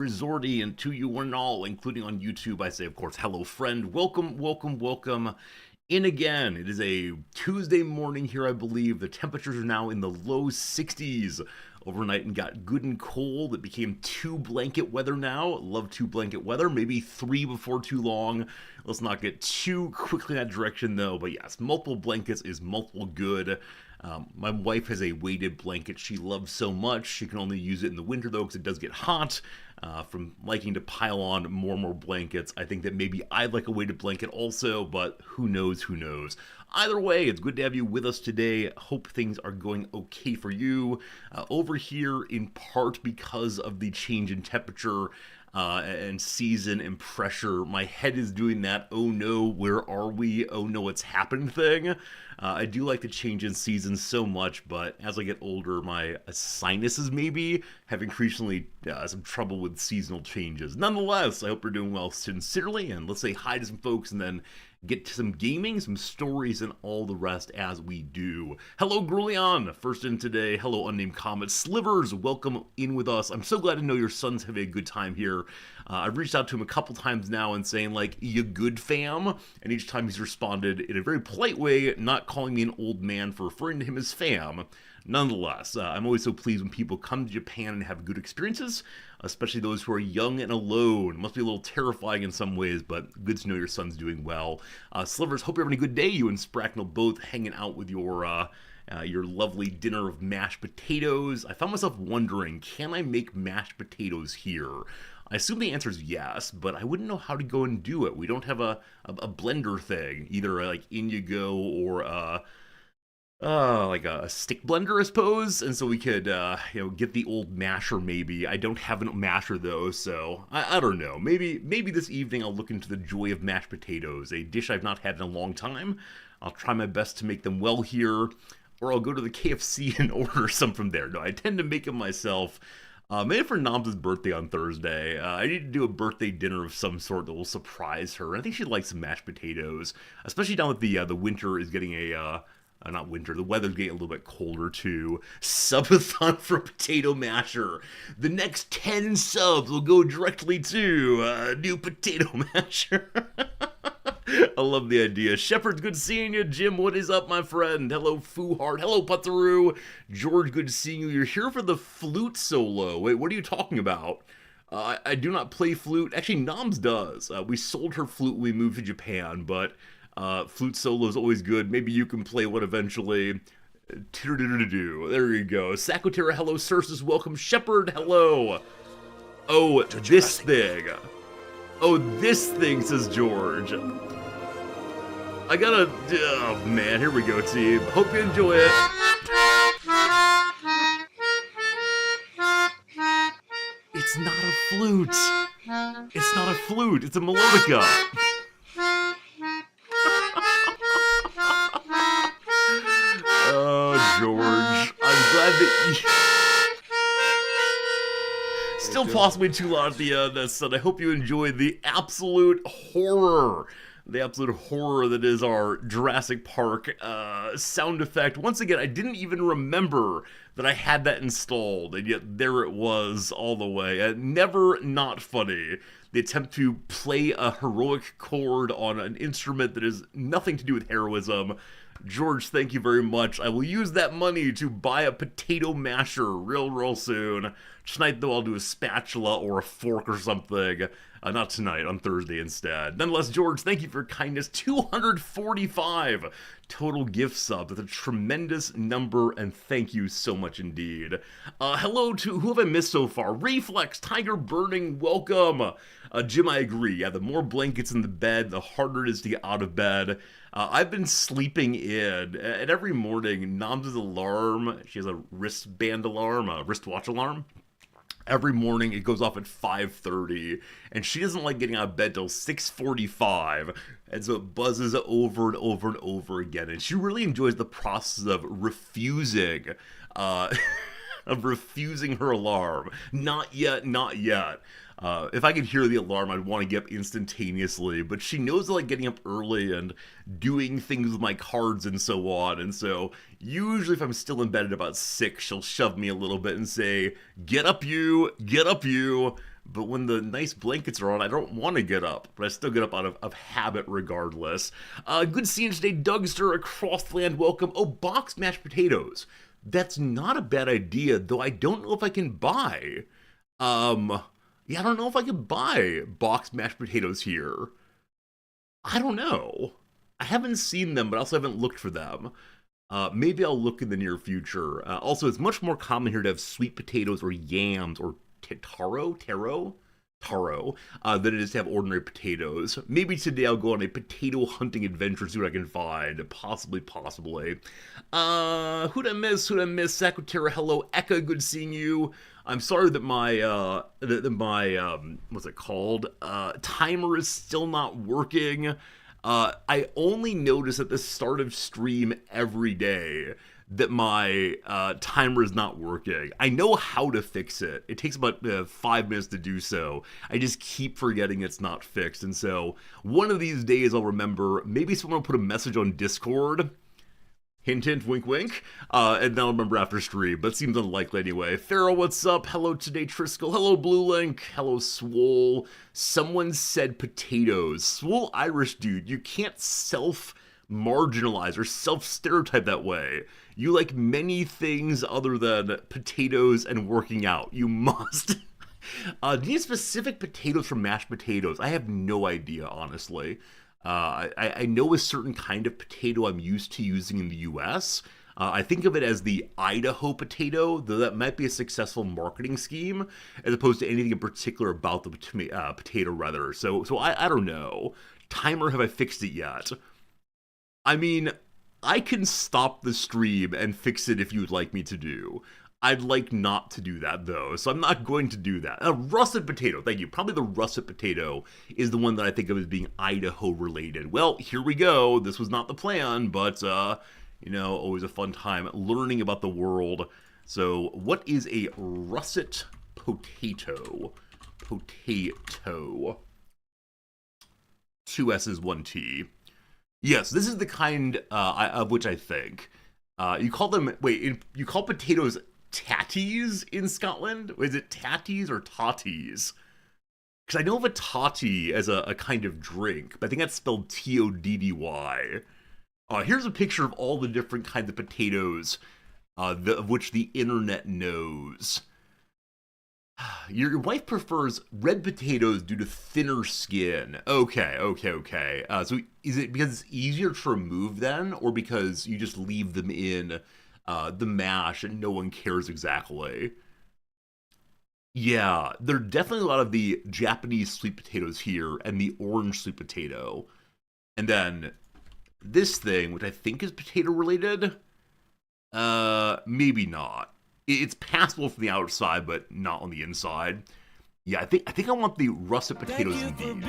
Resorty, and to you one and all, including on YouTube, I say, of course, hello, friend. Welcome, welcome, welcome in again. It is a Tuesday morning here, I believe. The temperatures are now in the low 60s overnight and got good and cold. It became two blanket weather now. Love two blanket weather, maybe three before too long. Let's not get too quickly in that direction, though. But yes, multiple blankets is multiple good. My wife has a weighted blanket she loves so much. She can only use it in the winter, though, because it does get hot. From liking to pile on more and more blankets, I think that maybe I'd like a weighted blanket also, but who knows, who knows. Either way, it's good to have you with us today. Hope things are going okay for you. Over here, in part because of the change in temperature, and season and pressure. My head is doing that, oh no, where are we? Oh no, it's happened thing. I do like the change in seasons so much, but as I get older, my sinuses maybe have increasingly some trouble with seasonal changes. Nonetheless, I hope you're doing well sincerely, and let's say hi to some folks and then get to some gaming, some stories, and all the rest as we do. Hello, Grulion, first in today. Hello, Unnamed Comet. Slivers, welcome in with us. I'm so glad to know your son's having a good time here. I've reached out to him a couple times now and saying, like, you good, fam? And each time he's responded in a very polite way, not calling me an old man for referring to him as fam. Nonetheless, I'm always so pleased when people come to Japan and have good experiences, especially those who are young and alone. It must be a little terrifying in some ways, but good to know your son's doing well. Slivers, hope you're having a good day. You and Spracknell both hanging out with your lovely dinner of mashed potatoes. I found myself wondering, can I make mashed potatoes here? I assume the answer is yes, but I wouldn't know how to go and do it. We don't have a blender thing, either like Indigo or like a stick blender, I suppose, and so we could, get the old masher maybe. I don't have a masher though, so I don't know. Maybe this evening I'll look into the joy of mashed potatoes, a dish I've not had in a long time. I'll try my best to make them well here, or I'll go to the KFC and order some from there. No, I tend to make them myself. Maybe for Nam's birthday on Thursday. I need to do a birthday dinner of some sort that will surprise her. I think she'd like some mashed potatoes, especially now that the winter is getting not winter, the weather's getting a little bit colder too. Subathon for a potato masher. The next 10 subs will go directly to a new potato masher. I love the idea. Shepard's good seeing you. Jim, what is up, my friend? Hello, Foohart. Hello, Putharoo. George, good seeing you. You're here for the flute solo. Wait, what are you talking about? I do not play flute. Actually, Noms does. We sold her flute when we moved to Japan, but flute solo is always good. Maybe you can play one eventually. There you go. Sakotera, hello. Cersus, welcome. Shepard, hello. Oh, this thing. Oh, this thing, says George. I gotta... Oh, man. Here we go, team. Hope you enjoy it. It's not a flute. It's not a flute. It's a melodica. Oh, George. I'm glad that you... Still possibly too loud at the end, son. I hope you enjoyed the absolute horror. The absolute horror that is our Jurassic Park sound effect. Once again, I didn't even remember that I had that installed, and yet there it was all the way. Never not funny. The attempt to play a heroic chord on an instrument that has nothing to do with heroism. George, thank you very much. I will use that money to buy a potato masher real soon. Tonight, though, I'll do a spatula or a fork or something. Not tonight, on Thursday instead. Nonetheless, George, thank you for your kindness. 245 total gift subs. That's a tremendous number, and thank you so much indeed. Hello to, who have I missed so far? Reflex, Tiger Burning, welcome. Jim, I agree. Yeah, the more blankets in the bed, the harder it is to get out of bed. I've been sleeping in, and every morning, Nam's alarm, she has a wristband alarm, a wristwatch alarm. Every morning it goes off at 5:30, and she doesn't like getting out of bed till 6:45, and so it buzzes over and over and over again, and she really enjoys the process of refusing, of refusing her alarm. Not yet, not yet. If I could hear the alarm, I'd want to get up instantaneously, but she knows I like getting up early and doing things with my cards and so on, and so usually if I'm still in bed at about 6, she'll shove me a little bit and say, get up you, But when the nice blankets are on, I don't want to get up, but I still get up out of habit regardless. Good seeing you today, Dougster across the land. Welcome. Oh, boxed mashed potatoes. That's not a bad idea, though I don't know if I can buy. Yeah, I don't know if I can buy boxed mashed potatoes here. I don't know. I haven't seen them, but I also haven't looked for them. Maybe I'll look in the near future. Also, it's much more common here to have sweet potatoes or yams or taro, than it is to have ordinary potatoes. Maybe today I'll go on a potato hunting adventure, see what I can find. Possibly. Who'd I miss? Secretary, hello. Eka, good seeing you. I'm sorry that my, what's it called? Timer is still not working. I only notice at the start of stream every day that my timer is not working. I know how to fix it. It takes about 5 minutes to do so. I just keep forgetting it's not fixed. And so one of these days I'll remember. Maybe someone will put a message on Discord. Hint, hint, wink, wink. And then I'll remember after stream, but it seems unlikely anyway. Farrell, what's up? Hello today, Triskel. Hello, Blue Link. Hello, Swole. Someone said potatoes. Swole Irish dude, you can't self-marginalize or self-stereotype that way. You like many things other than potatoes and working out. You must. Do you need specific potatoes for mashed potatoes? I have no idea, honestly. I know a certain kind of potato I'm used to using in the US. I think of it as the Idaho potato, though that might be a successful marketing scheme, as opposed to anything in particular about the potato, rather. So I don't know. Timer, have I fixed it yet? I mean, I can stop the stream and fix it if you would like me to do. I'd like not to do that, though, so I'm not going to do that. A russet potato, thank you. Probably the russet potato is the one that I think of as being Idaho-related. Well, here we go. This was not the plan, but, always a fun time learning about the world. So, what is a russet potato? Potato. 2 S's, 1 T. Yes, this is the kind of which I think. You call them, you call potatoes tatties in Scotland? Is it tatties or totties? Because I know of a toddy as a kind of drink, but I think that's spelled Toddy. Here's a picture of all the different kinds of potatoes of which the internet knows. Your wife prefers red potatoes due to thinner skin. Okay. So is it because it's easier to remove then, or because you just leave them in the mash and no one cares exactly? Yeah, there are definitely a lot of the Japanese sweet potatoes here and the orange sweet potato. And then this thing, which I think is potato related, maybe not. It's passable from the outside, but not on the inside. Yeah, I think I want the russet potatoes indeed.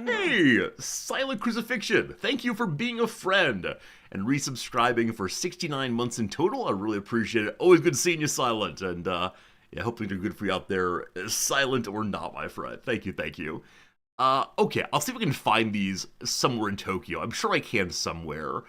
Hey, Silent Crucifixion, thank you for being a friend and resubscribing for 69 months in total. I really appreciate it. Always good seeing you, Silent, and yeah, hopefully they're good for you out there, silent or not, my friend. Thank you. Okay, I'll see if I can find these somewhere in Tokyo. I'm sure I can somewhere.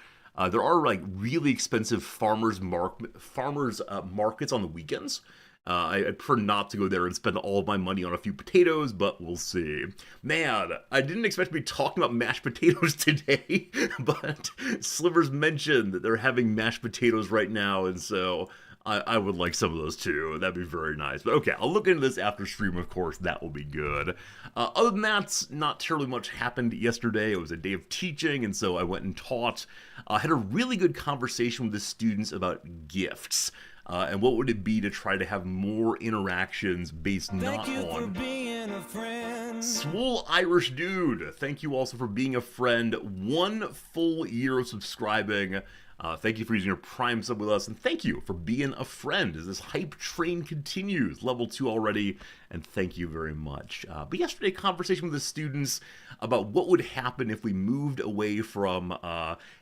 There are like really expensive farmers markets on the weekends. I prefer not to go there and spend all of my money on a few potatoes, but we'll see. Man, I didn't expect to be talking about mashed potatoes today, but Slivers mentioned that they're having mashed potatoes right now, and so I would like some of those too. That'd be very nice. But okay, I'll look into this after stream, of course. That will be good. Other than that, not terribly much happened yesterday. It was a day of teaching, and so I went and taught. I had a really good conversation with the students about gifts. And what would it be to try to have more interactions based not on Swole Irish Dude. Thank you also for being a friend. 1 full year of subscribing. Thank you for using your Prime sub with us, and thank you for being a friend as this hype train continues. Level 2 already, and thank you very much. But yesterday, conversation with the students about what would happen if we moved away from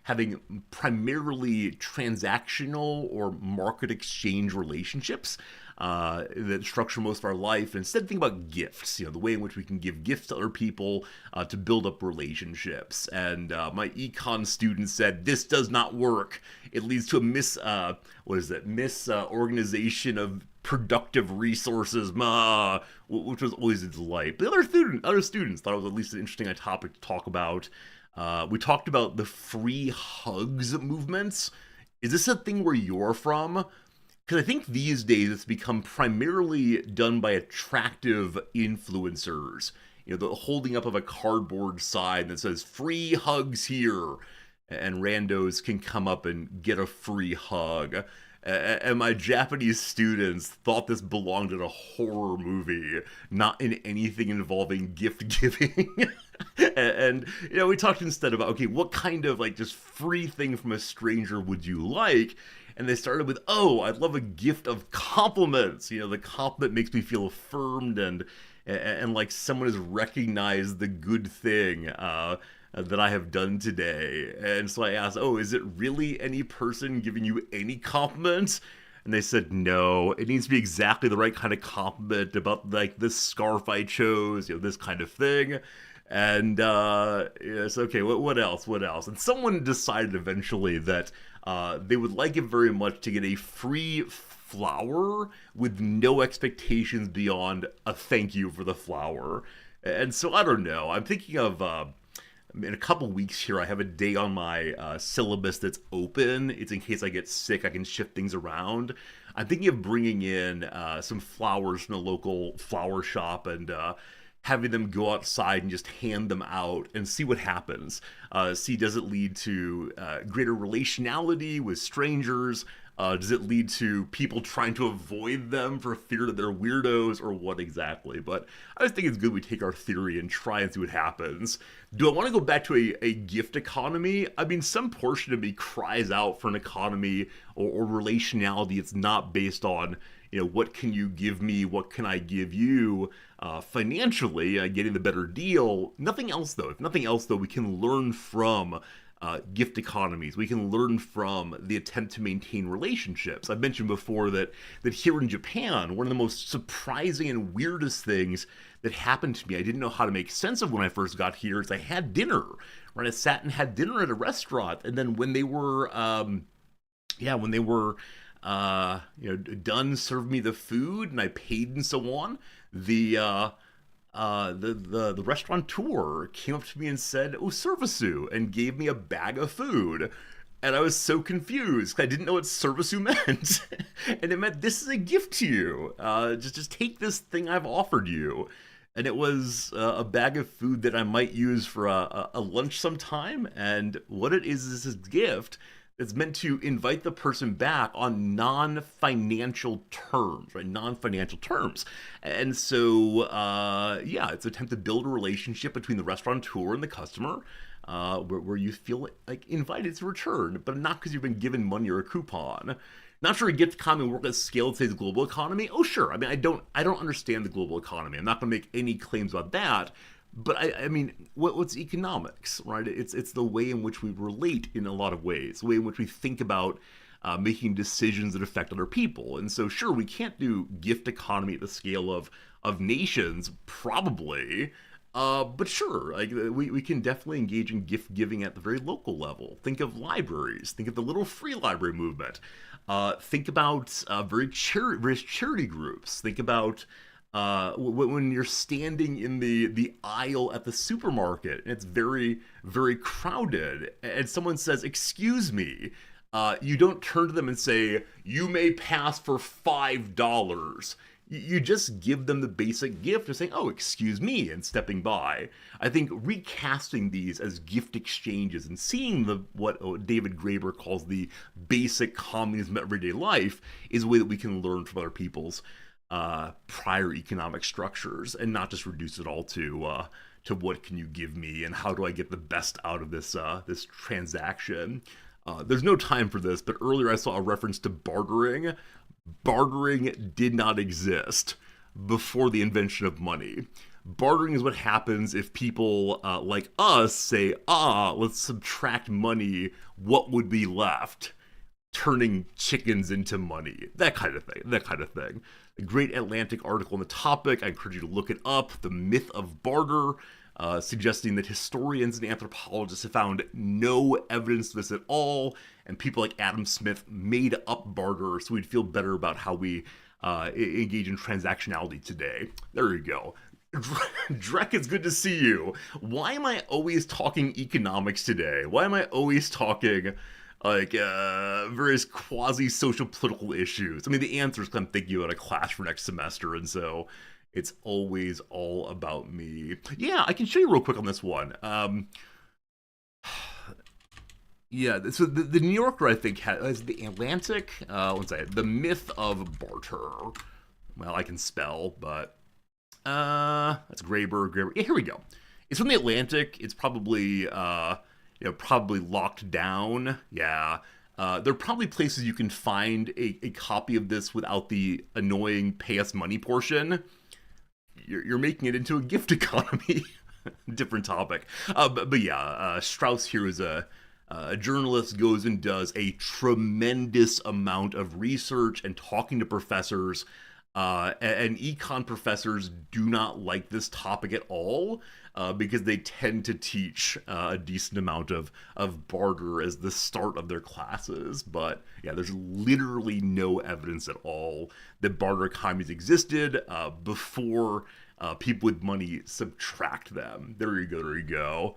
having primarily transactional or market exchange relationships that structure most of our life, and instead think about gifts, the way in which we can give gifts to other people to build up relationships. And my econ student said, this does not work. It leads to a misorganization of productive resources, which was always a delight. But other students thought it was at least an interesting topic to talk about. We talked about the free hugs movements. Is this a thing where you're from? Because I think these days it's become primarily done by attractive influencers. The holding up of a cardboard sign that says free hugs here, and randos can come up and get a free hug. And my Japanese students thought this belonged in a horror movie, not in anything involving gift giving. And we talked instead about, okay, what kind of just free thing from a stranger would you like? And they started with, oh, I'd love a gift of compliments. The compliment makes me feel affirmed and like someone has recognized the good thing that I have done today. And so I asked, oh, is it really any person giving you any compliments? And they said, no, it needs to be exactly the right kind of compliment about this scarf I chose, this kind of thing. And yes, okay, what else? And someone decided eventually that they would like it very much to get a free flower with no expectations beyond a thank you for the flower. And so I don't know. I'm thinking of in a couple weeks here, I have a day on my syllabus that's open. It's in case I get sick, I can shift things around. I'm thinking of bringing in some flowers from a local flower shop and having them go outside and just hand them out and see what happens. See, does it lead to greater relationality with strangers? Does it lead to people trying to avoid them for fear that they're weirdos, or what exactly? But I just think it's good we take our theory and try and see what happens. Do I want to go back to a gift economy? I mean, some portion of me cries out for an economy or relationality that's not based on, what can you give me? What can I give you? Financially, getting the better deal. Nothing else, though. If nothing else, though, we can learn from gift economies. We can learn from the attempt to maintain relationships. I've mentioned before that here in Japan, one of the most surprising and weirdest things that happened to me, I didn't know how to make sense of when I first got here, is I had dinner. Right, I sat and had dinner at a restaurant, and then when they were, done serving me the food and I paid and so on, the restaurateur came up to me and said, "Oh, servisu," and gave me a bag of food. And I was so confused because I didn't know what servisu meant. And it meant, this is a gift to you. Just take this thing I've offered you. And it was a bag of food that I might use for a lunch sometime. And what it is this gift that's meant to invite the person back on non-financial terms, right? Non-financial terms. And so, it's an attempt to build a relationship between the restaurateur and the customer, where you feel like invited to return, but not because you've been given money or a coupon. Not sure a gift economy work at scale to today's global economy. Oh, sure. I mean, I don't understand the global economy. I'm not going to make any claims about that. But I mean, what's economics, right? It's the way in which we relate in a lot of ways, the way in which we think about making decisions that affect other people. And so, sure, we can't do gift economy at the scale of nations, probably. But sure, we can definitely engage in gift giving at the very local level. Think of libraries. Think of the little free library movement. Think about various charity groups. Think about when you're standing in the aisle at the supermarket and it's very, very crowded, and someone says, "Excuse me," you don't turn to them and say, "You may pass for $5. You just give them the basic gift of saying, "Oh, excuse me," and stepping by. I think recasting these as gift exchanges and seeing what David Graeber calls the basic communism of everyday life is a way that we can learn from other people's prior economic structures, and not just reduce it all to what can you give me and how do I get the best out of this transaction. There's no time for this, but earlier I saw a reference to bartering. Bartering did not exist before the invention of money. Bartering is what happens if people like us say, let's subtract money, what would be left? Turning chickens into money. That kind of thing. A great Atlantic article on the topic. I encourage you to look it up. The Myth of Barter, suggesting that historians and anthropologists have found no evidence of this at all, and people like Adam Smith made up barter so we'd feel better about how we engage in transactionality today. There you go. Drek, it's good to see you. Why am I always talking economics today? Why am I always talking like various quasi-social political issues? I mean, the answer is I'm thinking about a class for next semester, and so it's always all about me. Yeah, I can show you real quick on this one. Yeah, so the New Yorker, I think, has the Atlantic. Let's say the myth of barter. Well, I can spell, but that's Graeber. Graeber. Yeah, here we go. It's from the Atlantic. It's probably probably locked down. Yeah. There are probably places you can find a copy of this without the annoying pay us money portion. You're making it into a gift economy. Different topic. But yeah, Strauss here is a journalist, goes and does a tremendous amount of research and talking to professors. And econ professors do not like this topic at all because they tend to teach a decent amount of barter as the start of their classes. But yeah, there's literally no evidence at all that barter economies existed before people with money subtract them. There you go, there you go.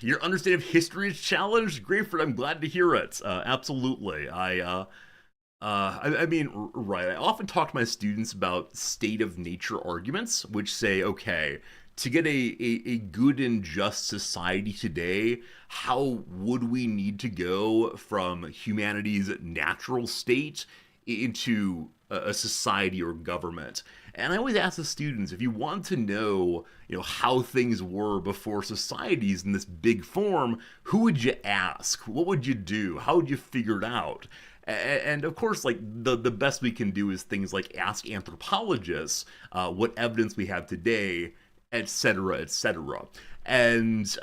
Your understanding of history is challenged. Grayford, I'm glad to hear it. Absolutely. I mean, right. I often talk to my students about state of nature arguments, which say, okay, to get a good and just society today, how would we need to go from humanity's natural state into a society or government? And I always ask the students, if you want to know, how things were before societies in this big form, who would you ask? What would you do? How would you figure it out? And of course, like the best we can do is things like ask anthropologists what evidence we have today, etc., etc. And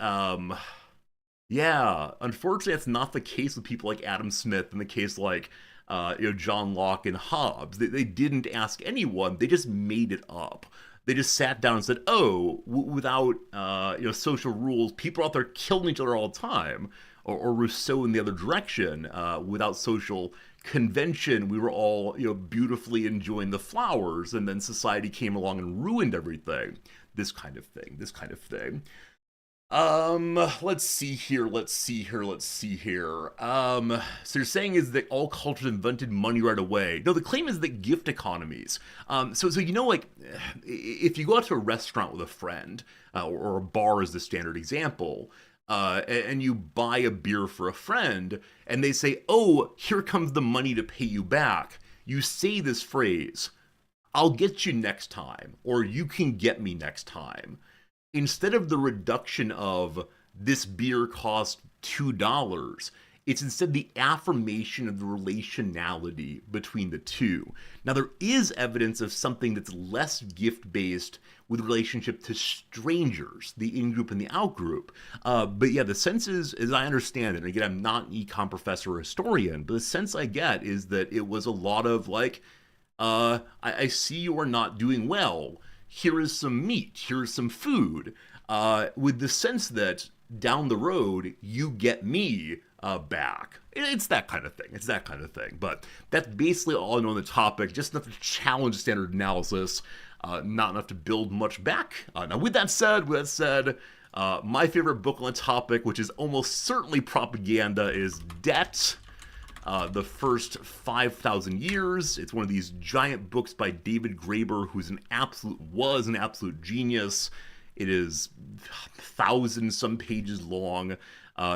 yeah, unfortunately, that's not the case with people like Adam Smith and the case like John Locke and Hobbes. They didn't ask anyone; they just made it up. They just sat down and said, "Oh, without social rules, people are out there killing each other all the time." Or Rousseau in the other direction, without social convention, we were all beautifully enjoying the flowers, and then society came along and ruined everything. This kind of thing. This kind of thing. Let's see here. So you're saying is that all cultures invented money right away? No, the claim is that gift economies. So like if you go out to a restaurant with a friend, or a bar is the standard example, and you buy a beer for a friend, and they say, "Oh, here comes the money to pay you back." You say this phrase, "I'll get you next time," or "You can get me next time." Instead of the reduction of this beer cost $2, it's instead the affirmation of the relationality between the two. Now, there is evidence of something that's less gift-based with relationship to strangers, the in-group and the out-group. But yeah, the sense is, as I understand it, and again, I'm not an econ professor or historian, but the sense I get is that it was a lot of like, I see you are not doing well. Here is some meat. Here is some food. With the sense that down the road, you get me back. It's that kind of thing. It's that kind of thing. But that's basically all I know on the topic. Just enough to challenge standard analysis. Not enough to build much back. Now, with that said, my favorite book on the topic, which is almost certainly propaganda, is Debt. The First 5,000 Years. It's one of these giant books by David Graeber, who was an absolute genius. It is 1,000-some pages long,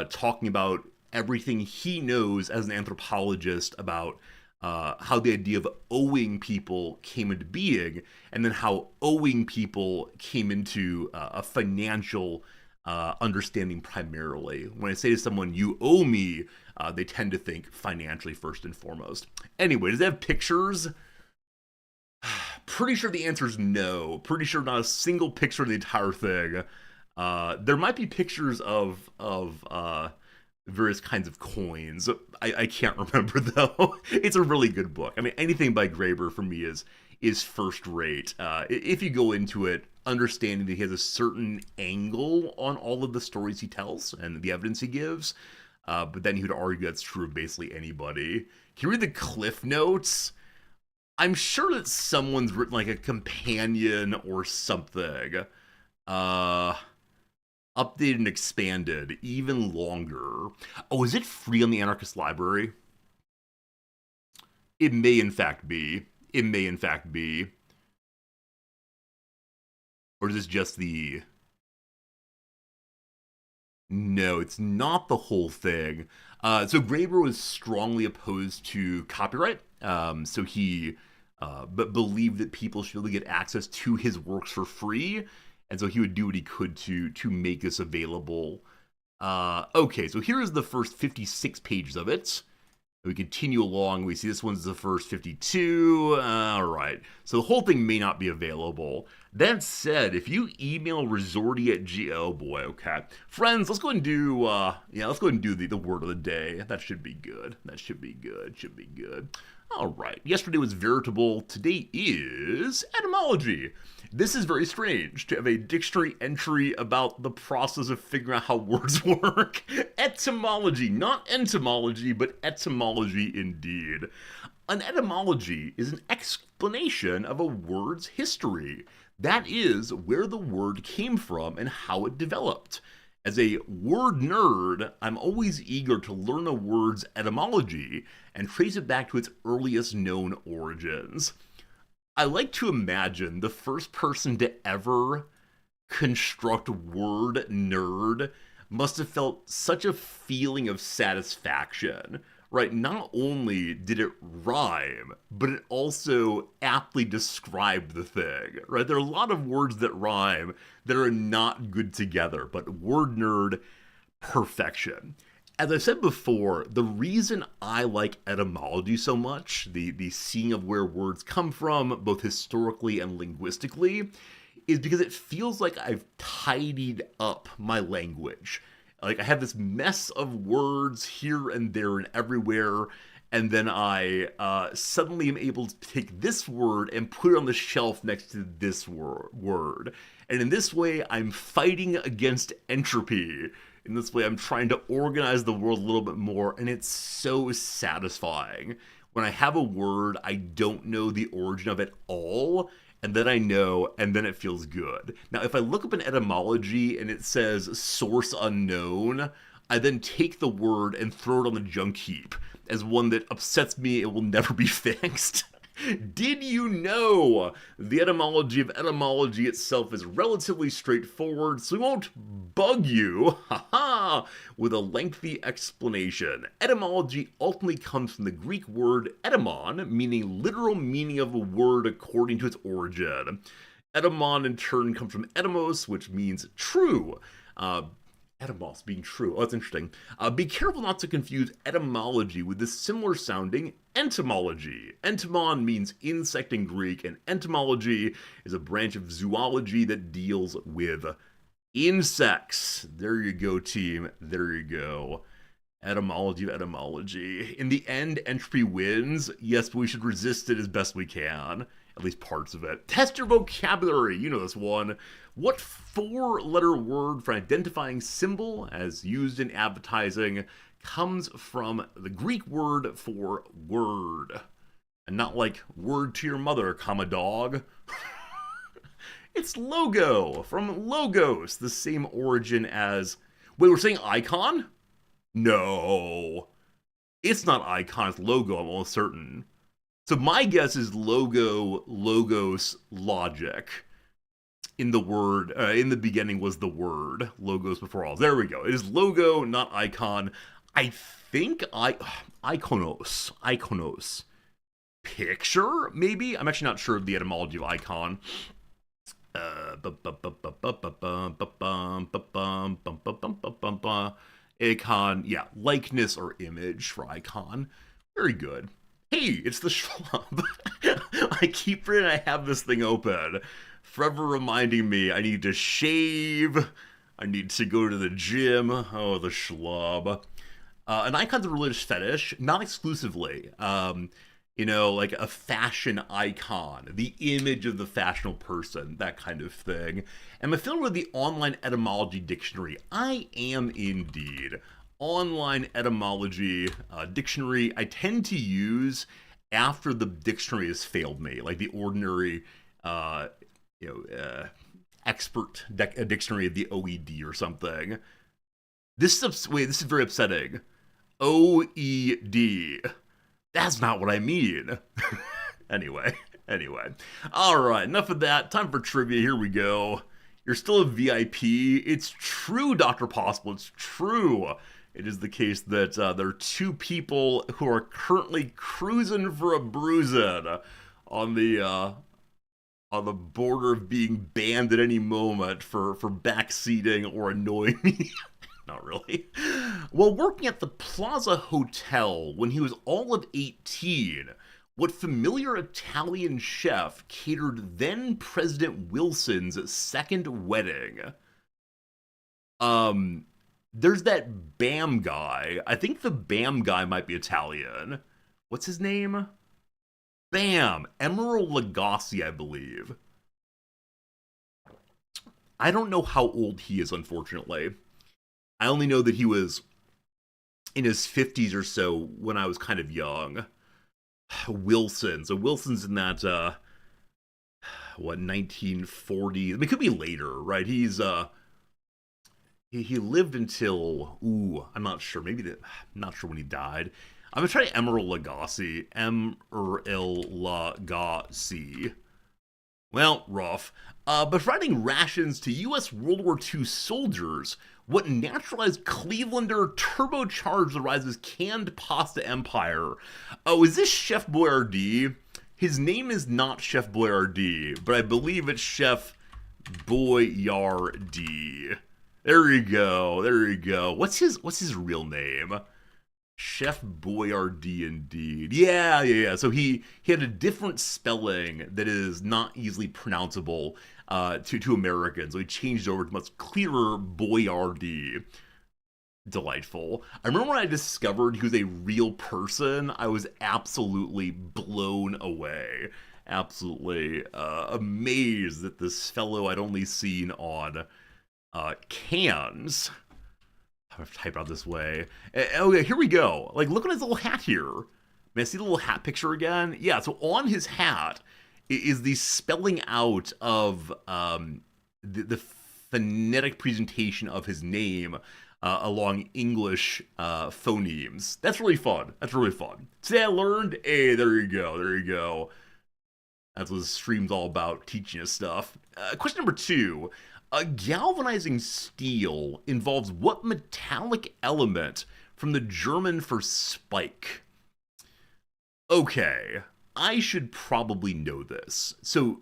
talking about everything he knows as an anthropologist about how the idea of owing people came into being, and then how owing people came into a financial understanding primarily. When I say to someone, "You owe me," they tend to think financially first and foremost. Anyway, does it have pictures? Pretty sure the answer is no. Pretty sure not a single picture of the entire thing. There might be pictures of various kinds of coins. I can't remember though. It's a really good book. I mean, anything by Graeber for me is first rate. If you go into it understanding that he has a certain angle on all of the stories he tells and the evidence he gives, but then he would argue that's true of basically anybody. Can you read the cliff notes? I'm sure that someone's written like a companion or something. Uh, Updated and expanded even longer. Oh, is it free on the Anarchist Library? It may in fact be. It may in fact be. Or is this just the. No, it's not the whole thing. So Graeber was strongly opposed to copyright. So he but believed that people should be able to get access to his works for free. And so he would do what he could to make this available. Okay, so here's the first 56 pages of it. We continue along. We see this one's the first 52. All right. So the whole thing may not be available. That said, if you email Resorty at oh boy, okay. Friends, let's go and do, let's go and do the word of the day. That should be good. That should be good. Should be good. All right. Yesterday was veritable. Today is etymology. This is very strange to have a dictionary entry about the process of figuring out how words work. Etymology, not entomology, but etymology indeed. An etymology is an explanation of a word's history. That is where the word came from and how it developed. As a word nerd, I'm always eager to learn a word's etymology and trace it back to its earliest known origins. I like to imagine the first person to ever construct word nerd must have felt such a feeling of satisfaction, right? Not only did it rhyme, but it also aptly described the thing, right? There are a lot of words that rhyme that are not good together, but word nerd, perfection. As I've said before, the reason I like etymology so much, the seeing of where words come from, both historically and linguistically, is because it feels like I've tidied up my language. Like I have this mess of words here and there and everywhere, and then I suddenly am able to take this word and put it on the shelf next to this word. And in this way, I'm fighting against entropy. In this way, I'm trying to organize the world a little bit more, and it's so satisfying. When I have a word, I don't know the origin of it all, and then I know, and then it feels good. Now, if I look up an etymology and it says source unknown, I then take the word and throw it on the junk heap as one that upsets me and will never be fixed. Did you know the etymology of etymology itself is relatively straightforward, so we won't bug you, with a lengthy explanation. Etymology ultimately comes from the Greek word etymon, meaning literal meaning of a word according to its origin. Etymon in turn comes from etymos, which means true. Etymos being true. Oh, that's interesting. Be careful not to confuse etymology with the similar sounding entomology. Entomon means insect in Greek, and entomology is a branch of zoology that deals with insects. There you go, team. There you go. Etymology of etymology. In the end, entropy wins. Yes, but we should resist it as best we can. At least parts of it. Test your vocabulary. You know this one. What four-letter word for an identifying symbol, as used in advertising, comes from the Greek word for word? And not like word to your mother, comma dog. It's logo, from logos, the same origin as... Wait, we're saying icon? No. It's not icon, it's logo, I'm almost certain. So my guess is logo, logos, logic. In the word, in the beginning was the word. Logos before all. There we go. It is logo, not icon. I think iconos. Iconos. Picture, maybe? I'm actually not sure of the etymology of icon. Icon, yeah, likeness or image for icon. Very good. Hey, it's the Schlub. I keep forgetting I have this thing open. Forever reminding me I need to shave. I need to go to the gym. Oh, the Schlub. An icon's a religious fetish, not exclusively. Like a fashion icon, the image of the fashionable person, that kind of thing. Am I familiar with the online etymology dictionary? I am indeed. Online etymology dictionary I tend to use after the dictionary has failed me, like the ordinary, uh, you know, expert dictionary of the OED or something. This is very upsetting. OED. That's not what I mean. anyway, anyway. All right, enough of that. Time for trivia. Here we go. You're still a VIP. It's true, Dr. Possible. It's true. It is the case that there are two people who are currently cruising for a bruising on the border of being banned at any moment for backseating or annoying me. Not really. While working at the Plaza Hotel when he was all of 18, what familiar Italian chef catered then President Wilson's second wedding? There's that BAM guy. I think the BAM guy might be Italian. What's his name? BAM! Emeril Lagasse, I believe. I don't know how old he is, unfortunately. I only know that he was in his 50s or so when I was kind of young. Wilson. So Wilson's in that, 1940s? I mean, it could be later, right? He lived until, I'm not sure. I'm not sure when he died. I'm gonna try Emeril Lagasse. Emeril Lagasse. Well, rough. But providing rations to U.S. World War II soldiers, what naturalized Clevelander turbocharged the rise of his canned pasta empire? Oh, is this Chef Boyardee? His name is not Chef Boyardee, but I believe it's Chef Boyardee. There you go. There you go. What's his real name? Chef Boyardee, indeed. Yeah. So he had a different spelling that is not easily pronounceable to Americans. So he changed over to much clearer Boyardee. Delightful. I remember when I discovered he was a real person, I was absolutely blown away. Absolutely amazed that this fellow I'd only seen on cans. I'm gonna type out this way. Okay, here we go. Like, look at his little hat here. May I see the little hat picture again? Yeah, so on his hat is the spelling out of the phonetic presentation of his name along English phonemes. That's really fun. Today I learned, hey, there you go. That's what the stream's all about, teaching us stuff. Question number 2. Galvanizing steel involves what metallic element from the German for spike? Okay, I should probably know this. So,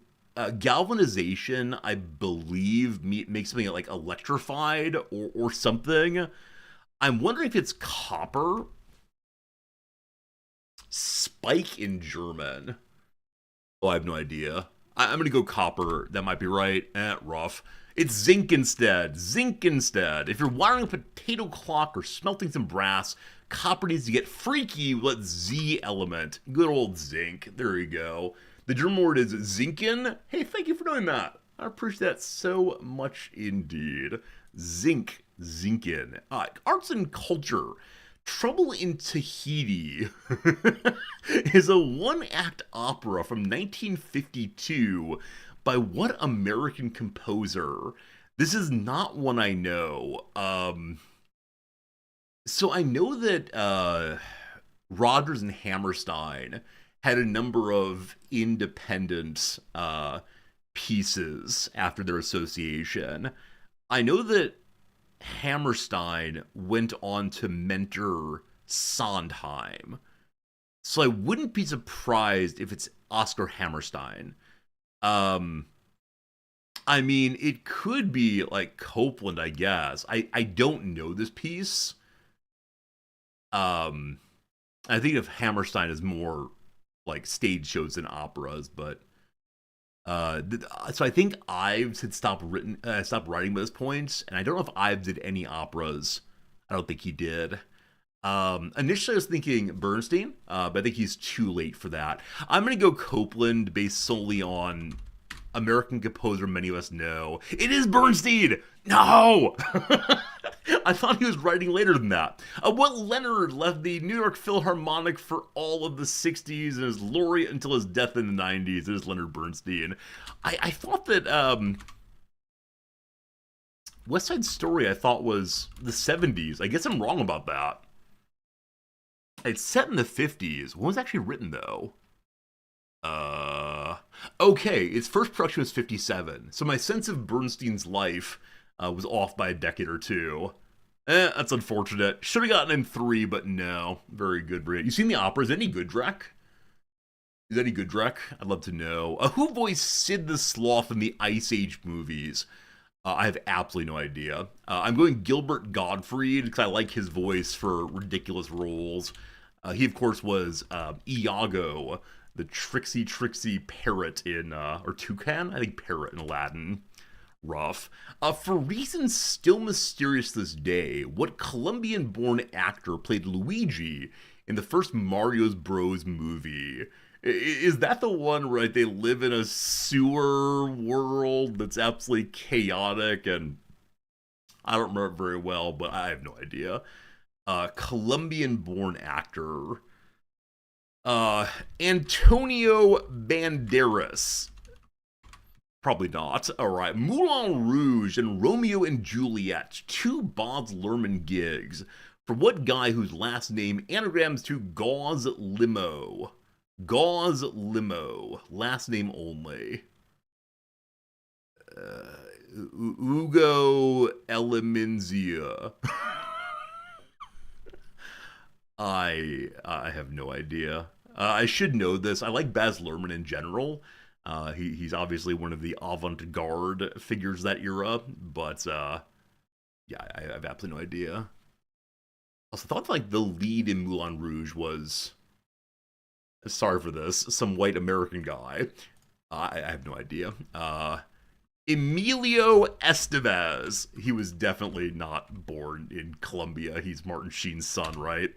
galvanization, I believe, makes something like electrified or something. I'm wondering if it's copper. Spike in German. Oh, I have no idea. I'm gonna go copper. That might be right. Rough. It's zinc instead. If you're wiring a potato clock or smelting some brass, copper needs to get freaky with Z element. Good old zinc. There you go. The German word is zinken. Hey, thank you for doing that. I appreciate that so much indeed. Zinken. Arts and culture. Trouble in Tahiti is a one-act opera from 1952 by what American composer? This is not one I know. So I know that Rodgers and Hammerstein had a number of independent pieces after their association. I know that Hammerstein went on to mentor Sondheim. So I wouldn't be surprised if it's Oscar Hammerstein. I mean, it could be like Copeland, I guess. I don't know this piece. I think of Hammerstein as more like stage shows than operas, but so I think Ives had stopped writing by this point, and I don't know if Ives did any operas. I don't think he did. Initially, I was thinking Bernstein, but I think he's too late for that. I'm going to go Copeland based solely on American composer many of us know. It is Bernstein! No! I thought he was writing later than that. What Leonard left the New York Philharmonic for all of the 60s and is laureate until his death in the 90s. It is Leonard Bernstein. I thought that West Side Story I thought was the 70s. I guess I'm wrong about that. It's set in the 50s. When was it actually written, though? Okay, its first production was 57. So my sense of Bernstein's life was off by a decade or two. That's unfortunate. Should have gotten in 3, but no. Very good, Bria. You seen the opera? Is any good, Drek? Is any good, Drek? I'd love to know. Who voiced Sid the Sloth in the Ice Age movies? I have absolutely no idea. I'm going Gilbert Gottfried because I like his voice for ridiculous roles. He, of course, was Iago, the tricksy parrot in, or toucan? I think parrot in Aladdin. Rough. For reasons still mysterious this day, what Colombian-born actor played Luigi in the first Mario Bros. Movie? Is that the one where they live in a sewer world that's absolutely chaotic? And I don't remember it very well, but I have no idea. Colombian-born actor. Antonio Banderas. Probably not. Alright. Moulin Rouge and Romeo and Juliet. 2 Baz Luhrmann gigs. For what guy whose last name anagrams to Gauze Limo? Gauze Limo. Last name only. Ugo Eliminzia. I have no idea. I should know this. I like Baz Luhrmann in general. He's obviously one of the avant-garde figures that era, but yeah, I have absolutely no idea. Also, I thought like the lead in Moulin Rouge was, sorry for this, some white American guy. I have no idea. Emilio Estevez. He was definitely not born in Colombia. He's Martin Sheen's son, right?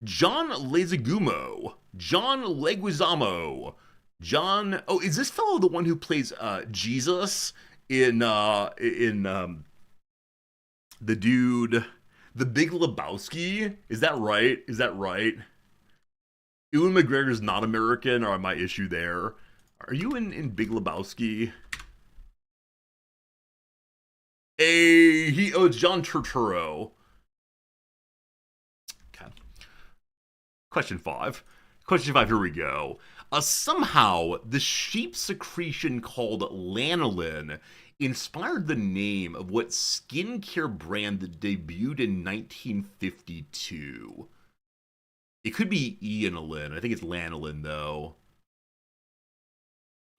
John Leguizamo. John Leguizamo. John. Oh, is this fellow the one who plays Jesus in the dude, The Big Lebowski? Is that right? Is that right? Ewan McGregor's not American, or my issue there? Are you in Big Lebowski? It's John Turturro. Okay. Question 5. Question 5, here we go. Somehow, the sheep secretion called lanolin inspired the name of what skincare brand that debuted in 1952. It could be Eanolin. I think it's lanolin, though.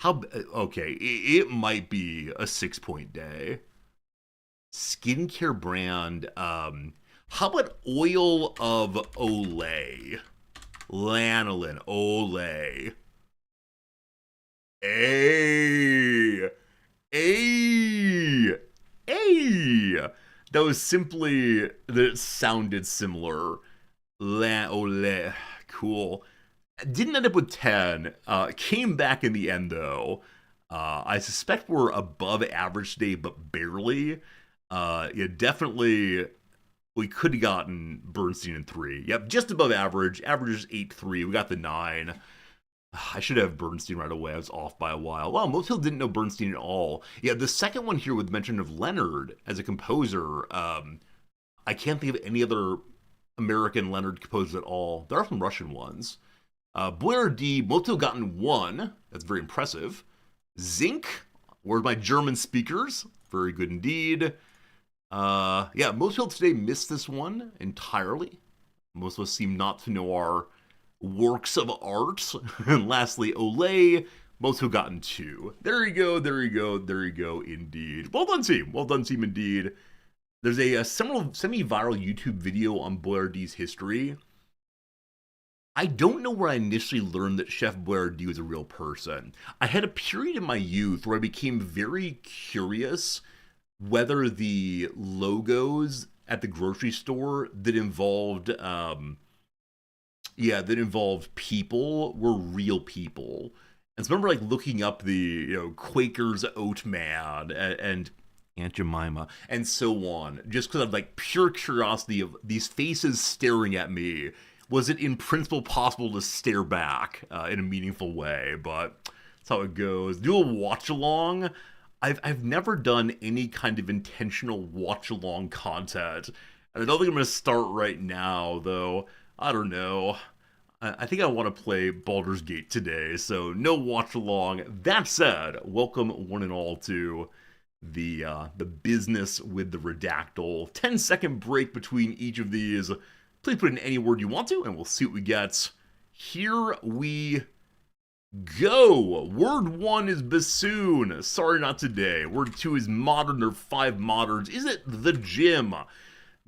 Okay, it might be a 6-point day. Skincare brand, how about oil of Olay? Lanolin, Olay. That was simply that it sounded similar. Olay. Cool. Didn't end up with 10. Came back in the end, though. I suspect we're above average today, but barely. Yeah, definitely, we could have gotten Bernstein in 3. Yep, just above average. Average is 8.3. We got the 9. I should have Bernstein right away. I was off by a while. Wow, most people didn't know Bernstein at all. Yeah, the second one here with mention of Leonard as a composer. I can't think of any other American Leonard composers at all. There are some Russian ones. Boyardee, most people gotten 1. That's very impressive. Zinc, where's my German speakers? Very good indeed. Yeah, most people today missed this one entirely. Most of us seem not to know our works of art. And lastly, Olay, most who gotten 2. There you go, there you go, there you go, indeed. Well done, team. Well done, team, indeed. There's a semi-viral YouTube video on Boyardee's history. I don't know where I initially learned that Chef Boyardee was a real person. I had a period in my youth where I became very curious whether the logos at the grocery store that involved people were real people. And so I remember like looking up the Quaker's Oat Man and Aunt Jemima, and so on. Just because of like pure curiosity of these faces staring at me, was it in principle possible to stare back in a meaningful way? But that's how it goes. Do a watch along. I've never done any kind of intentional watch along content. And I don't think I'm gonna start right now, though. I don't know. I think I want to play Baldur's Gate today, so no watch along. That said, welcome one and all to the business with the redactyl. 10-second break between each of these. Please put in any word you want to, and we'll see what we get. Here we go. Word 1 is bassoon. Sorry, not today. Word 2 is modern. There are 5 moderns. Is it the gym?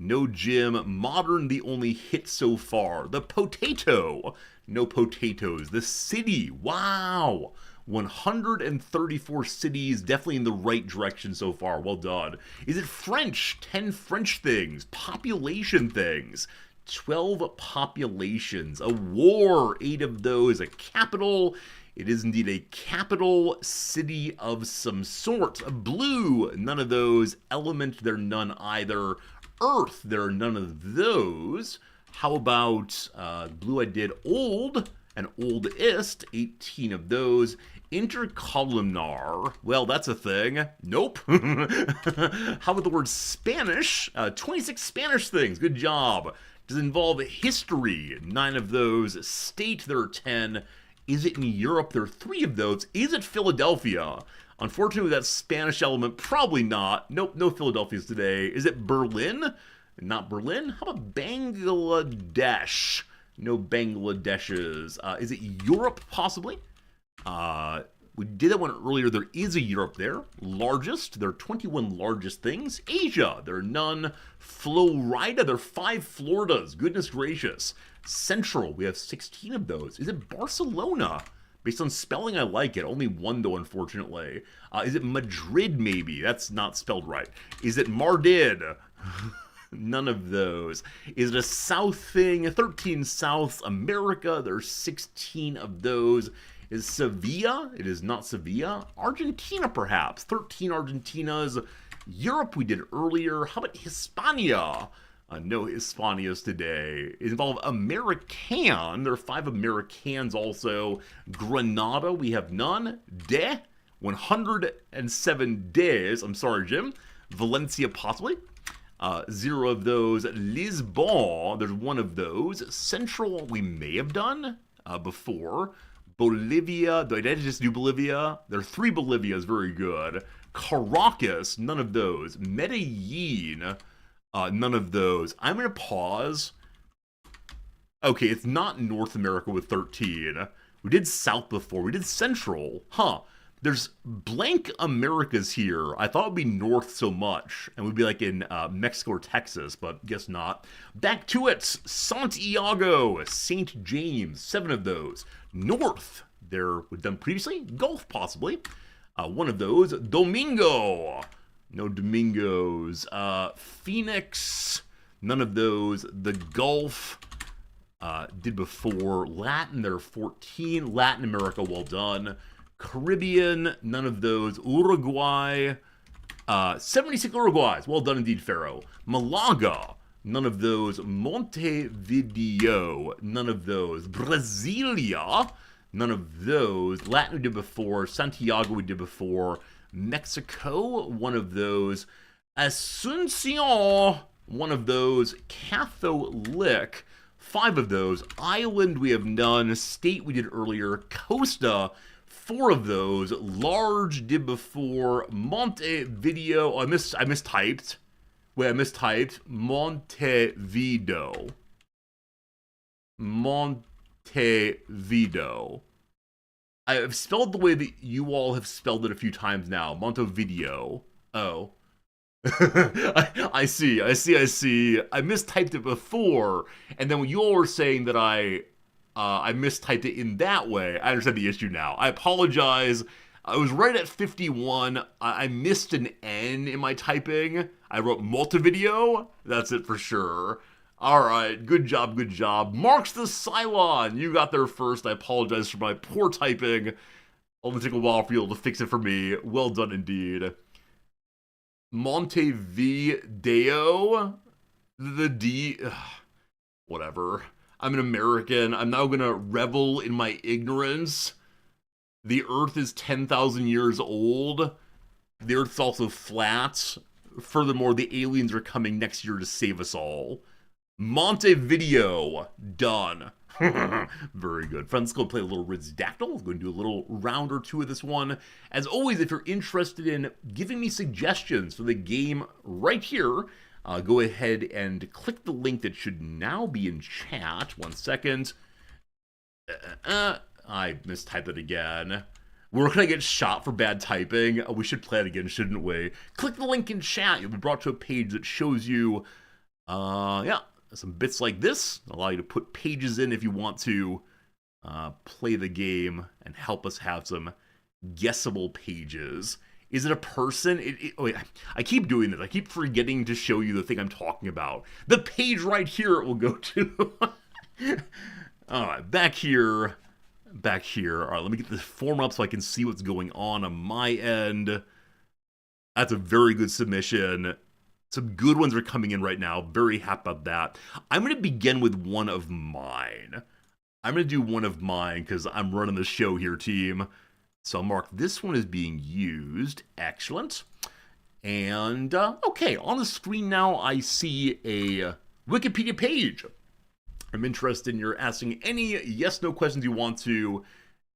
No gym. Modern, the only hit so far. The potato. No potatoes. The city. Wow. 134 cities, definitely in the right direction so far. Well done. Is it French? 10 French things. Population things. 12 populations. A war. 8 of those. A capital. It is indeed a capital city of some sort. A blue. None of those. Element. There are none either. Earth. There are none of those. How about blue? I did old and oldest. 18 of those. Intercolumnar. Well, that's a thing. Nope. How about the word Spanish? 26 Spanish things. Good job. Does it involve history? 9 of those. State, there are 10. Is it in Europe? There are 3 of those. Is it Philadelphia? Unfortunately, that Spanish element, probably not. Nope, no Philadelphia's today. Is it Berlin? Not Berlin. How about Bangladesh? No Bangladeshes. Is it Europe, possibly? We did that one earlier. There is a Europe there. Largest. There are 21 largest things. Asia. There are none. Florida. There are 5 Floridas. Goodness gracious. Central. We have 16 of those. Is it Barcelona? Based on spelling, I like it. Only 1, though, unfortunately. Is it Madrid, maybe? That's not spelled right. Is it Mardid? None of those. Is it a South thing? 13 South America. There's 16 of those. Is Sevilla? It is not Sevilla. Argentina, perhaps. 13 Argentinas. Europe we did earlier. How about Hispania? No Hispanias today. It involves American. There are 5 Americans also. Granada, we have none. 107 days. I'm sorry, Jim. Valencia, possibly. 0 of those. Lisbon, there's 1 of those. Central, we may have done before. Bolivia, did I just do Bolivia? There are 3 Bolivias, very good. Caracas, none of those. Medellin, none of those. I'm going to pause. Okay, it's not North America with 13. We did South before. We did Central. Huh. There's blank Americas here. I thought it would be North so much, and we'd be like in Mexico or Texas, but guess not. Back to it. Santiago, St. James, 7 of those. North, there we've done previously. Gulf, possibly. 1 of those. Domingo. No Domingos. Phoenix. None of those. The Gulf. Did before. Latin, there are 14. Latin America, well done. Caribbean, none of those. Uruguay. 76 Uruguays. Well done indeed, Pharaoh. Malaga. None of those. Montevideo. None of those. Brasilia. None of those. Latin we did before. Santiago we did before. Mexico. 1 of those. Asuncion. 1 of those. Catholic. 5 of those. Island we have none. State we did earlier. Costa. 4 of those. Large did before. Montevideo. Oh, I mistyped. Wait, I mistyped. Montevideo. Montevideo. I have spelled the way that you all have spelled it a few times now. Montevideo. Oh. I see. I mistyped it before, and then when you all were saying that I mistyped it in that way, I understand the issue now. I apologize. I was right at 51. I missed an N in my typing. I wrote Montevideo. That's it for sure. All right, good job. Marks the Cylon. You got there first. I apologize for my poor typing. It'll take a while for you all to fix it for me. Well done indeed. Montevideo? The D. Ugh, whatever. I'm an American. I'm now gonna revel in my ignorance. The Earth is 10,000 years old. The Earth's also flat. Furthermore, the aliens are coming next year to save us all. Montevideo. Done. Very good. Friends, let's go play a little Rizdactyl. We're going to do a little round or two of this one. As always, if you're interested in giving me suggestions for the game right here, go ahead and click the link that should now be in chat. 1 second. I mistyped it again. Where can I get shot for bad typing? We should play it again, shouldn't we? Click the link in chat. You'll be brought to a page that shows you, some bits like this. Allow you to put pages in if you want to play the game and help us have some guessable pages. Is it a person? Wait, I keep doing this. I keep forgetting to show you the thing I'm talking about. The page right here it will go to. All right, back here. All right, let me get this form up so I can see what's going on my end. That's a very good submission. Some good ones are coming in right now. Very happy about that. I'm going to begin with one of mine. I'm going to do one of mine because I'm running the show here, team. So I'll mark this one as being used. Excellent. And, okay, on the screen now I see a Wikipedia page. I'm interested in your asking any yes-no questions you want to,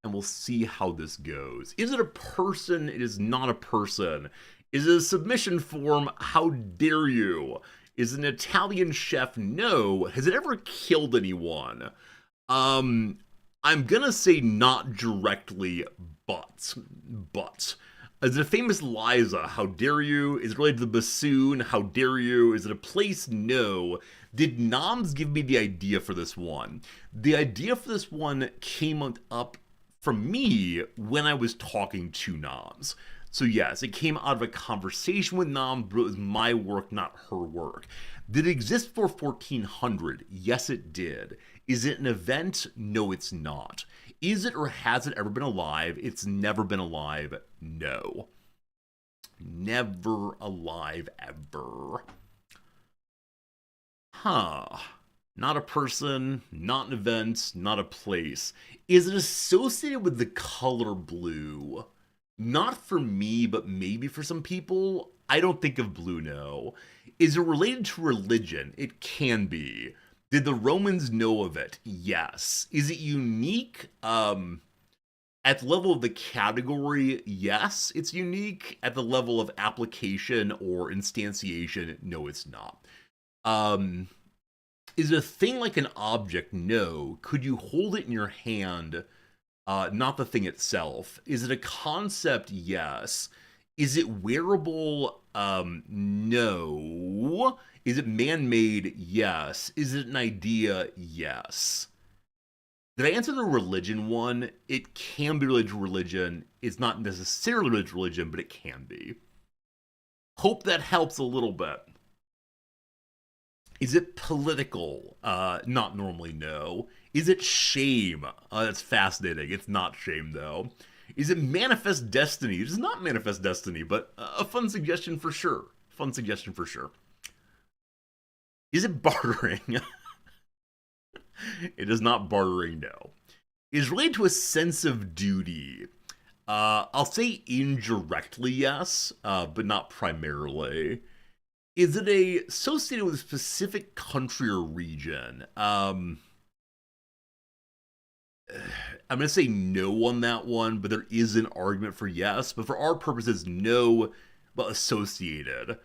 and we'll see how this goes. Is it a person? It is not a person. Is it a submission form? How dare you? Is it an Italian chef? No. Has it ever killed anyone? I'm gonna say not directly, but. Is it a famous Liza? How dare you? Is it related to the bassoon? How dare you? Is it a place? No. Did Noms give me the idea for this one? The idea for this one came up from me when I was talking to Noms. So yes, it came out of a conversation with Noms, but it was my work, not her work. Did it exist for 1400? Yes, it did. Is it an event? No, it's not. Is it or has it ever been alive? It's never been alive. No. Never alive ever. Not a person, not an event, not a place. Is it associated with the color blue? Not for me, but maybe for some people. I don't think of blue, no. Is it related to religion? It can be. Did the Romans know of it? Yes. Is it unique? At the level of the category, yes, it's unique. At the level of application or instantiation, no, it's not. Is it a thing like an object? No. Could you hold it in your hand? Not the thing itself. Is it a concept? Yes. Is it wearable? No. Is it man-made? Yes. Is it an idea? Yes. Did I answer the religion one? It can be related to religion. It's not necessarily related to religion, but it can be. Hope that helps a little bit. Is it political? Not normally, no. Is it shame? That's fascinating. It's not shame, though. Is it manifest destiny? It is not manifest destiny, but a fun suggestion for sure. Is it bartering? It is not bartering, no. It is related to a sense of duty. I'll say indirectly, yes, but not primarily. Is it associated with a specific country or region? I'm going to say no on that one, but there is an argument for yes. But for our purposes, no, but associated.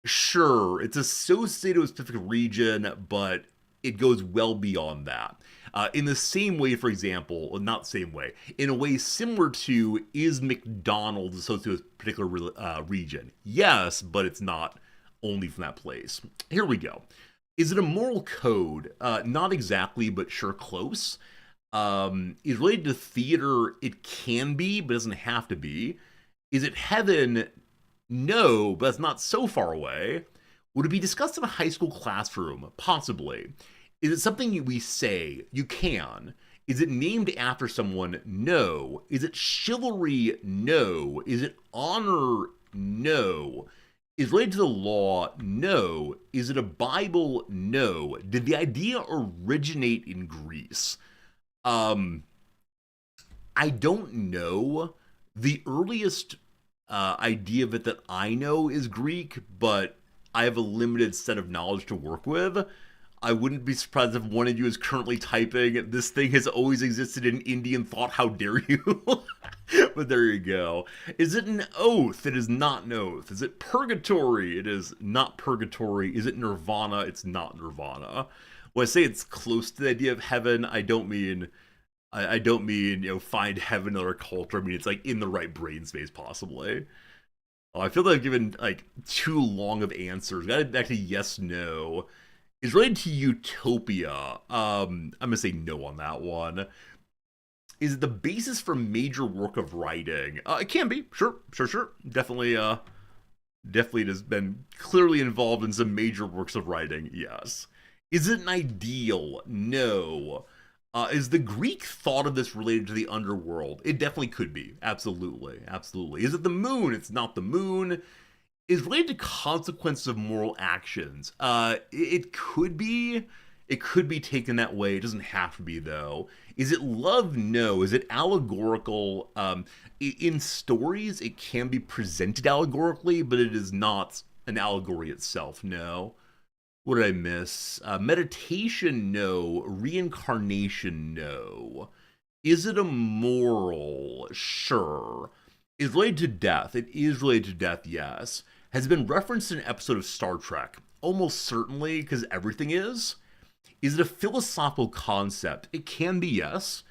Sure, it's associated with a specific region, but it goes well beyond that. In the same way, for example, well, not same way, in a way similar to, is McDonald's associated with a particular region? Yes, but it's not only from that place. Here we go. Is it a moral code? Not exactly, but sure close. Is related to theater? It can be, but doesn't have to be. Is it heaven? No, but that's not so far away. Would it be discussed in a high school classroom? Possibly. Is it something we say? You can. Is it named after someone? No. Is it chivalry? No. Is it honor? No. Is it related to the law? No. Is it a Bible? No. Did the idea originate in Greece? Um, I don't know. The earliest idea of it that I know is Greek, but I have a limited set of knowledge to work with. I wouldn't be surprised if one of you is currently typing, "This thing has always existed in Indian thought, how dare you?" But there you go. Is it an oath? It is not an oath. Is it purgatory? It is not purgatory. Is it nirvana? It's not nirvana. When I say it's close to the idea of heaven, I don't mean, find heaven in our culture. I mean, it's like in the right brain space, possibly. Oh, I feel like I've given like too long of answers. Got it back to yes, no. Is related to utopia. I'm gonna say no on that one. Is it the basis for major work of writing? It can be. Sure. Definitely it has been clearly involved in some major works of writing. Yes. Is it an ideal? No. Is the Greek thought of this related to the underworld? It definitely could be. Absolutely. Is it the moon? It's not the moon. Is related to consequences of moral actions. It could be. It could be taken that way. It doesn't have to be, though. Is it love? No. Is it allegorical? In stories, it can be presented allegorically, but it is not an allegory itself. No. What did I miss? Meditation? No. Reincarnation? No. Is it a moral? Sure. Is related to death? It is related to death, yes. Has been referenced in an episode of Star Trek? Almost certainly, because everything is. Is it a philosophical concept? It can be, yes.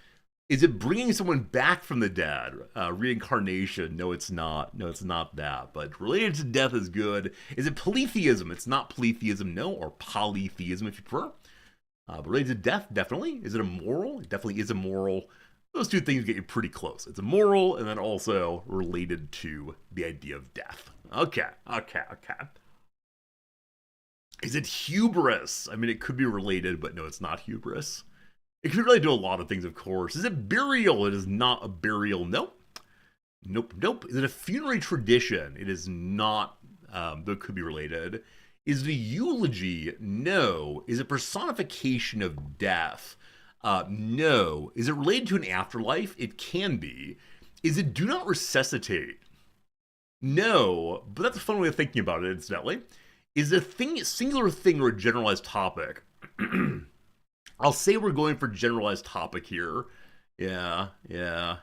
Is it bringing someone back from the dead? Reincarnation? No, it's not. No, it's not that. But related to death is good. Is it polytheism? It's not polytheism, no. Or polytheism, if you prefer. But related to death, definitely. Is it immoral? It definitely is immoral. Those two things get you pretty close. It's immoral and then also related to the idea of death. Okay. Is it hubris? I mean, it could be related, but no, it's not hubris. It could be related to a lot of things, of course. Is it burial? It is not a burial. Nope. Is it a funerary tradition? It is not, though it could be related. Is it a eulogy? No. Is it personification of death? No. Is it related to an afterlife? It can be. Is it do not resuscitate? No, but that's a fun way of thinking about it, incidentally. Is it a singular thing or a generalized topic? I'll say we're going for generalized topic here. Yeah. The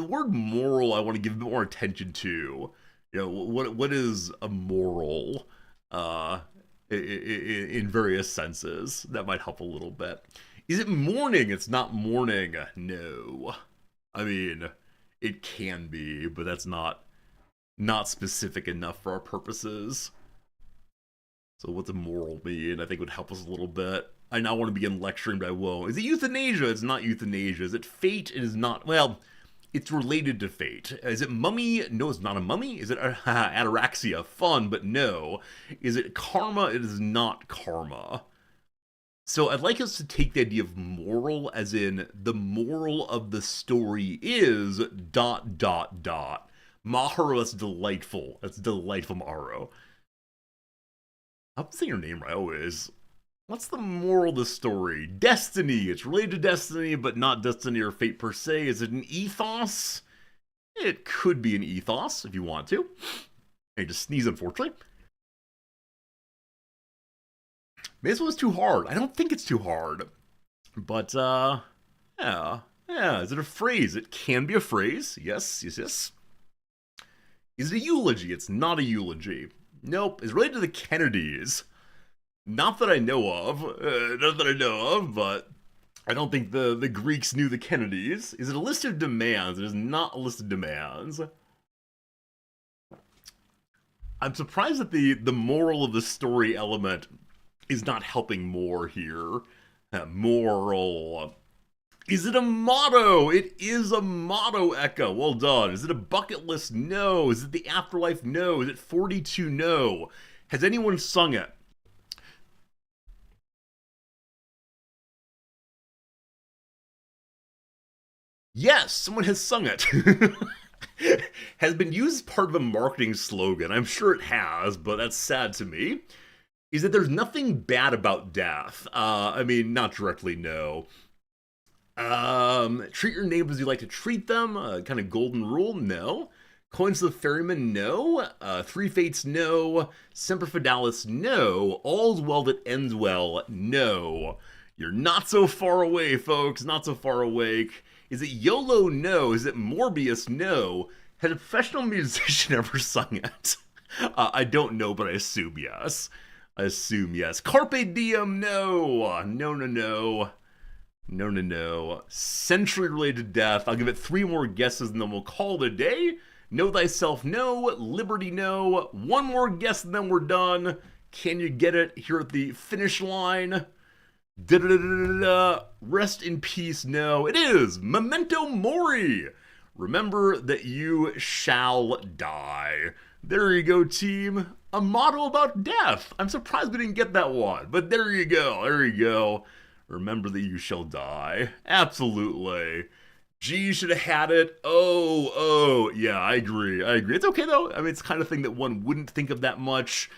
word moral I want to give a bit more attention to. What is a moral? In various senses. That might help a little bit. Is it mourning? It's not mourning. No. I mean, it can be, but that's not specific enough for our purposes. So what's immoral mean? I think would help us a little bit. I now want to begin lecturing, but I won't. Is it euthanasia? It's not euthanasia. Is it fate? It is not. Well, it's related to fate. Is it mummy? No, it's not a mummy. Is it ataraxia? Fun, but no. Is it karma? It is not karma. So I'd like us to take the idea of moral as in the moral of the story is ... Maharo, that's delightful. That's delightful, Maharo. I'm saying your name right always. What's the moral of the story? Destiny. It's related to destiny, but not destiny or fate per se. Is it an ethos? It could be an ethos if you want to. I just sneeze, unfortunately. Maybe this one's too hard. I don't think it's too hard. But, yeah. Is it a phrase? It can be a phrase. Yes. Is it a eulogy? It's not a eulogy. Nope. It's related to the Kennedys. Not that I know of. But I don't think the Greeks knew the Kennedys. Is it a list of demands? It is not a list of demands. I'm surprised that the moral of the story element is not helping more here. Moral. Is it a motto? It is a motto, Eka. Well done. Is it a bucket list? No. Is it the afterlife? No. Is it 42? No. Has anyone sung it? Yes, someone has sung it. Has been used as part of a marketing slogan. I'm sure it has, but that's sad to me. Is that there's nothing bad about death. I mean, not directly, no. Treat your neighbors as you like to treat them. Kind of golden rule, no. Coins of the Ferryman, no. Three Fates, no. Semper Fidelis, no. All's well that ends well, no. You're not so far away, folks. Not so far awake. Is it YOLO? No. Is it Morbius? No. Has a professional musician ever sung it? I don't know, but I assume yes. I assume yes. Carpe Diem? No. No, no, no. No, no, no. Century related to death. I'll give it 3 more guesses and then we'll call it a day. Know thyself, no. Liberty, no. 1 more guess and then we're done. Can you get it here at the finish line? Da-da-da-da-da-da. Rest in peace, no. It is Memento Mori. Remember that you shall die. There you go, team. A motto about death. I'm surprised we didn't get that one, but there you go. There you go. Remember that you shall die. Absolutely. G should have had it. Oh, yeah, I agree. It's okay, though. I mean, it's the kind of thing that one wouldn't think of that much.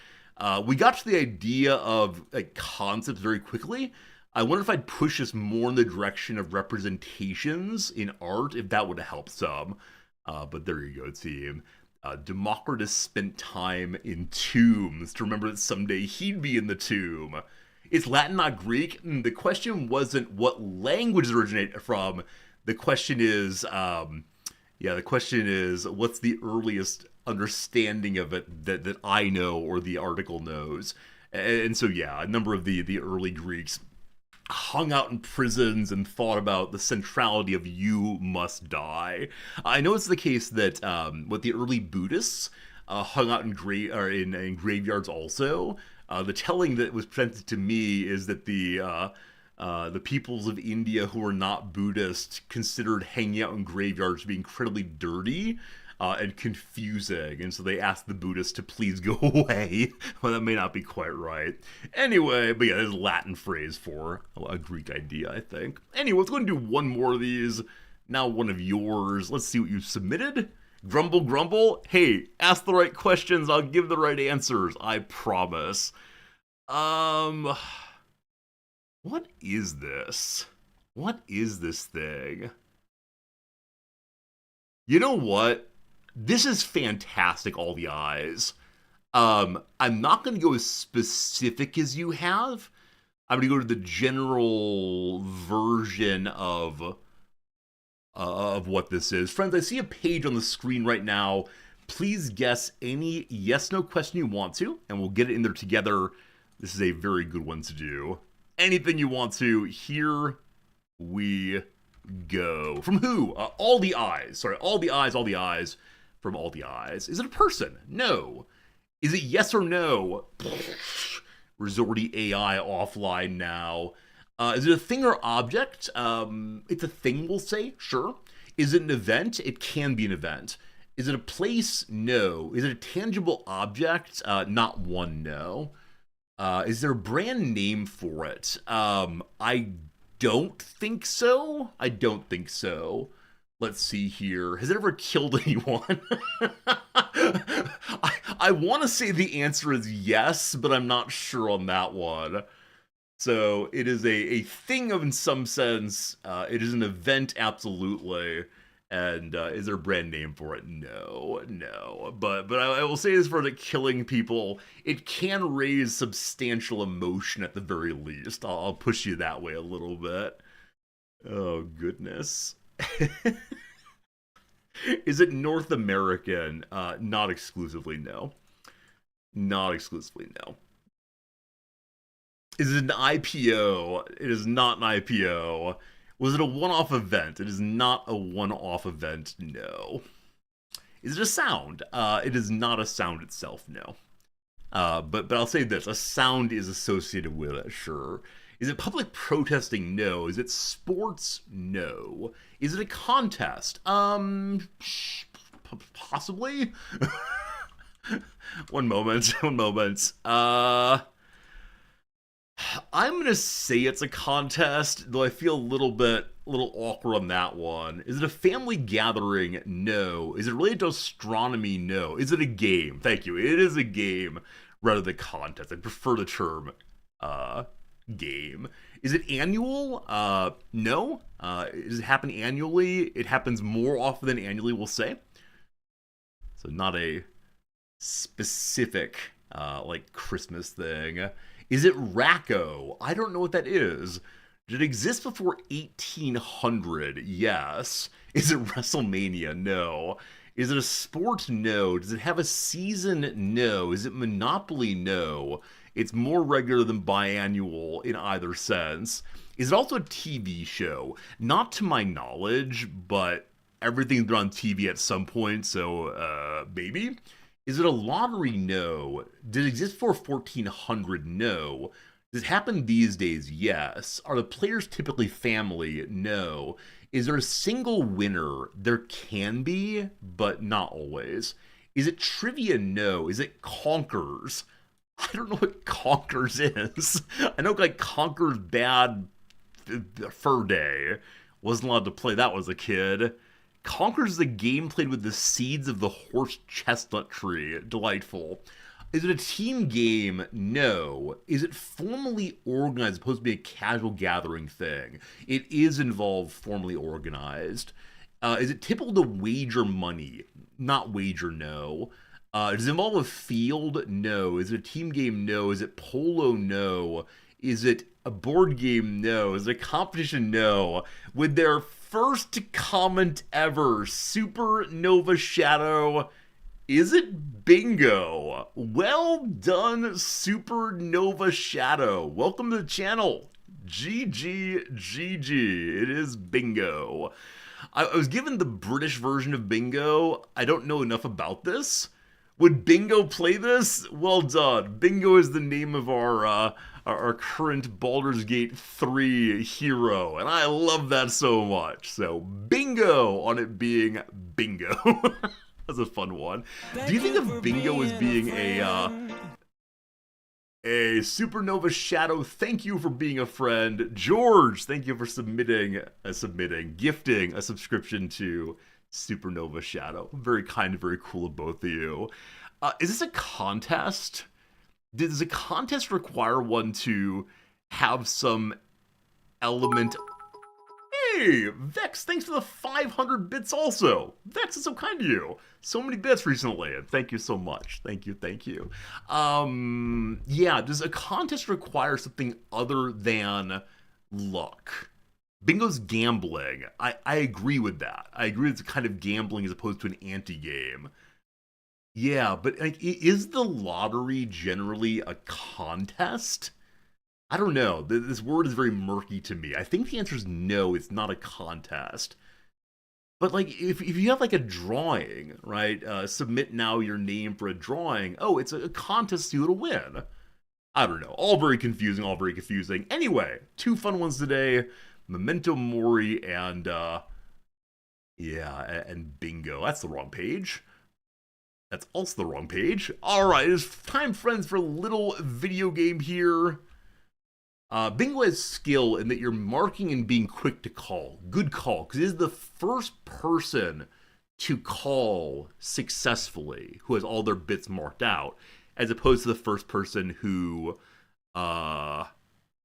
We got to the idea of like concepts very quickly. I wonder if I'd push this more in the direction of representations in art, if that would have helped some. But there you go, team. Democritus spent time in tombs to remember that someday he'd be in the tomb. It's Latin, not Greek. The question wasn't what language it originated from. The question is, what's the earliest understanding of it that I know or the article knows? And so, yeah, a number of the early Greeks hung out in prisons and thought about the centrality of you must die. I know it's the case that what the early Buddhists hung out in graveyards also. The telling that was presented to me is that the peoples of India who were not Buddhist considered hanging out in graveyards to be incredibly dirty and confusing, and so they asked the Buddhists to please go away. Well, that may not be quite right. Anyway, but yeah, there's a Latin phrase for a Greek idea, I think. Anyway, let's go and do one more of these. Now one of yours. Let's see what you submitted. Grumble, grumble. Hey, ask the right questions. I'll give the right answers. I promise. What is this? What is this thing? You know what? This is fantastic, all the eyes. I'm not going to go as specific as you have. I'm going to go to the general version of what this is. Friends, I see a page on the screen right now. Please guess any yes-no question you want to, and we'll get it in there together. This is a very good one to do. Anything you want to, here we go. From who? All the eyes. Sorry, all the eyes from all the eyes. Is it a person? No. Is it yes or no? Resorty AI offline now. Is it a thing or object? It's a thing, we'll say. Sure. Is it an event? It can be an event. Is it a place? No. Is it a tangible object? Not one, no. Is there a brand name for it? I don't think so. Let's see here. Has it ever killed anyone? I want to say the answer is yes, but I'm not sure on that one. So it is a thing of, in some sense. It is an event, absolutely. And is there a brand name for it? No. But I will say this for the killing people, it can raise substantial emotion at the very least. I'll push you that way a little bit. Oh, goodness. Is it North American? Not exclusively, no. Not exclusively, no. Is it an IPO? It is not an IPO. Was it a one-off event? It is not a one-off event, no. Is it a sound? It is not a sound itself, no. But I'll say this, a sound is associated with it, sure. Is it public protesting? No. Is it sports? No. Is it a contest? Possibly? One moment. I'm gonna say it's a contest, though I feel a little bit little awkward on that one. Is it a family gathering? No. Is it related to astronomy? No. Is it a game? Thank you. It is a game rather than contest. I prefer the term game. Is it annual? No. Does it happen annually? It happens more often than annually, we'll say. So not a specific like Christmas thing. Is it Racco? I don't know what that is. Did it exist before 1800? Yes. Is it WrestleMania? No. Is it a sport? No. Does it have a season? No. Is it Monopoly? No. It's more regular than biannual in either sense. Is it also a TV show? Not to my knowledge, but everything's been on TV at some point, so maybe. Is it a lottery? No. Did it exist before 1400? No. Does it happen these days? Yes. Are the players typically family? No. Is there a single winner? There can be, but not always. Is it trivia? No. Is it Conkers? I don't know what Conkers is. I know like Conker's Bad Fur Day. Wasn't allowed to play that as a kid. Conkers is a game played with the seeds of the horse chestnut tree. Delightful. Is it a team game? No. Is it formally organized as opposed to be a casual gathering thing? It is involved formally organized. Is it typical to wager money? Not wager, no. Does it involve a field? No. Is it a team game? No. Is it polo? No. Is it a board game? No. Is it a competition? No. With their first comment ever, Supernova Shadow, is it bingo? Well done, Supernova Shadow. Welcome to the channel. GG. It is bingo. I was given the British version of bingo. I don't know enough about this. Would bingo play this? Well done. Bingo is the name of our current Baldur's Gate 3 hero, and I love that so much. So bingo on it being bingo. That's a fun one. Do you think of bingo as being a Supernova Shadow? Thank you for being a friend. George, thank you for gifting a subscription to Supernova Shadow. Very kind, very cool of both of you. Is this a contest? Does a contest require one to have some element? Hey, Vex, thanks for the 500 bits also. Vex is so kind to you. So many bits recently, and thank you so much. Thank you. Yeah, does a contest require something other than luck? Bingo's gambling. I agree with that. I agree it's a kind of gambling as opposed to an anti-game. Yeah, but like, is the lottery generally a contest? I don't know. This word is very murky to me. I think the answer is no, it's not a contest. But like, if you have like a drawing, right? Submit now your name for a drawing. Oh, it's a contest you to win. I don't know. All very confusing, Anyway, two fun ones today. Memento Mori and, yeah, and bingo. That's the wrong page. That's also the wrong page. Alright, it's time, friends, for a little video game here. Bingo has skill in that you're marking and being quick to call. Good call, because it is the first person to call successfully who has all their bits marked out, as opposed to the first person who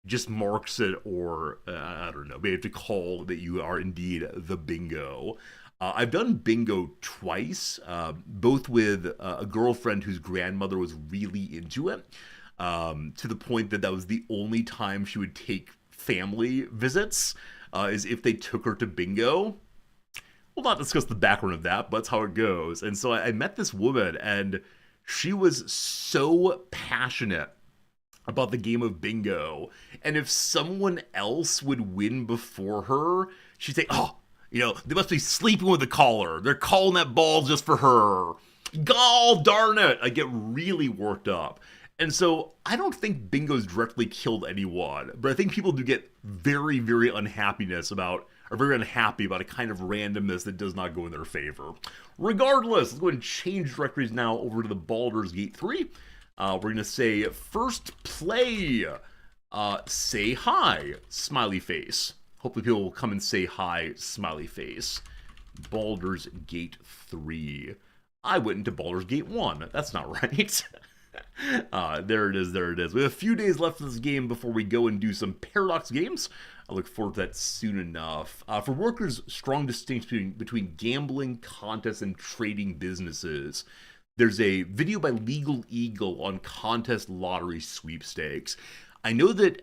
just marks it, or I don't know, maybe to call that you are indeed the bingo. I've done bingo twice, both with a girlfriend whose grandmother was really into it, to the point that was the only time she would take family visits, is if they took her to bingo. We'll not discuss the background of that, but that's how it goes. And so I met this woman, and she was so passionate about the game of bingo. And if someone else would win before her, she'd say, oh, you know, they must be sleeping with the caller. They're calling that ball just for her. Gall darn it. I get really worked up. And so I don't think bingo's directly killed anyone, but I think people do get very, very very unhappy about a kind of randomness that does not go in their favor. Regardless, let's go ahead and change directories now over to the Baldur's Gate 3. We're going to say first play. Say hi, smiley face. Hopefully people will come and say hi, smiley face. Baldur's Gate 3. I went into Baldur's Gate 1. That's not right. There it is, there it is. We have a few days left of this game before we go and do some Paradox games. I look forward to that soon enough. For workers, strong distinction between gambling, contests, and trading businesses. There's a video by Legal Eagle on contest lottery sweepstakes. I know that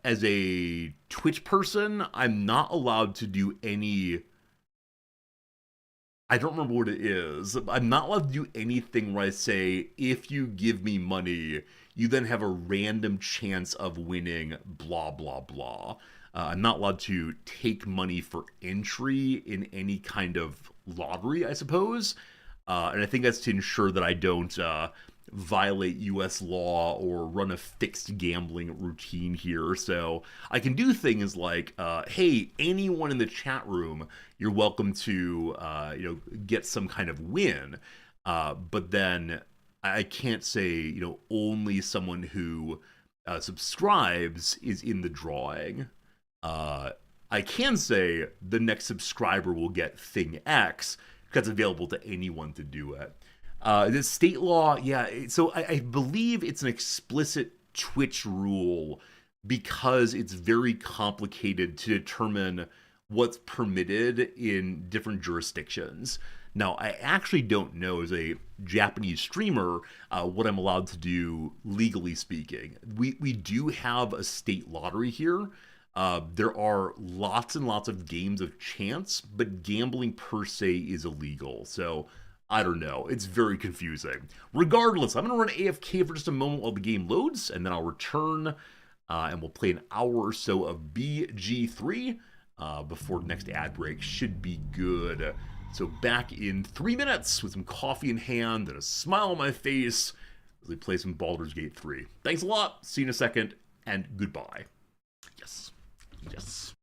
as a Twitch person, I'm not allowed to do any. I don't remember what it is. I'm not allowed to do anything where I say, if you give me money, you then have a random chance of winning, blah, blah, blah. I'm not allowed to take money for entry in any kind of lottery, I suppose. And I think that's to ensure that I don't violate US law or run a fixed gambling routine here. So I can do things like, hey, anyone in the chat room, you're welcome to, get some kind of win. But then I can't say, only someone who subscribes is in the drawing. I can say the next subscriber will get thing X because it's available to anyone to do it. The state law, yeah. So I believe it's an explicit Twitch rule because it's very complicated to determine what's permitted in different jurisdictions. Now, I actually don't know, as a Japanese streamer, what I'm allowed to do legally speaking. We do have a state lottery here. There are lots and lots of games of chance, but gambling per se is illegal. So I don't know. It's very confusing. Regardless, I'm going to run AFK for just a moment while the game loads, and then I'll return, and we'll play an hour or so of BG3 before the next ad break. Should be good. So back in 3 minutes with some coffee in hand and a smile on my face as we play some Baldur's Gate 3. Thanks a lot. See you in a second, and goodbye. Yes. Yes.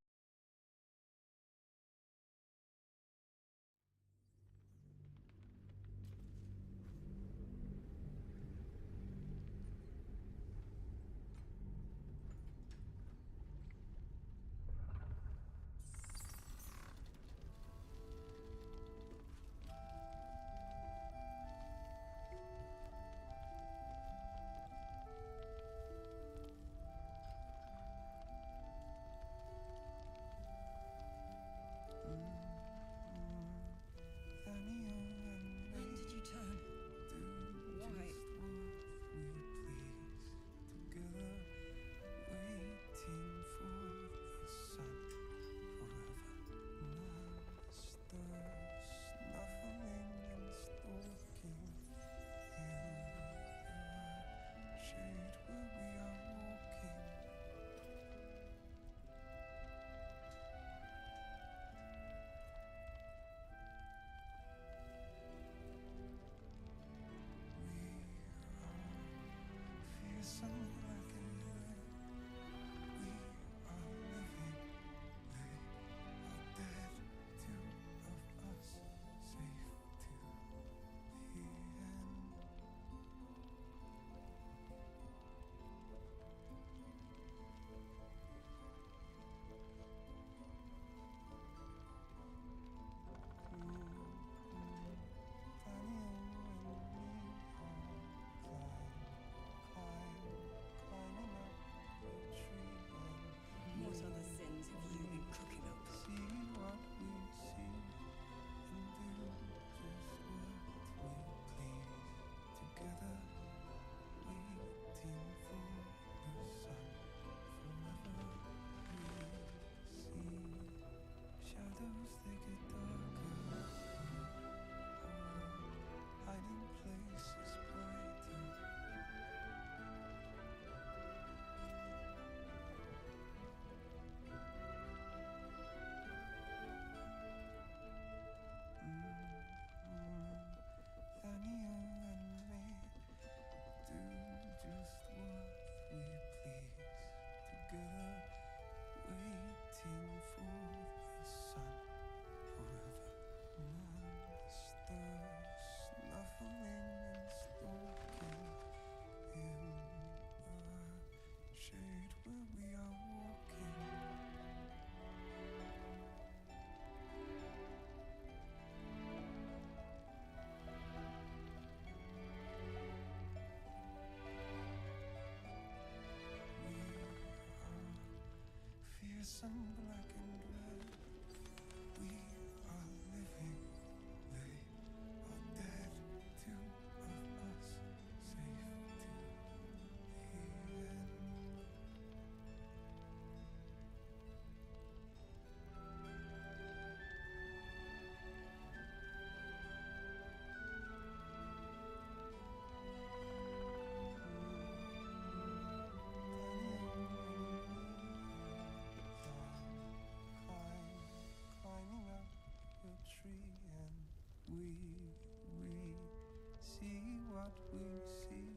see what we see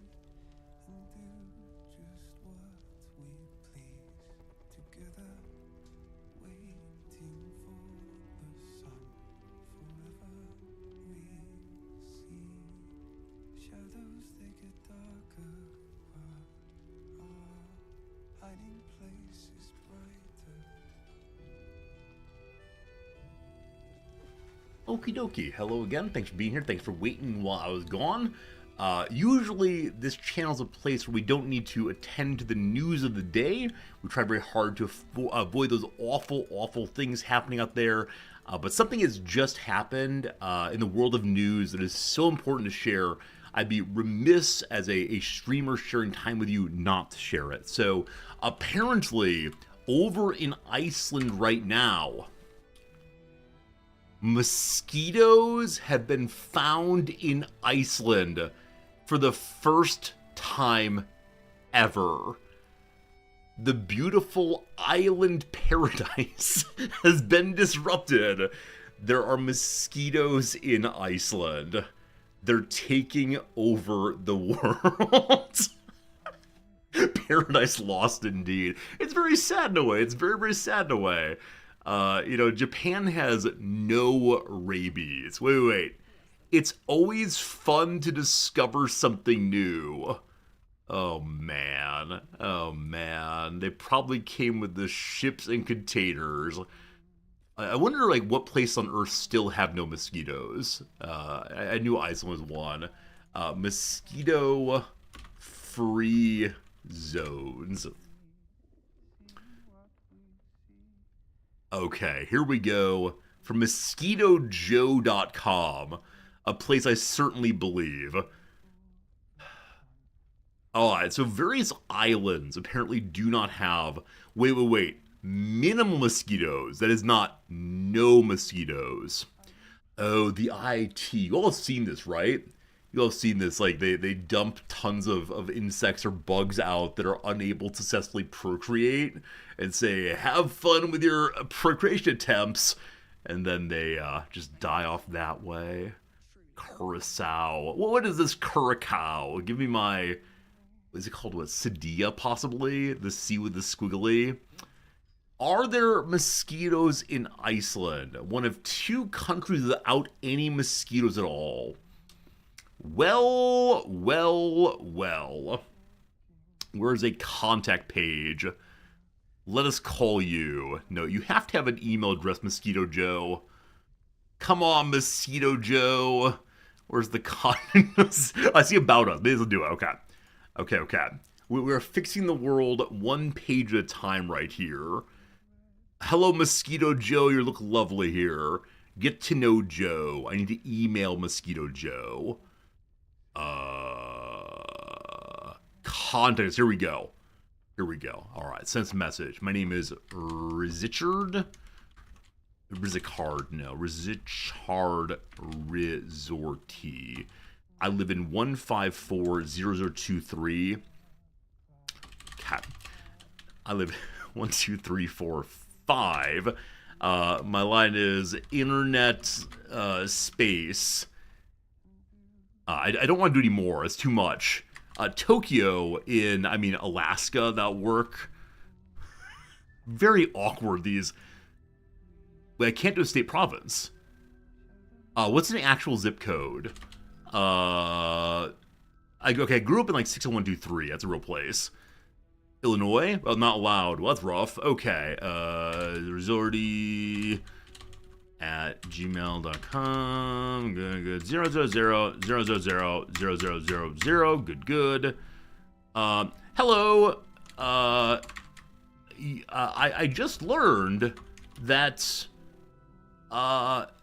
and do just what we please together, waiting for the sun forever. We see shadows, they get darker, but our hiding place is brighter. Okie dokie. Hello again. Thanks for being here. Thanks for waiting while I was gone. Usually, this channel is a place where we don't need to attend to the news of the day. We try very hard to avoid those awful, awful things happening out there. But something has just happened in the world of news that is so important to share. I'd be remiss as a streamer sharing time with you not to share it. So, apparently, over in Iceland right now, mosquitoes have been found in Iceland for the first time ever. The beautiful island paradise has been disrupted. There are mosquitoes in Iceland. They're taking over the world. Paradise lost indeed. It's very sad in a way. It's very, very sad in a way. Japan has no rabies. Wait. It's always fun to discover something new. Oh man. They probably came with the ships and containers. I wonder, what place on Earth still have no mosquitoes? I knew Iceland was one. Mosquito-free zones. Okay, here we go. From MosquitoJoe.com, a place I certainly believe. Alright, so various islands apparently do not have... Wait. Minimal mosquitoes. That is not no mosquitoes. Oh, the IT. You all have seen this, right? You all have seen this. They dump tons of insects or bugs out that are unable to successfully procreate and say, have fun with your procreation attempts. And then they just die off that way. Curacao. What is this curacao? Give me my... What is it called? What? Sedia, possibly? The C with the squiggly? Are there mosquitoes in Iceland? One of two countries without any mosquitoes at all. Well. Where's a contact page? Let us call you. No, you have to have an email address, Mosquito Joe. Come on, Mosquito Joe. Where's the contact? I see about us. This will do it. Okay. We're fixing the world one page at a time right here. Hello, Mosquito Joe. You look lovely here. Get to know Joe. I need to email Mosquito Joe. Contacts. Here we go. All right. Send a message. My name is Richard. Rizicard. No. Rizicard Resorty. I live in 1540023. Cat. I live 12345. My line is internet space. I don't want to do any more. It's too much. Tokyo in, Alaska, that work. Very awkward, these. Wait, I can't do a state province. What's an actual zip code? I grew up in 60123. That's a real place. Illinois? Well, not allowed. Well, that's rough. Okay. Resorty at gmail.com. Good. 000000000. Good. Hello. I just learned that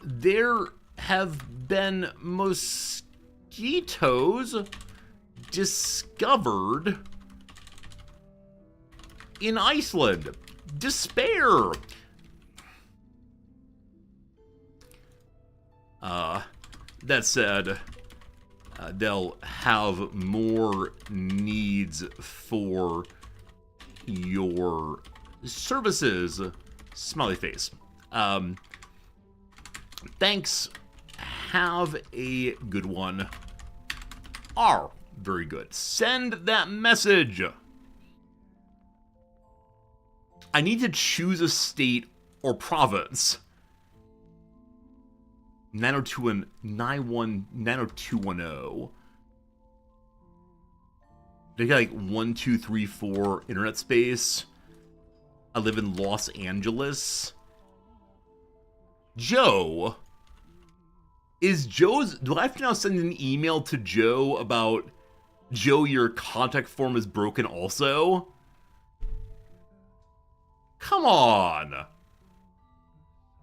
there have been mosquitoes discovered in Iceland. Despair. That said, they'll have more needs for your services. Smiley face. Thanks. Have a good one. R. Very good. Send that message. I need to choose a state or province. 90210. They got like 1, 2, 3, 4 internet space. I live in Los Angeles. Joe? Do I have to now send an email to Joe about, Joe, your contact form is broken also? Come on.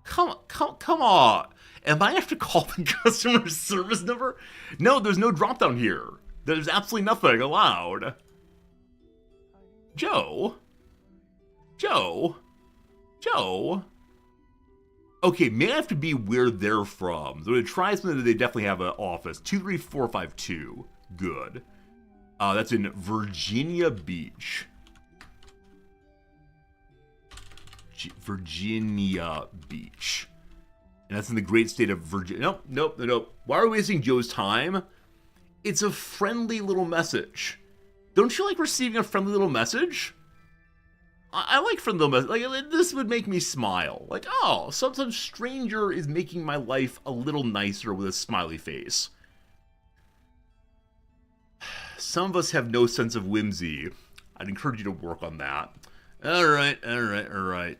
Come on. Am I have to call the customer service number? No, there's no drop down here. There's absolutely nothing allowed. Joe? Okay, may I have to be where they're from. So to try something that they definitely have an office. 23452. Good. That's in Virginia Beach. Virginia Beach. And that's in the great state of Virginia. Nope. Why are we wasting Joe's time? It's a friendly little message. Don't you like receiving a friendly little message? I like friendly little message. Like, this would make me smile. Like, oh, some stranger is making my life a little nicer with a smiley face. Some of us have no sense of whimsy. I'd encourage you to work on that. All right.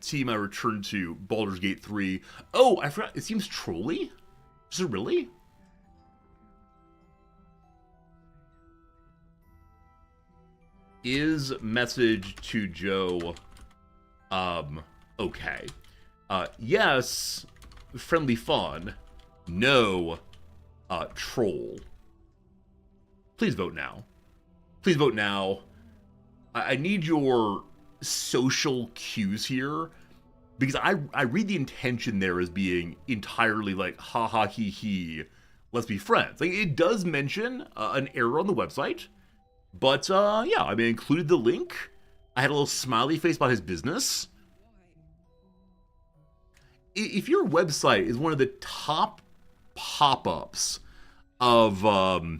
Team, I return to Baldur's Gate 3. Oh, I forgot. It seems trolly? Is it really? Is message to Joe, okay. Yes, friendly fun. No, troll. Please vote now. Please vote now. I need your social cues here, because I read the intention there as being entirely like, ha ha he he, let's be friends. Like, it does mention an error on the website, but yeah, I mean, I included the link. I had a little smiley face about his business. If your website is one of the top pop-ups of where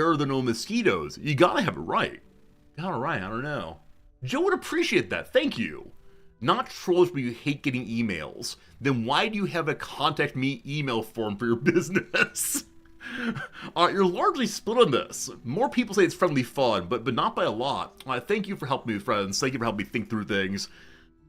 are the no mosquitoes, you gotta have it right. I don't know. Joe would appreciate that. Thank you. Not trolls where you hate getting emails. Then why do you have a contact me email form for your business? You're largely split on this. More people say it's friendly fun, but not by a lot. Thank you for helping me, friends. Thank you for helping me think through things.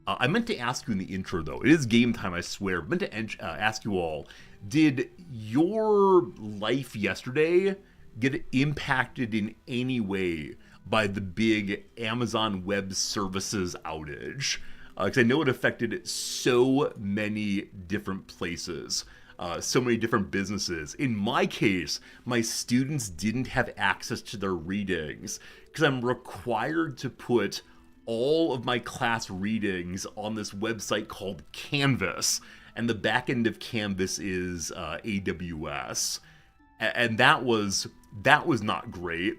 I meant to ask you in the intro, though. It is game time, I swear. I meant to ask you all, did your life yesterday get impacted in any way by the big Amazon Web Services outage? Because I know it affected so many different places, so many different businesses. In my case, my students didn't have access to their readings because I'm required to put all of my class readings on this website called Canvas, and the back end of Canvas is AWS, and that was not great.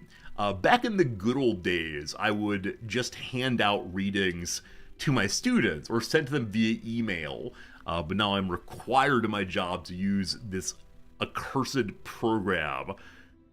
Back in the good old days, I would just hand out readings to my students or send to them via email, but now I'm required in my job to use this accursed program.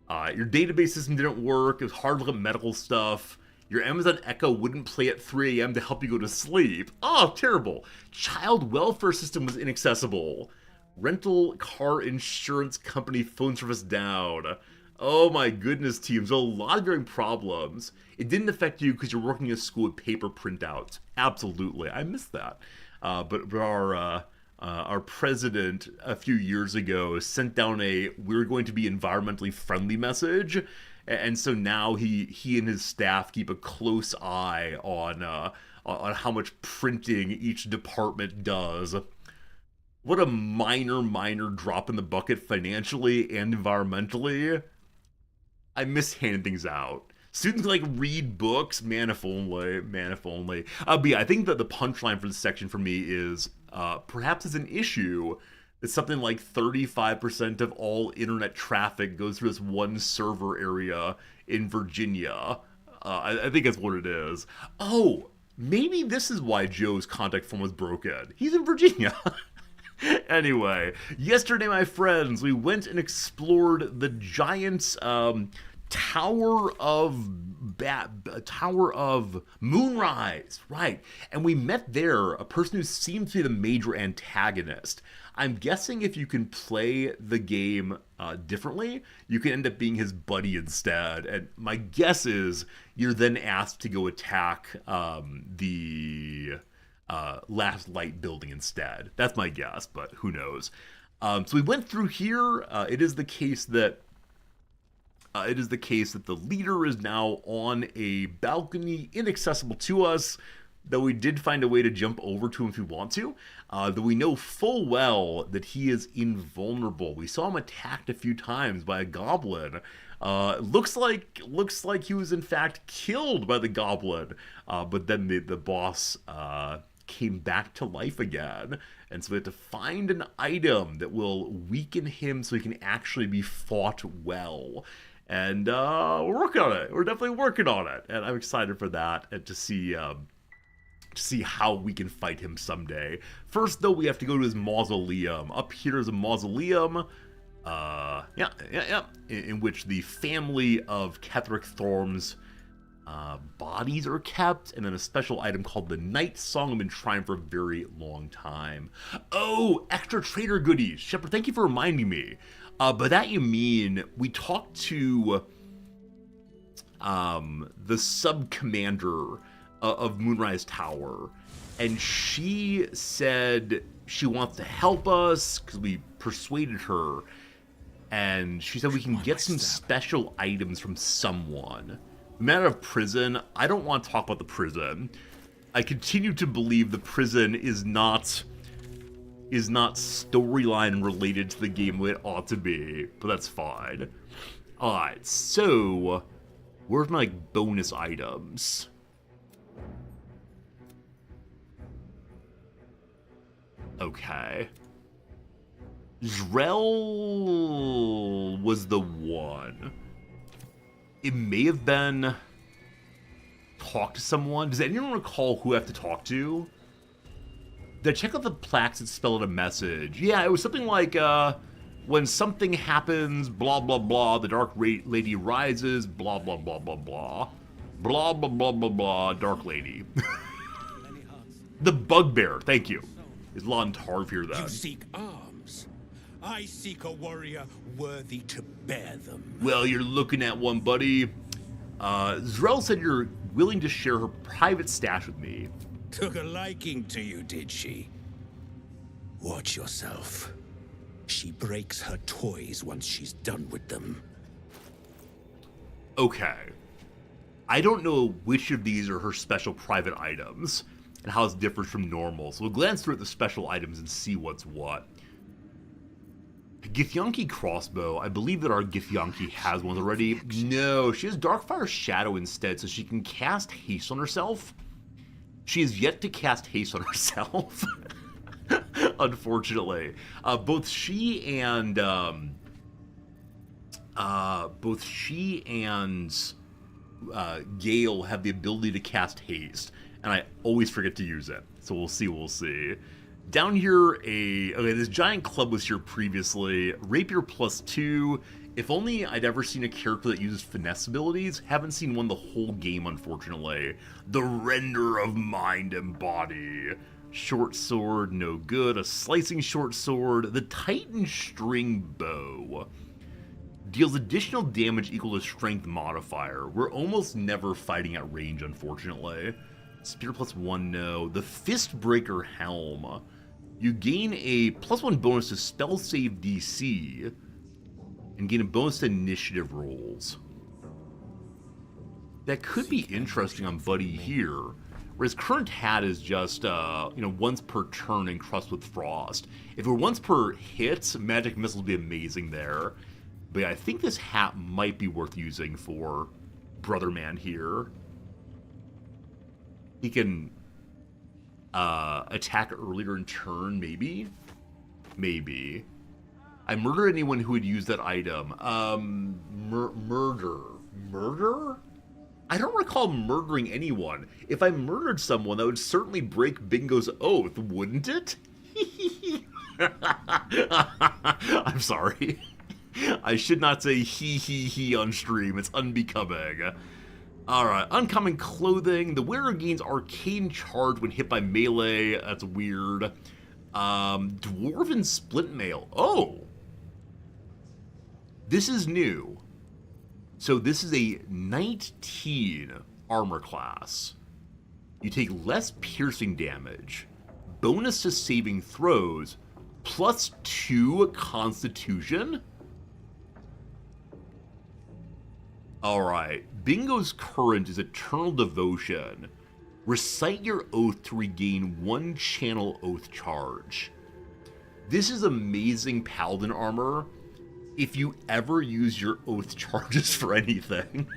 Your database system didn't work. It was hard to look at medical stuff. Your Amazon Echo wouldn't play at 3 a.m. to help you go to sleep. Oh, terrible. Child welfare system was inaccessible. Rental car insurance company phone service down. Oh my goodness, teams. A lot of varying problems. It didn't affect you because you're working in a school with paper printouts. Absolutely. I missed that. But our president a few years ago sent down a "we're going to be environmentally friendly" message. And so now he and his staff keep a close eye on how much printing each department does. What a minor drop in the bucket financially and environmentally. I miss handing things out. Students like read books, man if only. But yeah, I think that the punchline for this section for me is perhaps it's an issue that something like 35% of all internet traffic goes through this one server area in Virginia. I think that's what it is. Oh, maybe this is why Joe's contact form was broken. He's in Virginia. Anyway, yesterday, my friends, we went and explored the giant Tower of Moonrise, right? And we met there a person who seems to be the major antagonist. I'm guessing if you can play the game differently, you can end up being his buddy instead. And my guess is you're then asked to go attack the Last Light building instead. That's my guess, but who knows? So we went through here. It is the case that the leader is now on a balcony inaccessible to us, though we did find a way to jump over to him if we want to. Though we know full well that he is invulnerable. We saw him attacked a few times by a goblin. Looks like he was in fact killed by the goblin, but then the boss came back to life again. And so we have to find an item that will weaken him so he can actually be fought well. And we're working on it. We're definitely working on it. And I'm excited for that and to see how we can fight him someday. First, though, we have to go to his mausoleum. Up here is a mausoleum. In which the family of Ketheric Thorm's bodies are kept, and then a special item called the Night Song I've been trying for a very long time. Oh, extra trader goodies. Shepard, thank you for reminding me. By that you mean we talked to the sub-commander of Moonrise Tower, and she said she wants to help us because we persuaded her, and she said we can get some special items from someone. Matter of prison, I don't want to talk about the prison. I continue to believe the prison is not storyline related to the game the way it ought to be, but that's fine. Alright, so where's my bonus items? Okay. Zrel was the one. It may have been talk to someone. Does anyone recall who I have to talk to? Did I check out the plaques that spell out a message? Yeah, it was something like, when something happens, blah, blah, blah, the Dark Lady rises, blah, blah, blah, blah, blah. Blah, blah, blah, blah, blah, Dark Lady. The Bugbear, thank you. Is Lon Tarv here, then? You seek arms. I seek a warrior worthy to bear them. Well, you're looking at one, buddy. Zrel said you're willing to share her private stash with me. Took a liking to you, did she? Watch yourself. She breaks her toys once she's done with them. Okay. I don't know which of these are her special private items and how it's different from normal, so we'll glance through the special items and see what's what. Githyanki crossbow. I believe that our Githyanki has one already. No, she has Darkfire Shadow instead, so she can cast haste on herself. She has yet to cast haste on herself. Unfortunately. Both she and Gale have the ability to cast haste, and I always forget to use it. So we'll see. Down here, this giant club was here previously. Rapier +2. If only I'd ever seen a character that uses finesse abilities. Haven't seen one the whole game, unfortunately. The Render of Mind and Body. Short sword, no good. A slicing short sword. The Titan String Bow. Deals additional damage equal to strength modifier. We're almost never fighting at range, unfortunately. Spear +1, no. The Fistbreaker Helm. You gain a +1 bonus to spell save DC, and gain a bonus to initiative rolls. That could be interesting on Buddy here, where his current hat is just, once per turn and Crust with Frost. If it were once per hit, Magic Missile would be amazing there. But yeah, I think this hat might be worth using for Brother Man here. He can attack earlier in turn, maybe? Maybe. I murder anyone who would use that item. Murder? I don't recall murdering anyone. If I murdered someone, that would certainly break Bingo's oath, wouldn't it? I'm sorry. I should not say he on stream. It's unbecoming. Alright, uncommon clothing. The wearer gains arcane charge when hit by melee. That's weird. Dwarven split mail. Oh! This is new. So this is a 19 armor class. You take less piercing damage, bonus to saving throws, plus 2 constitution? Alright, Bingo's current is Eternal Devotion. Recite your oath to regain 1 channel oath charge. This is amazing paladin armor if you ever use your oath charges for anything.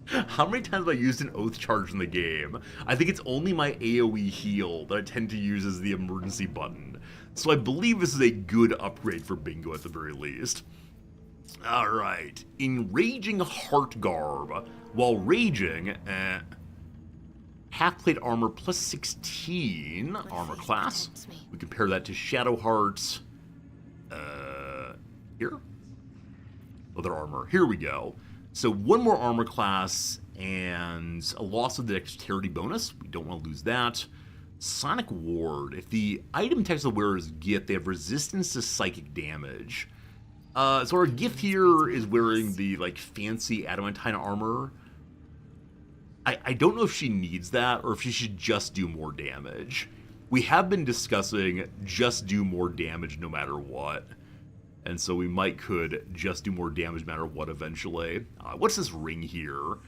How many times have I used an oath charge in the game? I think it's only my AoE heal that I tend to use as the emergency button. So I believe this is a good upgrade for Bingo at the very least. Alright, Enraging Heart Garb. While raging, half-plate armor plus 16 armor class. We compare that to Shadow Heart. Here? Other armor. Here we go. So 1 more armor class and a loss of the dexterity bonus. We don't want to lose that. Sonic Ward. If the item text the wearers get, they have resistance to psychic damage. So our gift here is wearing the fancy adamantine armor. I don't know if she needs that or if she should just do more damage. We have been discussing just do more damage no matter what. And so we could just do more damage no matter what eventually. What's this ring here?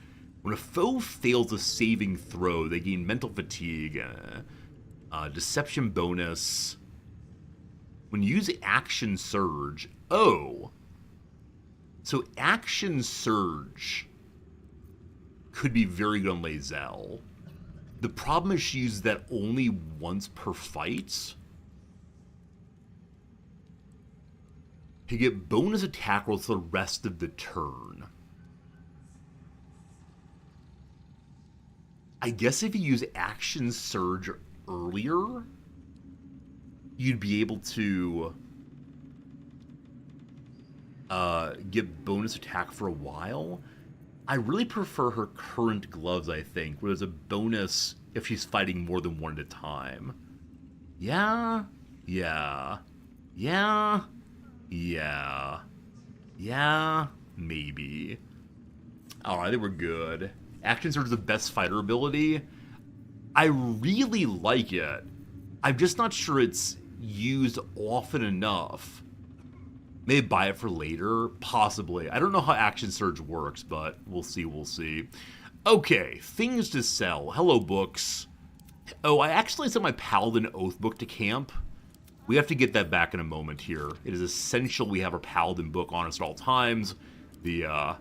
When a foe fails a saving throw, they gain mental fatigue. Deception bonus. When you use Action Surge. Oh. So Action Surge could be very good on Lae'zel. The problem is she uses that only once per fight. To get bonus attack rolls the rest of the turn. I guess if you use Action Surge earlier, you'd be able to get bonus attack for a while. I really prefer her current gloves, I think, where there's a bonus if she's fighting more than one at a time. Yeah, maybe. Alright, I think we're good. Action Surge is the best fighter ability. I really like it. I'm just not sure it's used often enough. Maybe buy it for later, possibly. I don't know how Action Surge works, but we'll see. Okay, things to sell. Hello, books. Oh, I actually sent my Paladin Oath book to camp. We have to get that back in a moment here. It is essential we have our Paladin book on us at all times. The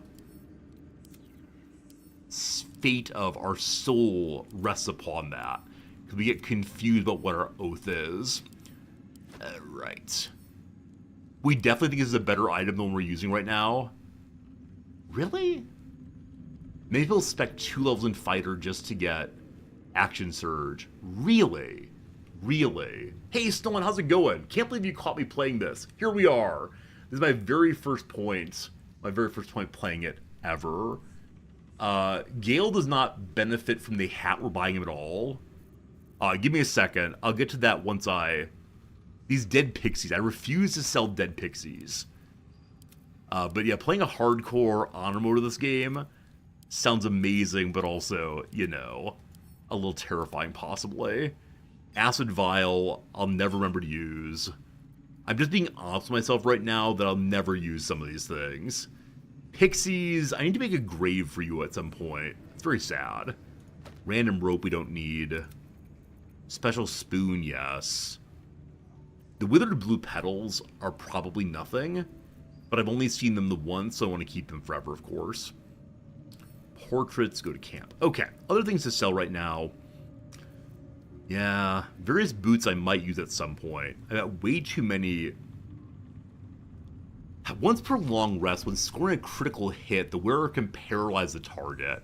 fate of our soul rests upon that. Because we get confused about what our oath is. Right. We definitely think this is a better item than we're using right now. Really? Maybe we'll spec 2 levels in Fighter just to get Action Surge. Really? Hey, Stolen, how's it going? Can't believe you caught me playing this. Here we are. This is my very first point. My very first point playing it ever. Gale does not benefit from the hat we're buying him at all. Give me a second. I'll get to that once These dead pixies. I refuse to sell dead pixies. But yeah, playing a hardcore honor mode of this game sounds amazing, but also, a little terrifying possibly. Acid Vial, I'll never remember to use. I'm just being honest with myself right now that I'll never use some of these things. Pixies, I need to make a grave for you at some point. It's very sad. Random rope we don't need. Special spoon, yes. The withered blue petals are probably nothing, but I've only seen them the once, so I want to keep them forever, of course. Portraits, go to camp. Okay, other things to sell right now. Yeah, various boots I might use at some point. I got way too many. Once per long rest, when scoring a critical hit, the wearer can paralyze the target.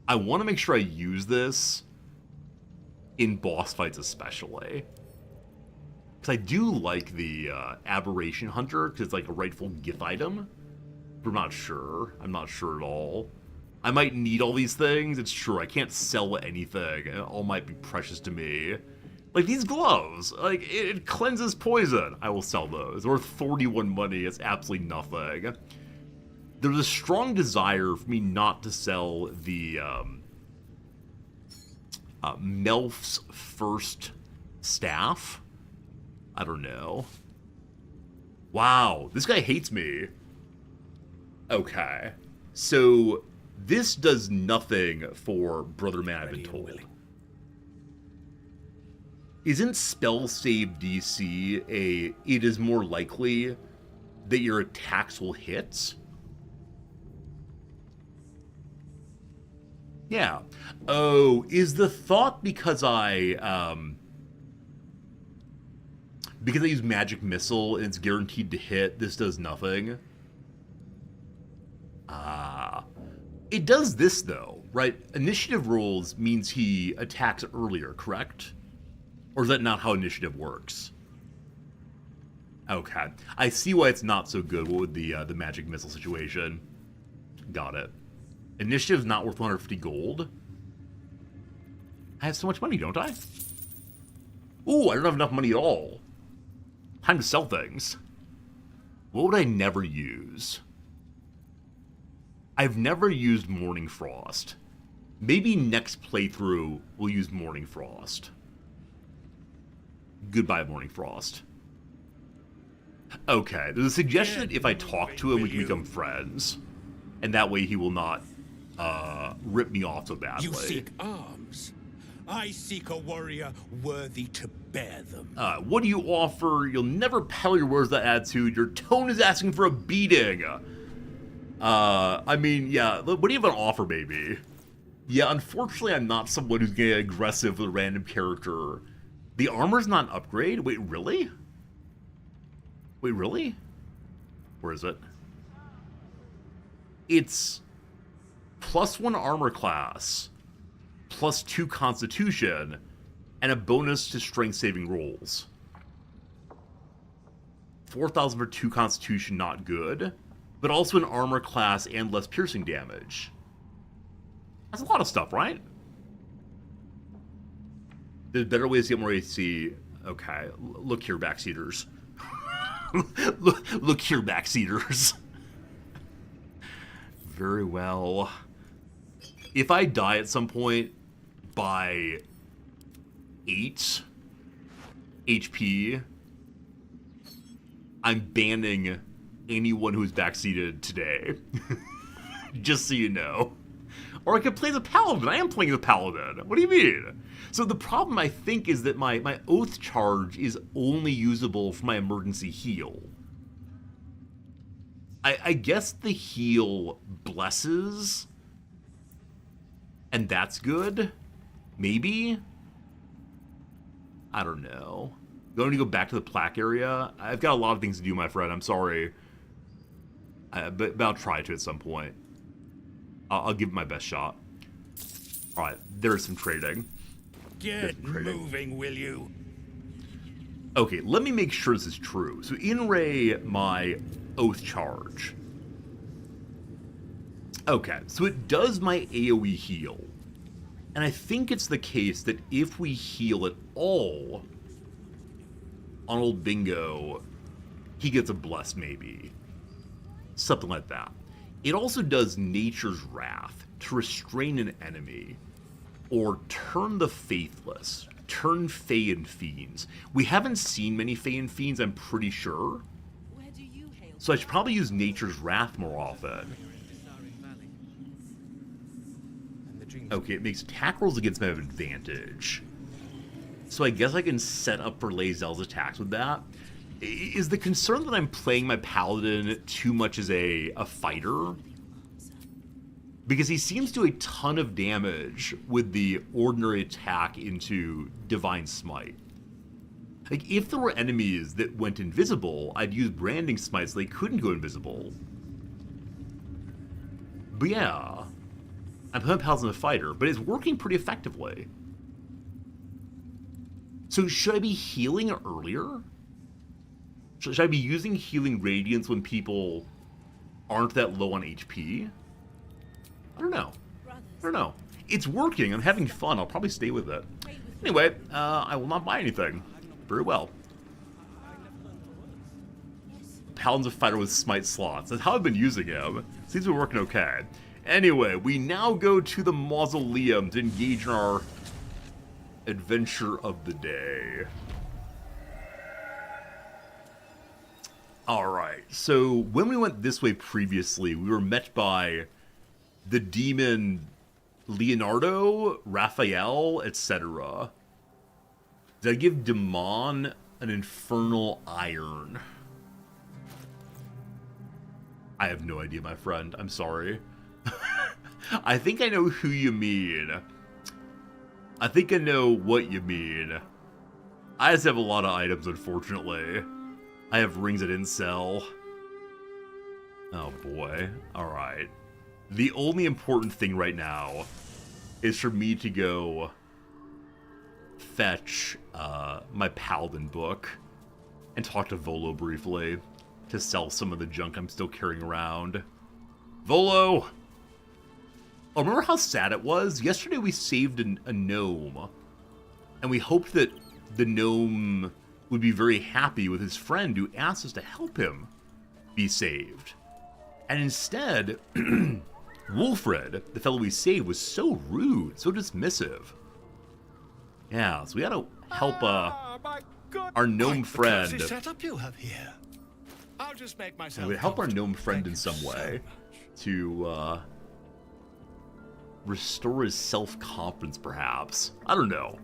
I want to make sure I use this in boss fights especially. Because I do like the Aberration Hunter, because it's like a rightful gift item. But I'm not sure. I'm not sure at all. I might need all these things. It's true. I can't sell anything. And all might be precious to me. Like these gloves. Like, it cleanses poison. I will sell those. They're worth 41 money. It's absolutely nothing. There's a strong desire for me not to sell the Melf's first staff. I don't know. Wow, this guy hates me. Okay. So, this does nothing for Brother Man, I've been told. Isn't spell save DC it is more likely that your attacks will hit? Yeah. Oh, is the thought because I use Magic Missile and it's guaranteed to hit, this does nothing? It does this, though, right? Initiative rolls means he attacks earlier, correct? Or is that not how initiative works? Okay. I see why it's not so good with the Magic Missile situation. Got it. Initiative's not worth 150 gold? I have so much money, don't I? Ooh, I don't have enough money at all. Time to sell things. What would I never use? I've never used Morning Frost. Maybe next playthrough we'll use Morning Frost. Goodbye, Morning Frost. Okay, there's a suggestion that if I talk to him, we can become friends. And that way he will not rip me off so badly. You seek arms. I seek a warrior worthy to bear them. What do you offer? You'll never peddle your words with that attitude. Your tone is asking for a beating. I mean, yeah, what do you have an offer, baby? Yeah, unfortunately, I'm not someone who's getting aggressive with a random character. The armor's not an upgrade? Wait, really? Wait, really? Where is it? It's +1 armor class, +2 constitution, and a bonus to strength saving rolls. 4,000 for 2 constitution, not good. But also an armor class and less piercing damage. That's a lot of stuff, right? There's better ways to get more AC. Okay, look here, backseaters. look here, backseaters. Very well. If I die at some point by 8 HP, I'm banning anyone who's backseated today. Just so you know. Or I could play the Paladin. I am playing the Paladin. What do you mean? So the problem, I think, is that my Oath charge is only usable for my emergency heal. I guess the heal blesses, and that's good? Maybe? I don't know. Going to go back to the plaque area? I've got a lot of things to do, my friend. I'm sorry. But I'll try to at some point. I'll give it my best shot. Alright, there's some trading. Get moving, will you? Okay, let me make sure this is true. So in-ray my Oath charge. Okay, so it does my AoE heal. And I think it's the case that if we heal at all on old Bingo, he gets a bless maybe. Something like that. It also does Nature's Wrath to restrain an enemy, or turn the Faithless, turn Fae and Fiends. We haven't seen many Fae and Fiends, I'm pretty sure. So I should probably use Nature's Wrath more often. Okay, it makes attack rolls against me have advantage. So I guess I can set up for Lae'zel's attacks with that. Is the concern that I'm playing my Paladin too much as a fighter? Because he seems to do a ton of damage with the ordinary attack into Divine Smite. Like, if there were enemies that went invisible, I'd use Branding Smite so they couldn't go invisible. But yeah, I'm playing Paladin as a fighter, but it's working pretty effectively. So should I be healing earlier? Should I be using Healing Radiance when people aren't that low on HP? I don't know. I don't know. It's working. I'm having fun. I'll probably stay with it. Anyway, I will not buy anything. Very well. Paladin's a fighter with smite slots. That's how I've been using him. Seems to be working okay. Anyway, we now go to the mausoleum to engage in our adventure of the day. Alright, so when we went this way previously, we were met by the demon Leonardo, Raphael, etc. Did I give Demon an infernal iron? I have no idea, my friend. I'm sorry. I think I know who you mean. I think I know what you mean. I just have a lot of items, unfortunately. I have rings I didn't sell. Oh boy. Alright. The only important thing right now is for me to go fetch my Paladin book and talk to Volo briefly to sell some of the junk I'm still carrying around. Volo! Oh, remember how sad it was? Yesterday we saved a gnome, and we hoped that the gnome would be very happy with his friend who asked us to help him be saved. And instead, Wolfred, the fellow we saved, was so rude, so dismissive. Yeah, so we gotta help our gnome friend. The setup you have here. I'll just make myself. We would help our gnome friend Thank in you some so way much. to restore his self-confidence, perhaps. I don't know.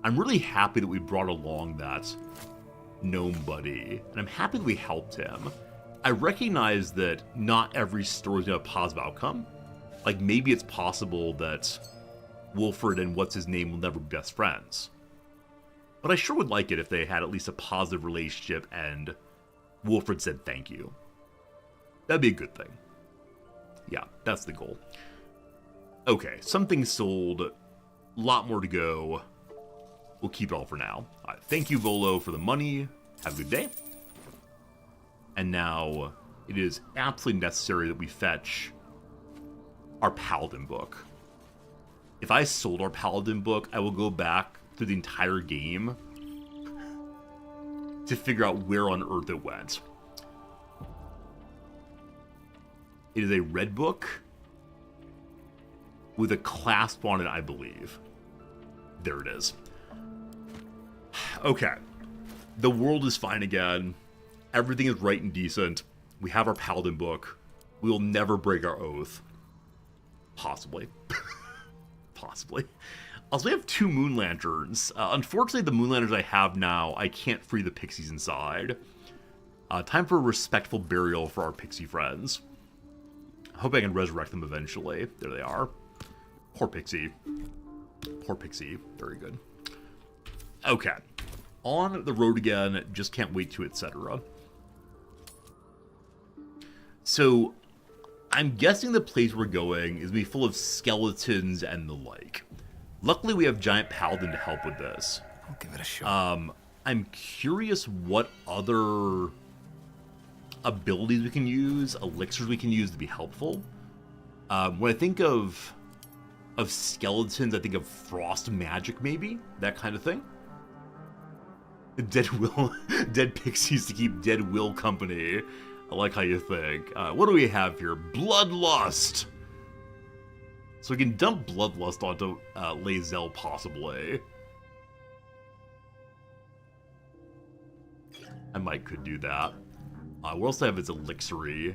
I'm really happy that we brought along that gnome buddy, and I'm happy that we helped him. I recognize that not every story is going to have a positive outcome. Like, maybe it's possible that Wolfred and what's-his-name will never be best friends. But I sure would like it if they had at least a positive relationship and Wolfred said thank you. That'd be a good thing. Yeah, that's the goal. Okay, something sold. A lot more to go. We'll keep it all for now. All right, thank you, Volo, for the money. Have a good day. And now it is absolutely necessary that we fetch our Paladin book. If I sold our Paladin book, I will go back through the entire game to figure out where on earth it went. It is a red book with a clasp on it, I believe. There it is. Okay. The world is fine again. Everything is right and decent. We have our Paladin book. We will never break our oath. Possibly. Possibly. Also, we have 2 moon lanterns. Unfortunately, the moon lanterns I have now, I can't free the pixies inside. Time for a respectful burial for our pixie friends. I hope I can resurrect them eventually. There they are. Poor pixie. Poor pixie. Very good. Okay. On the road again. Just can't wait to, etc. So, I'm guessing the place we're going is going to be full of skeletons and the like. Luckily, we have Giant Paladin to help with this. I'll give it a shot. I'm curious what other abilities we can use, elixirs we can use to be helpful. When I think of skeletons, I think of frost magic, maybe? That kind of thing. Dead pixies to keep dead will company. I like how you think. What do we have here? Bloodlust! So we can dump Bloodlust onto Lae'zel, possibly. I might could do that. What else do I have is Elixiry.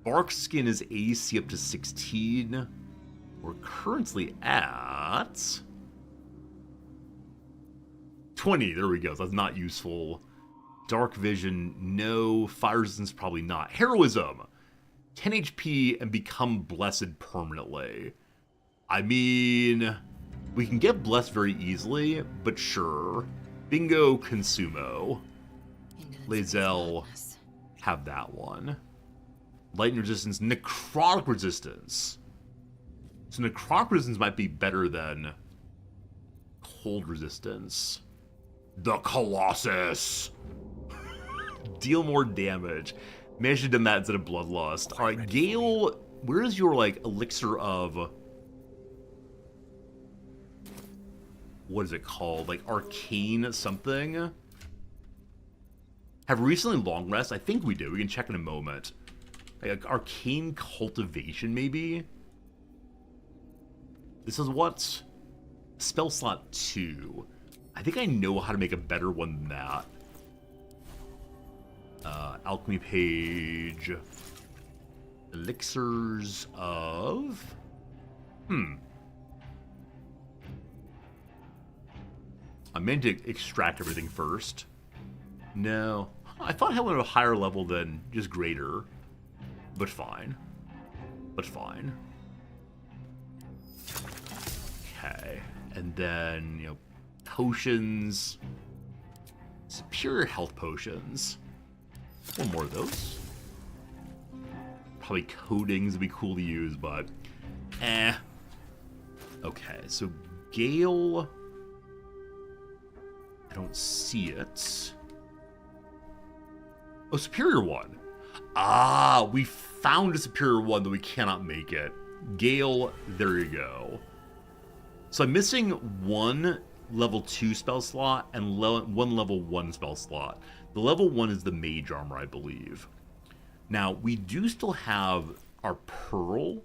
Bark Skin is AC up to 16. We're currently at 20. There we go. So that's not useful. Dark Vision, no. Fire Resistance, probably not. Heroism. 10 HP and become blessed permanently. I mean, we can get blessed very easily, but sure. Bingo Consumo. Lae'zel, have that one. Lightning Resistance, Necrotic Resistance. So Necrotic Resistance might be better than Cold Resistance. The Colossus. Deal more damage. Maybe I should have done that instead of Bloodlust. Alright, Gale, where is your, like, elixir of... What is it called? Like, arcane something? Have we recently long rest? I think we do. We can check in a moment. Like, arcane cultivation, maybe? This is what? Spell slot 2. I think I know how to make a better one than that. Alchemy page. Elixirs of... I meant to extract everything first. No. I thought I had one at a higher level than just greater. But fine. But fine. Okay. And then, you know, potions. Superior health potions. One more of those. Probably coatings would be cool to use, but... Okay, so Gale... I don't see it. Oh, superior one. Ah, we found a superior one, though we cannot make it. Gale, there you go. So I'm missing one level 2 spell slot and one level 1 spell slot. The level 1 is the mage armor, I believe. Now, we do still have our pearl,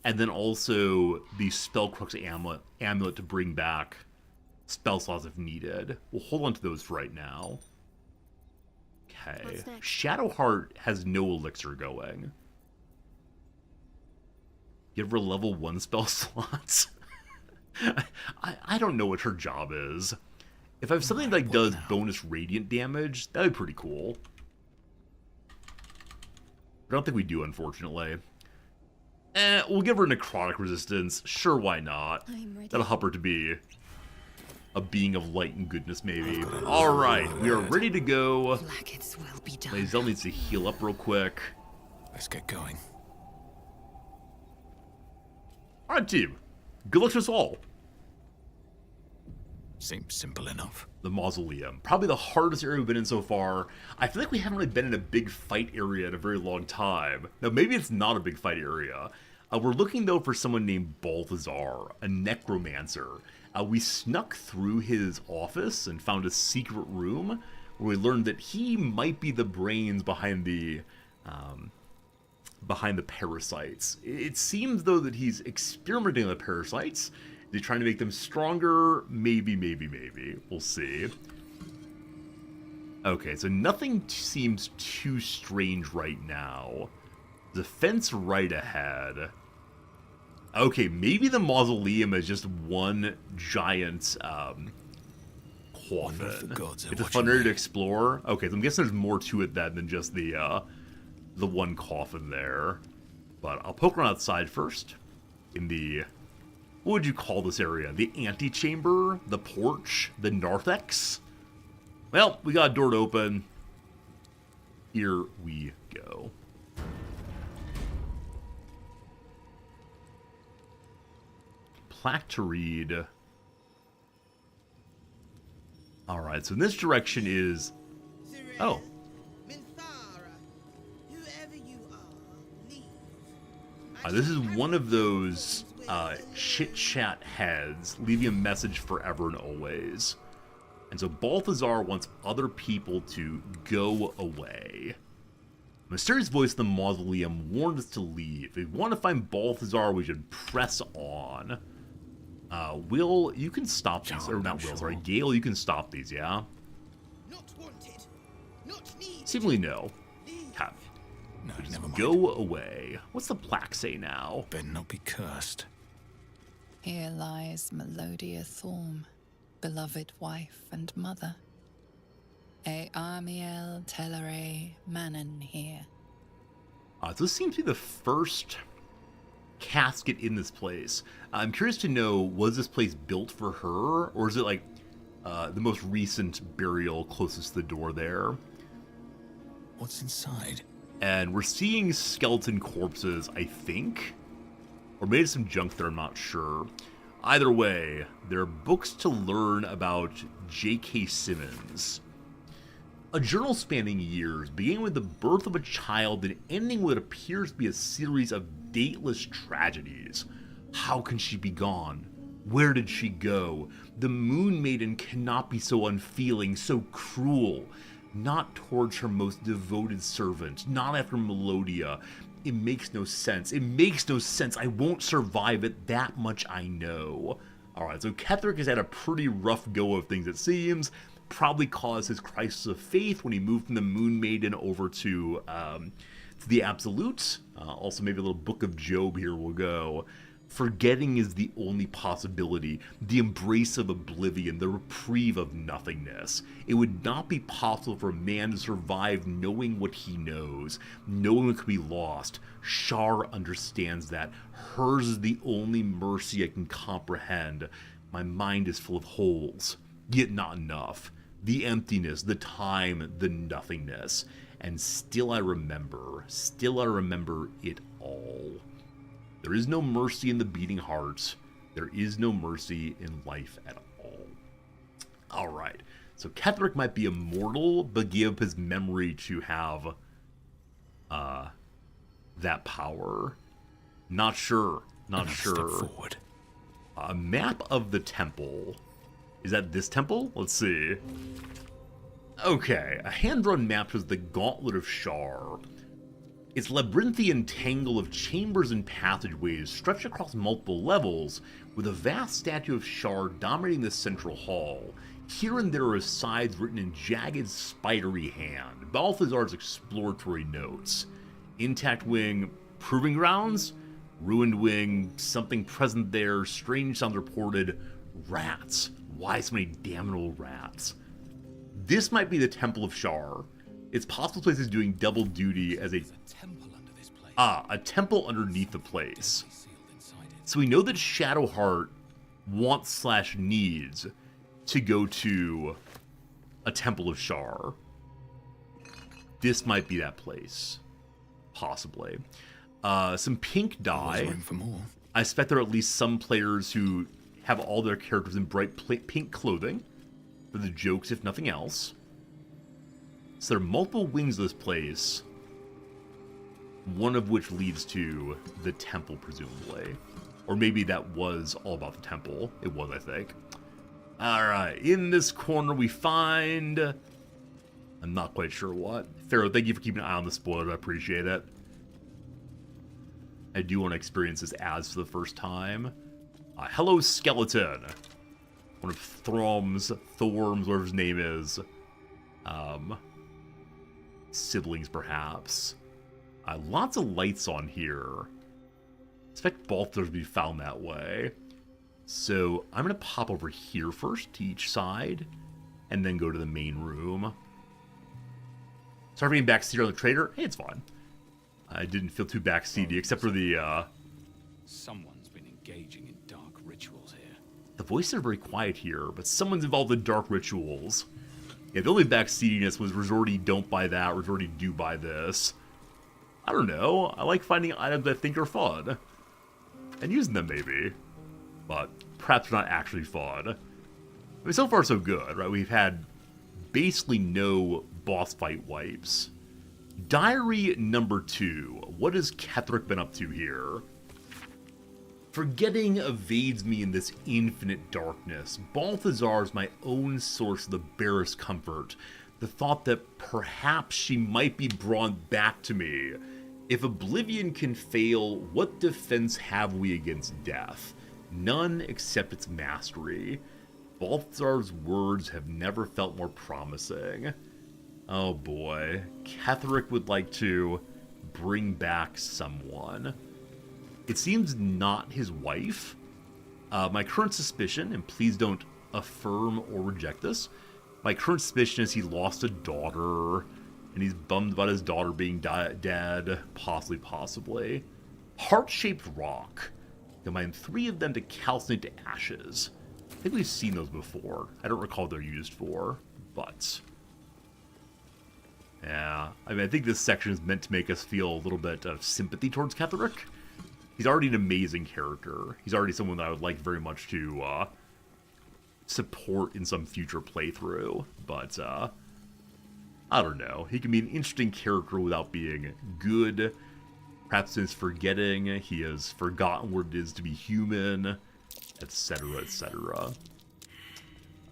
and then also the Spellcrux amulet to bring back spell slots if needed. We'll hold on to those for right now. Okay. Shadowheart has no elixir going. Give her level 1 spell slots. I don't know what her job is. If I have something that like, does bonus radiant damage, that'd be pretty cool. I don't think we do, unfortunately. We'll give her necrotic resistance. Sure, why not? That'll help her to be a being of light and goodness, maybe. Alright, we are ready to go. Lae'zel needs to heal up real quick. Let's get going. Alright, team. Good luck to us all. Seems simple enough. The mausoleum. Probably the hardest area we've been in so far. I feel like we haven't really been in a big fight area in a very long time. Now, maybe it's not a big fight area. We're looking, though, for someone named Balthazar, a necromancer. We snuck through his office and found a secret room where we learned that he might be the brains behind the parasites. It seems, though, that he's experimenting on the parasites. Is he trying to make them stronger? Maybe, maybe, maybe. We'll see. Okay, so nothing seems too strange right now. The fence right ahead. Okay, maybe the mausoleum is just one giant coffin. It's a fun area to explore. Okay, so I'm guessing there's more to it than just the one coffin there. But I'll poke around outside first. In the... What would you call this area? The antechamber? The porch? The narthex? Well, we got a door to open. Here we go. Plaque to read. Alright, so in this direction is... Oh. This is one of those chit-chat heads, leaving a message forever and always. And so Balthazar wants other people to go away. A mysterious voice in the mausoleum warned us to leave. If we want to find Balthazar, we should press on. Will, you can stop these. Or not Will, sorry. Gale, you can stop these, yeah? Not wanted. Not needed. Seemingly no. Okay. No, never mind. Go away. What's the plaque say now? Better not be cursed. Here lies Melodia Thorm, beloved wife and mother. E Amiel Telere Manon here. This seems to be the first casket in this place. I'm curious to know, was this place built for her? Or is it like the most recent burial closest to the door there? What's inside? And we're seeing skeleton corpses, I think. Or maybe some junk there, I'm not sure. Either way, there are books to learn about J.K. Simmons. A journal spanning years, beginning with the birth of a child and ending what appears to be a series of dateless tragedies. How can she be gone? Where did she go? The Moon Maiden cannot be so unfeeling, so cruel. Not towards her most devoted servant, not after Melodia. It makes no sense. It makes no sense. I won't survive it, that much I know. Alright, so Ketheric has had a pretty rough go of things, it seems. Probably caused his crisis of faith when he moved from the Moon Maiden over to the Absolute. Also, maybe a little Book of Job here will go. Forgetting is the only possibility, the embrace of oblivion, the reprieve of nothingness. It would not be possible for a man to survive knowing what he knows, knowing what could be lost. Shar understands that. Hers is the only mercy I can comprehend. My mind is full of holes, yet not enough. The emptiness, the time, the nothingness. And still I remember it all. There is no mercy in the beating heart. There is no mercy in life at all. Alright, so Ketheric might be immortal, but give his memory to have that power. Not sure. Not sure. Step forward. A map of the temple. Is that this temple? Let's see. Okay, a hand-drawn map shows the Gauntlet of Shar. Its labyrinthian tangle of chambers and passageways stretch across multiple levels, with a vast statue of Shar dominating the central hall. Here and there are sides written in jagged, spidery hand. Balthazar's exploratory notes. Intact wing, proving grounds. Ruined wing, something present there, strange sounds reported. Rats. Why so many damn old rats? This might be the Temple of Shar. It's possible the place is doing double duty as a temple underneath the place. So we know that Shadowheart wants/needs to go to a Temple of Shar. This might be that place. Possibly. Some pink dye. For more. I expect there are at least some players who have all their characters in bright pink clothing. For the jokes, if nothing else. So there are multiple wings of this place. One of which leads to the temple, presumably. Or maybe that was all about the temple. It was, I think. Alright, in this corner we find... I'm not quite sure what. Pharaoh, thank you for keeping an eye on the spoiler. I appreciate it. I do want to experience this as for the first time. Hello, Skeleton. One of Thorm's, whatever his name is. Siblings, perhaps. Lots of lights on here. Expect Baldur to be found that way. So I'm going to pop over here first to each side, and then go to the main room. Sorry for being backseated on the trader. Hey, it's fine. I didn't feel too backseaty, except for the, Someone's been engaging in dark rituals here. The voices are very quiet here, but someone's involved in dark rituals. Yeah, the only backseatiness was Resorty don't buy that, Resorty do buy this. I don't know. I like finding items I think are fun. And using them, maybe. But perhaps not actually fun. I mean, so far so good, right? We've had basically no boss fight wipes. Diary number 2. What has Ketheric been up to here? Forgetting evades me in this infinite darkness. Balthazar is my own source of the barest comfort. The thought that perhaps she might be brought back to me. If oblivion can fail, what defense have we against death? None except its mastery. Balthazar's words have never felt more promising. Oh boy. Ketheric would like to bring back someone. It seems not his wife. My current suspicion, and please don't affirm or reject this, my current suspicion is he lost a daughter, and he's bummed about his daughter being dead. Possibly. Heart-shaped rock. Combine 3 of them to calcinate to ashes. I think we've seen those before. I don't recall what they're used for, but... yeah, I mean, I think this section is meant to make us feel a little bit of sympathy towards Ketheric. He's already an amazing character. He's already someone that I would like very much to support in some future playthrough. But, I I don't know. He can be an interesting character without being good. Perhaps he's forgetting. He has forgotten what it is to be human, etc., etc.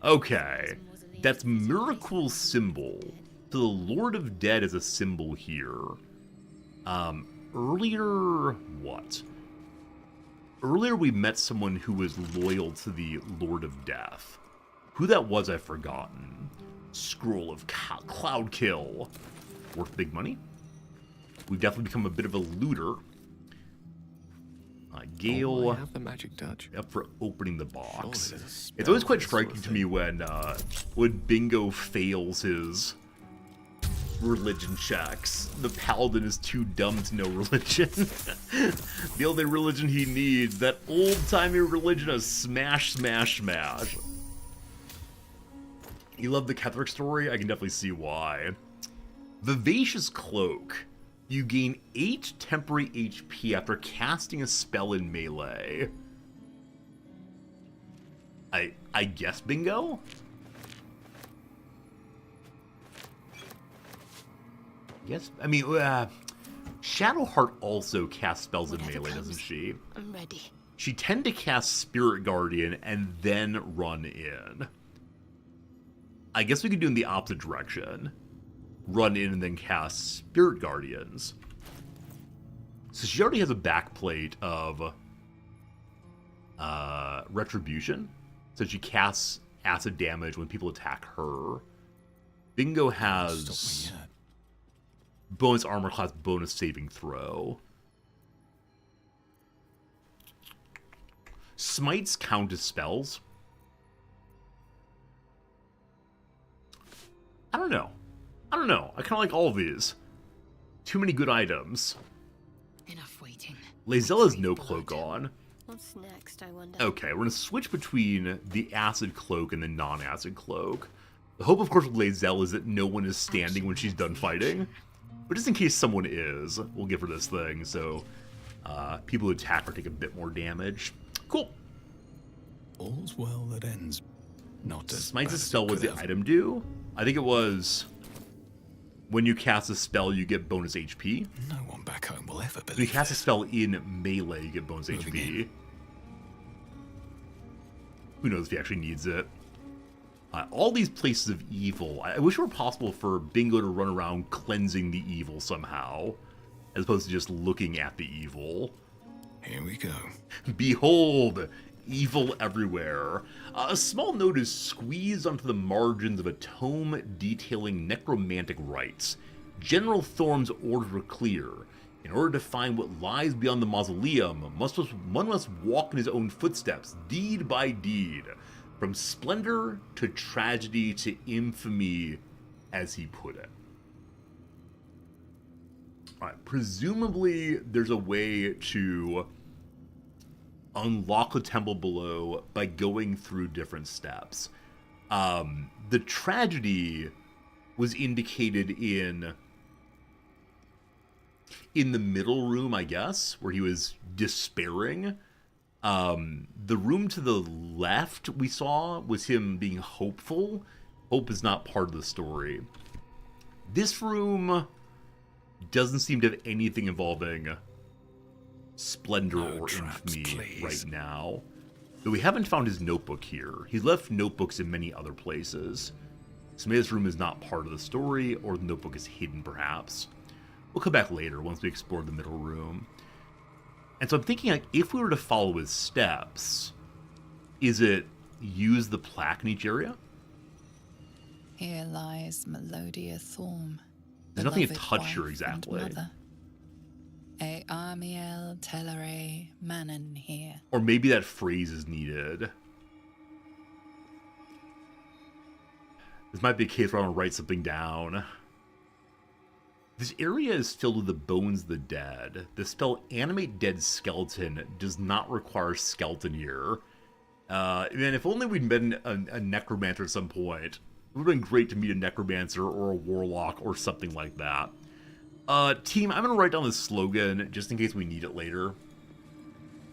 Okay, that's Miracle's symbol. So the Lord of Dead is a symbol here. Earlier, what? Earlier we met someone who was loyal to the Lord of Death. Who that was, I've forgotten. Scroll of Cloud Kill. Worth big money. We've definitely become a bit of a looter. Gale. Oh, I have the magic touch. Up for opening the box. Surely there's a spell It's always for quite this sort striking of to me when Bingo fails his religion checks. The paladin is too dumb to know religion. The only religion he needs, that old-timey religion of smash, smash, smash. You love the Ketheric story? I can definitely see why. Vivacious Cloak. You gain 8 temporary HP after casting a spell in melee. I guess bingo? Yes, I mean, Shadowheart also casts spells in melee, doesn't she? I'm ready. She tend to cast Spirit Guardian and then run in. I guess we could do in the opposite direction. Run in and then cast Spirit Guardians. So she already has a backplate of Retribution. So she casts acid damage when people attack her. Bingo has Stop me yet. bonus armor class, bonus saving throw. Smites count as spells. I don't know. I kind of like all of these. Too many good items. Enough waiting. Lazelle has no cloak on. What's next, I wonder? Okay, we're going to switch between the acid cloak and the non-acid cloak. The hope, of course, with Lazelle is that no one is standing when she's done fighting. But just in case someone is, we'll give her this thing, so people who attack her take a bit more damage. Cool. All's well that ends. Not as Smite's bad a as it spell, what could does the have. item do? I think it was when you cast a spell, you get bonus HP. No one back home will ever When you believe cast a this. spell in melee, you get bonus Moving HP. in. Who knows if he actually needs it. All these places of evil. I wish it were possible for Bingo to run around cleansing the evil somehow, as opposed to just looking at the evil. Here we go. Behold, evil everywhere. A small note is squeezed onto the margins of a tome detailing necromantic rites. General Thorm's orders were clear. In order to find what lies beyond the mausoleum, one must walk in his own footsteps, deed by deed, from splendor to tragedy to infamy, as he put it. Alright, presumably there's a way to unlock the temple below by going through different steps. The tragedy was indicated in the middle room, I guess, where he was despairing. The room to the left we saw was him being hopeful. Hope is not part of the story. This room doesn't seem to have anything involving splendor No or traps, infamy please. right now. Though we haven't found his notebook here. He's left notebooks in many other places. So maybe this room is not part of the story, or the notebook is hidden perhaps. We'll come back later once we explore the middle room. And so I'm thinking, like, if we were to follow his steps, is it use the plaque in each area? Here lies Melodia Thorm. There's nothing to beloved touch here wife and exactly. mother. E Amiel Telere Manon here. Or maybe that phrase is needed. This might be a case where I want to write something down. This area is filled with the bones of the dead. The spell Animate Dead Skeleton does not require skeleton here. Man, if only we'd met a necromancer at some point. It would have been great to meet a necromancer or a warlock or something like that. Team, I'm going to write down this slogan just in case we need it later.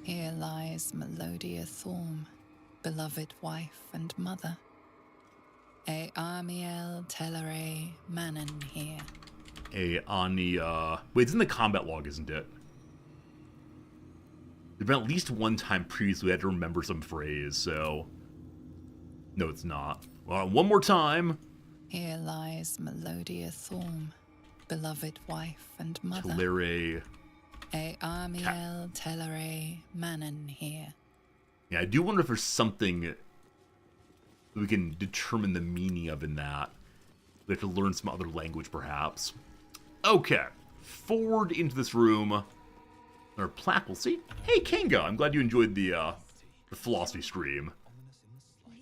Here lies Melodia Thorm, beloved wife and mother. E Amiel Telere Manon here. Wait, it's in the combat log, isn't it? There's been at least one time previously we had to remember some phrase, so... No, it's not. One more time. Here lies Melodia Thorm, beloved wife and mother. Telere... E Amiel Telere Manon here. Yeah, I do wonder if there's something we can determine the meaning of in that. We have to learn some other language, perhaps. Okay. Forward into this room. Our plaque, we'll see. Hey, Kanga, I'm glad you enjoyed the philosophy stream.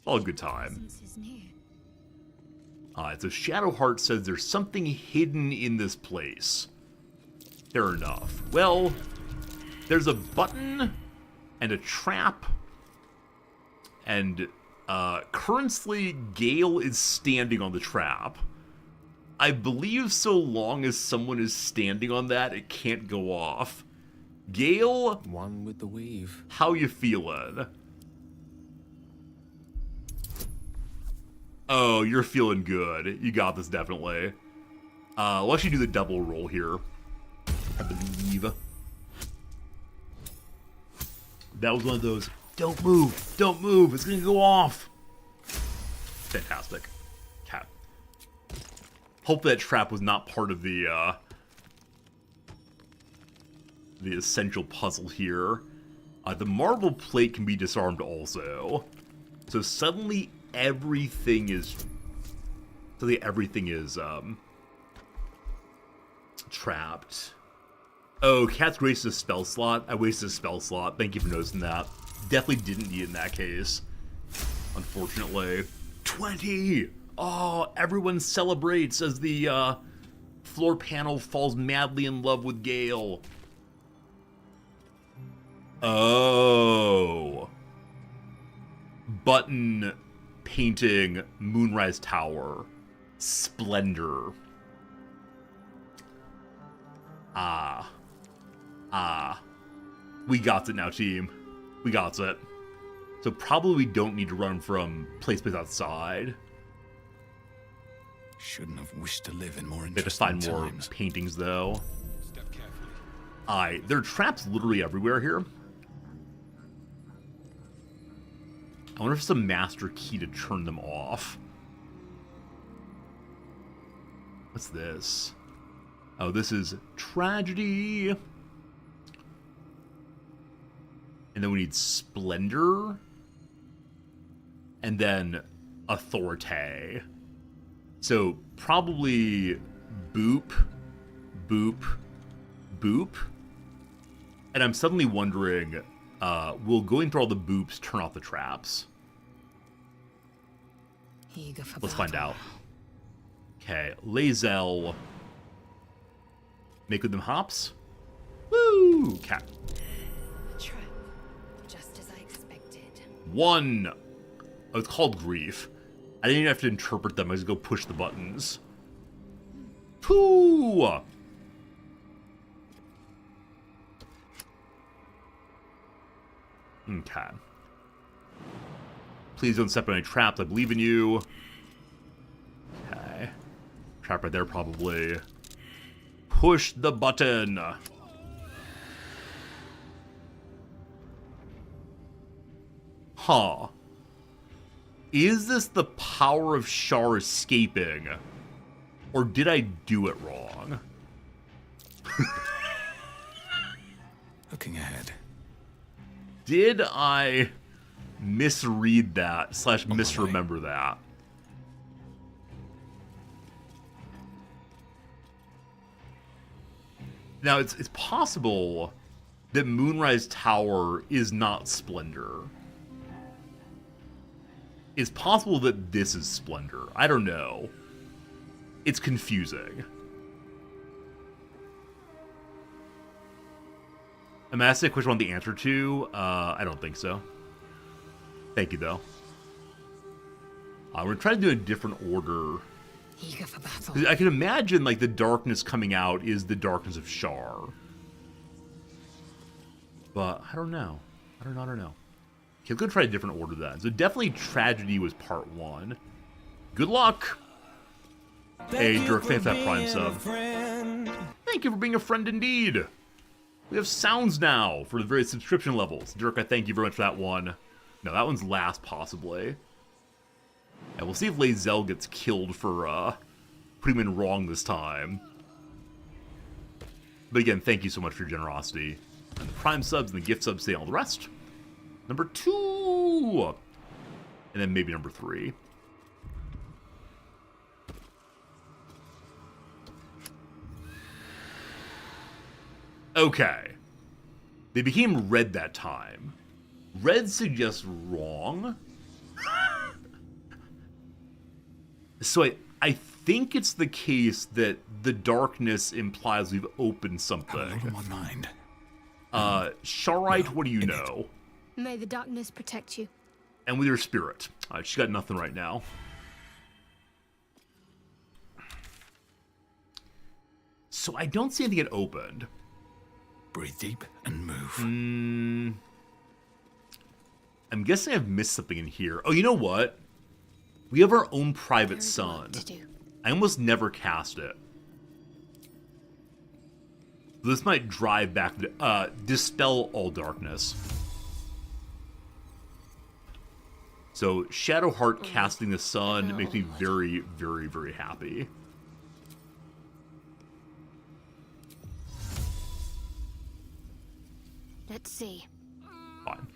All a good time. So Shadowheart says there's something hidden in this place. Fair enough. Well, there's a button and a trap. And currently, Gale is standing on the trap. I believe so long as someone is standing on that, it can't go off. Gale? One with the weave. How you feeling? Oh, you're feeling good. You got this, definitely. We'll actually do the double roll here. I believe. That was one of those, don't move, it's gonna go off. Fantastic. Okay. Hope that trap was not part of the essential puzzle here. The marble plate can be disarmed also. So suddenly everything is trapped. Oh, Cat's Grace is a spell slot. I wasted a spell slot. Thank you for noticing that. Definitely didn't need it in that case. Unfortunately. 20! Oh, everyone celebrates as the floor panel falls madly in love with Gale. Oh. Button painting Moonrise Tower. Splendor. We got it now, team. We got it. So probably we don't need to run from place outside. Shouldn't have wished to live in more We have to interesting find more times. paintings, though. Step carefully. There are traps literally everywhere here. I wonder if it's a master key to turn them off. What's this? Oh, this is tragedy. And then we need splendor. And then authority. So probably boop, boop, boop. And I'm suddenly wondering, will going through all the boops turn off the traps? Eager for Let's find battle. out. Okay, Lae'zel. Make with them hops. Woo! Okay. Trap, just as I expected. 1. Oh, it's called grief. I didn't even have to interpret them. I just go push the buttons. 2. Okay. Please don't step on any traps. I believe in you. Okay. Trap right there, probably. Push the button. Huh. Is this the power of Shar escaping? Or did I do it wrong? Looking ahead. Did I misread that / my way. misremember that? Now, it's possible that Moonrise Tower is not Splendor. It's possible that this is Splendor. I don't know. It's confusing. Am I asking a question I want the answer to? I don't think so. Thank you, though. We're going to try to do a different order. Eager for battle. 'Cause I can imagine, like, the darkness coming out is the darkness of Shar. But I don't know. I don't know. Okay, let's go try a different order then. So definitely Tragedy was part 1. Good luck. Hey, Dirk, thanks for that Prime sub. Thank you for being a friend indeed. We have sounds now for the various subscription levels. Dirk, I thank you very much for that one. No, that one's last, possibly. And we'll see if Lae'zel gets killed for putting him in wrong this time. But again, thank you so much for your generosity. And the Prime subs and the gift subs, say all the rest. Number 2! And then maybe number 3. Okay. They became red that time. Red suggests wrong. So I think it's the case that the darkness implies we've opened something. Have a lot on my mind. Sharite, what do you know? May the darkness protect you. And with your spirit. She's got nothing right now. So I don't see anything get opened. Breathe deep and move. I'm guessing I've missed something in here. Oh, you know what? We have our own private sun. To do. I almost never cast it. This might drive back to dispel all darkness. So Shadowheart casting the sun makes me very, very, very happy. Let's see. Fine.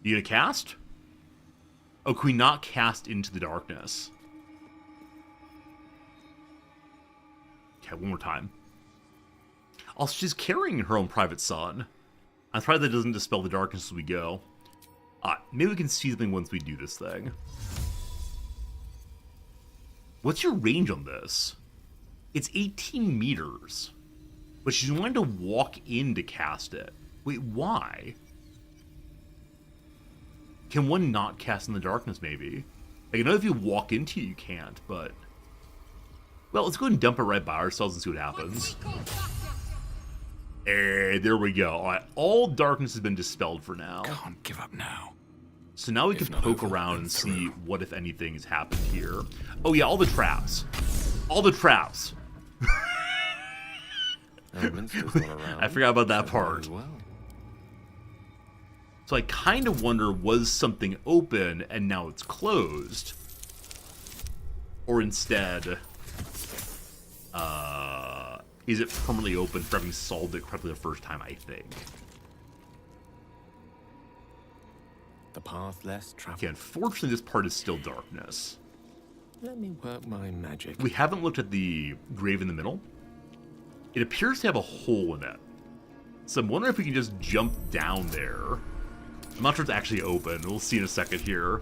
You gonna cast? Oh, can we not cast into the darkness? Okay, one more time. Also, she's carrying her own private sun. I'm surprised that doesn't dispel the darkness as we go. Maybe we can see something once we do this thing. What's your range on this? It's 18 meters. But she's wanting to walk in to cast it. Wait, why? Can one not cast in the darkness, maybe? Like, I know if you walk into it, you can't, but... Well, let's go ahead and dump it right by ourselves and see what happens. Hey, there we go. Alright, all darkness has been dispelled for now. Can't give up now. So now we If can not poke over, around then and through. see what, if anything, has happened here. Oh yeah, all the traps. All the traps. I forgot about that part. So I kind of wonder, was something open and now it's closed? Or instead, is it permanently open for having solved it correctly the first time, I think? The path less traveled. Okay, unfortunately this part is still darkness. Let me work my magic. We haven't looked at the grave in the middle. It appears to have a hole in it. So I'm wondering if we can just jump down there. I'm not sure it's actually open. We'll see in a second here.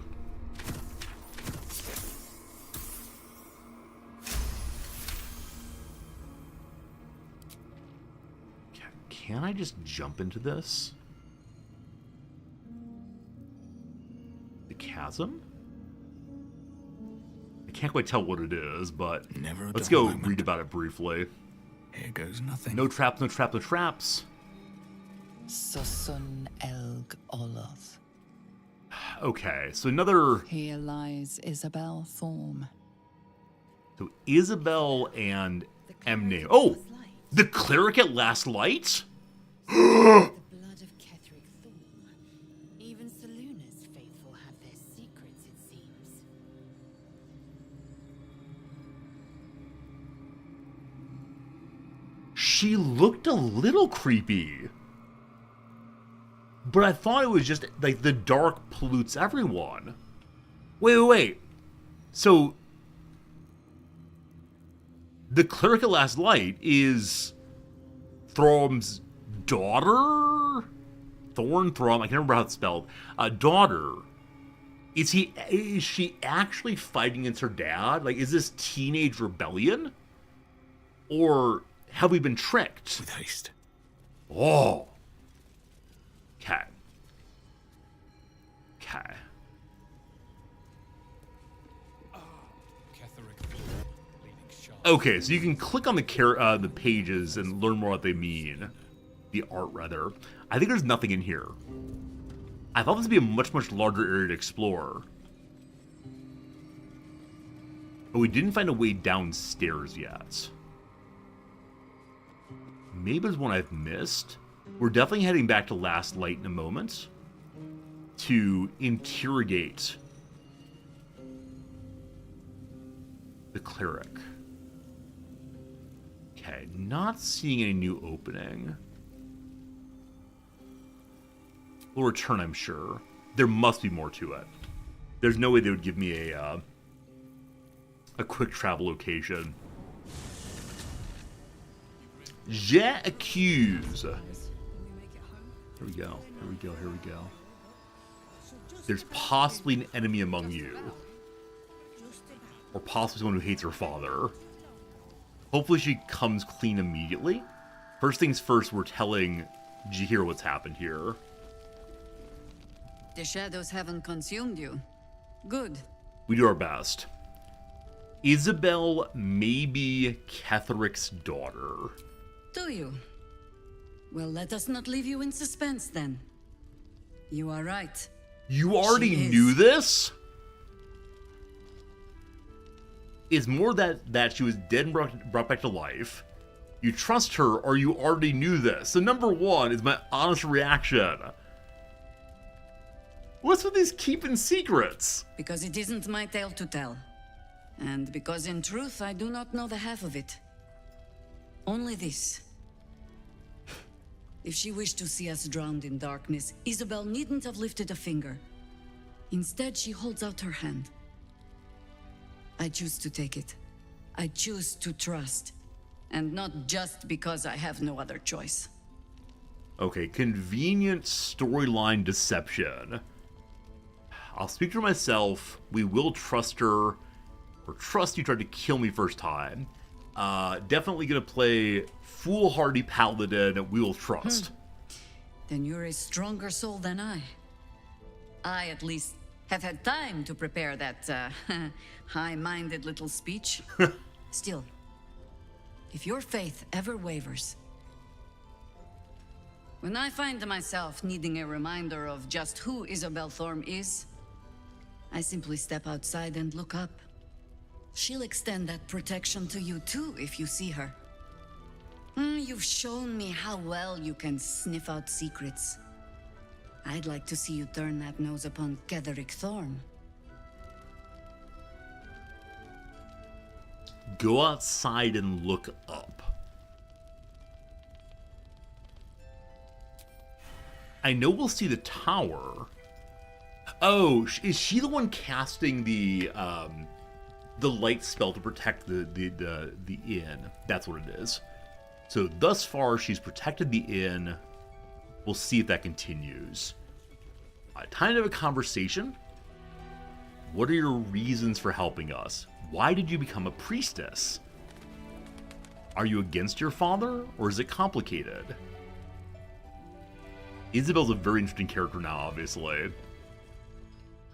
Can I just jump into this? The chasm? I can't quite tell what it is, but Never a let's dull go moment. read about it briefly. Here goes nothing. No traps, no traps, no traps. Susun Elg Oloth. Okay, so another... Here lies Isabel Thorm. So Isabel and Emname. Oh! The cleric at last light? The blood of Ketheric Thorm. Even Selûne's faithful have their secrets, it seems. She looked a little creepy. But I thought it was just, like, the dark pollutes everyone. Wait. So, the cleric at last light is Thorm's daughter? Thorm, I can't remember how it's spelled. Daughter. Is she actually fighting against her dad? Like, is this teenage rebellion? Or have we been tricked? With haste. Oh. Okay. Okay, so you can click on the pages and learn more what they mean. The art, rather. I think there's nothing in here. I thought this would be a much, much larger area to explore. But we didn't find a way downstairs yet. Maybe there's one I've missed. We're definitely heading back to Last Light in a moment to interrogate the cleric. Okay, not seeing any new opening. We'll return, I'm sure. There must be more to it. There's no way they would give me a quick travel location. J'accuse. Here we go. Here we go. Here we go. There's possibly an enemy among you. Or possibly someone who hates her father. Hopefully she comes clean immediately. First things first, we're telling Jahir what's happened here. The shadows haven't consumed you. Good. We do our best. Isabel may be Ketheric's daughter. Do you? Well, let us not leave you in suspense then. You are right. You already She is. knew this? It's more that she was dead and brought back to life. You trust her, or you already knew this. So number one is my honest reaction. What's with these keeping secrets? Because it isn't my tale to tell. And because in truth, I do not know the half of it. Only this. If she wished to see us drowned in darkness, Isabel needn't have lifted a finger. Instead, she holds out her hand. I choose to take it. I choose to trust. And not just because I have no other choice. Okay, convenient storyline deception. I'll speak for myself. We will trust her. Or trust you tried to kill me first time. Definitely gonna play foolhardy paladin. We will trust. Then you're a stronger soul than I. I, at least, have had time to prepare that, high-minded little speech. Still, if your faith ever wavers, when I find myself needing a reminder of just who Isabel Thorm is, I simply step outside and look up. She'll extend that protection to you too if you see her. You've shown me how well you can sniff out secrets. I'd like to see you turn that nose upon Ketheric Thorm. Go outside and look up. I know we'll see the tower. Oh, is she the one casting the light spell to protect the inn? That's what it is. So thus far, she's protected the inn. We'll see if that continues. Time to have a conversation. What are your reasons for helping us? Why did you become a priestess? Are you against your father, or is it complicated? Isabel's a very interesting character now, obviously.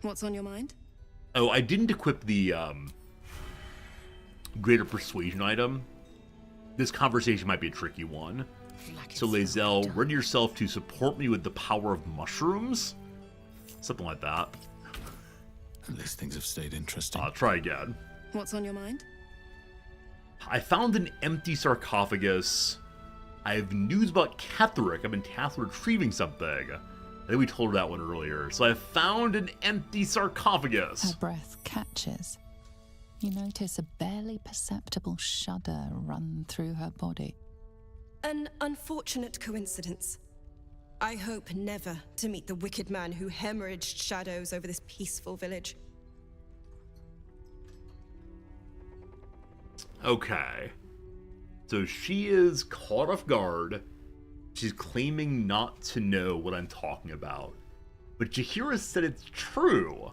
What's on your mind? Oh, I didn't equip the greater persuasion item. This conversation might be a tricky one. So, Lae'zel, ready yourself to support me with the power of mushrooms? Something like that. At least things have stayed interesting. I'll try again. What's on your mind? I found an empty sarcophagus. I have news about Ketheric. I've been tasked with retrieving something. I think we told her that one earlier. So I found an empty sarcophagus. Her breath catches. You notice a barely perceptible shudder run through her body. An unfortunate coincidence. I hope never to meet the wicked man who hemorrhaged shadows over this peaceful village. Okay. So she is caught off guard. She's claiming not to know what I'm talking about. But Jahira said it's true.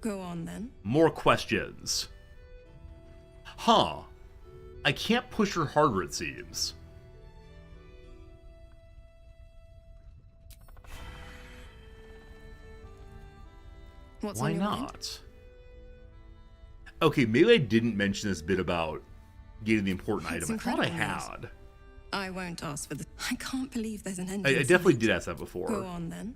Go on then. More questions. Huh. I can't push her harder, it seems. What's Why on your not? mind? Okay, maybe I didn't mention this bit about getting the important It's item. I thought I incredible news. had. I won't ask for the... I can't believe there's an end. I in definitely sight. did ask that before. Go on then.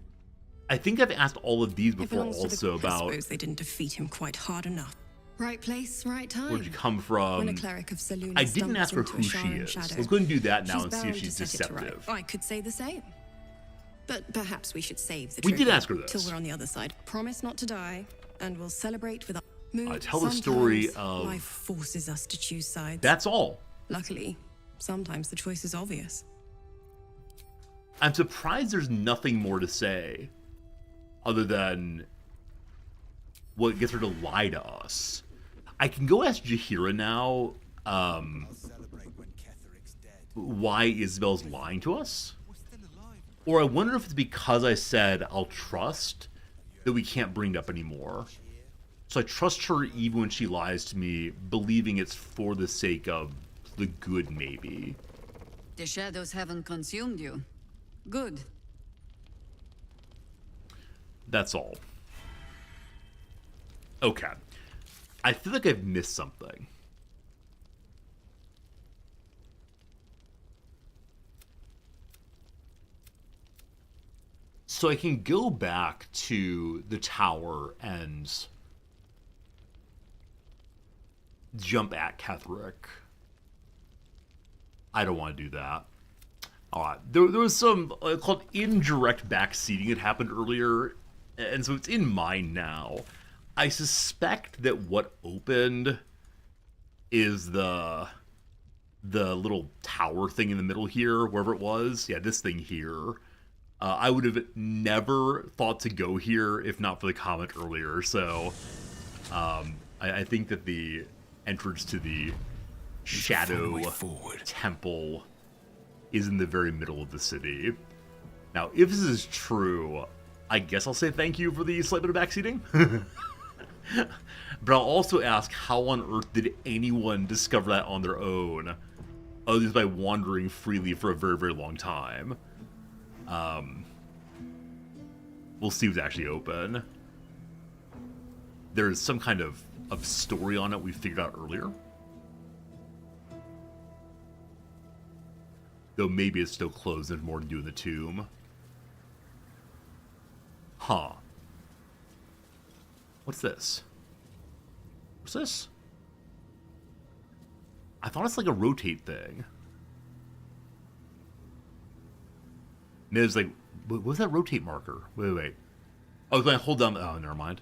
I think I've asked all of these It before belongs to also I about suppose they didn't defeat him quite hard enough. Right place, right time. where'd you come from. When a cleric of Selûne I didn't stumbles ask her into a who she Sharan is. shadow, Let's go and do that now she's and see if bound she's to set it to right. deceptive. I could say the same. But perhaps we should save the We did trivia ask her this. till we're on the other side. Promise not to die, and we'll celebrate with our Tell the story Sometimes of... life forces us to choose sides. That's all. Luckily, sometimes the choice is obvious. I'm surprised there's nothing more to say other than what gets her to lie to us. I can go ask Jaheira now why Isabel's lying to us. Or I wonder if it's because I said I'll trust that we can't bring it up anymore. So I trust her even when she lies to me, believing it's for the sake of the good, maybe. The shadows haven't consumed you. Good. That's all. Okay. I feel like I've missed something. So I can go back to the tower and jump at Ketherick. I don't want to do that. Alright, there was some called indirect backseating that happened earlier, and so it's in mind now. I suspect that what opened is the little tower thing in the middle here, wherever it was. Yeah, this thing here. I would have never thought to go here if not for the comment earlier, so I think that the entrance to the Shadow Temple is in the very middle of the city. Now, if this is true, I guess I'll say thank you for the slight bit of backseating. But I'll also ask, how on earth did anyone discover that on their own, other than by wandering freely for a very, very long time? We'll see what's actually open. There's some kind of story on it we figured out earlier. Though maybe it's still closed, there's more to do in the tomb. Huh. What's this? What's this? I thought it's like a rotate thing. And it's like, what's that rotate marker? Wait. Oh, I was going to hold down. Oh, never mind.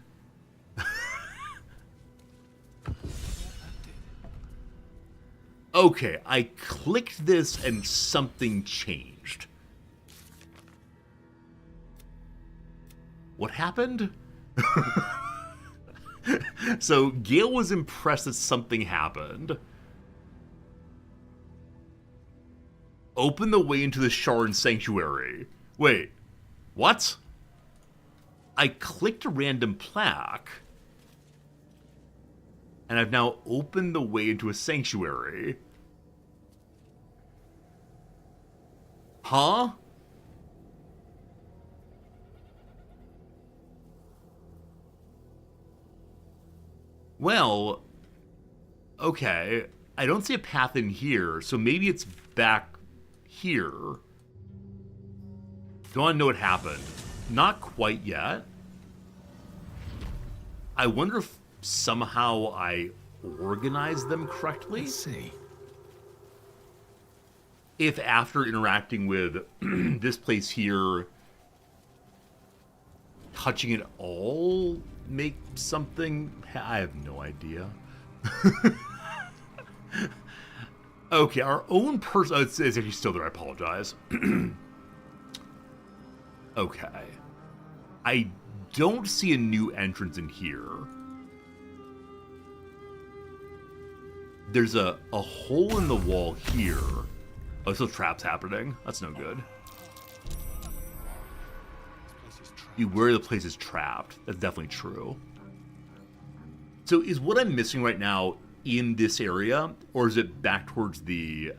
Okay, I clicked this and something changed. What happened? So Gale was impressed that something happened. Open the way into the Sharan Sanctuary. Wait, what? I clicked a random plaque, and I've now opened the way into a sanctuary. Huh? Well, okay. I don't see a path in here, so maybe it's back here. Do I know what happened? Not quite yet. I wonder if somehow I organized them correctly. Let's see. If after interacting with this place here, touching it all make something? I have no idea. Okay, our own person. Oh, it's actually still there. I apologize. Okay. I don't see a new entrance in here. There's a hole in the wall here. Oh, still traps happening. That's no good. Beware the place is trapped. That's definitely true. So is what I'm missing right now in this area, or is it back towards the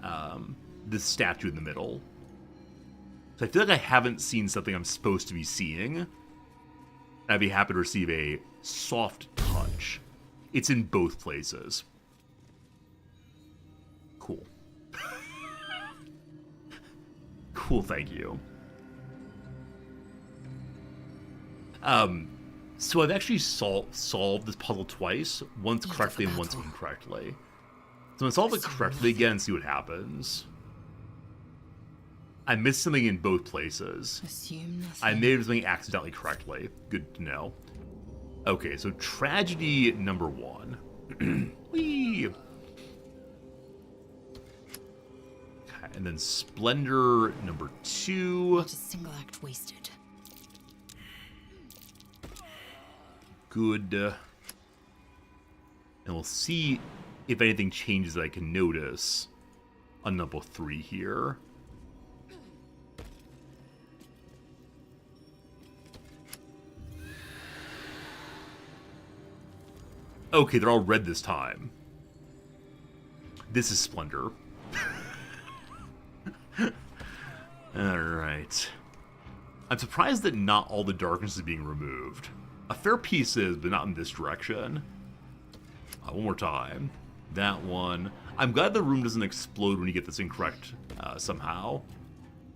statue in the middle? So I feel like I haven't seen something I'm supposed to be seeing. I'd be happy to receive a soft touch. It's in both places. Cool. Cool, thank you. So I've actually solved this puzzle twice, once correctly and once incorrectly. So I'm gonna solve it correctly again and see what happens. I missed something in both places. Assume nothing. I made something accidentally correctly. Good to know. Okay, so tragedy number 1. Whee! Okay, and then splendor number 2. Not a single act wasted. Good. And we'll see if anything changes that I can notice on number 3 here. Okay, they're all red this time. This is Splendor. Alright. I'm surprised that not all the darkness is being removed. A fair piece is, but not in this direction. One more time. That one. I'm glad the room doesn't explode when you get this incorrect somehow.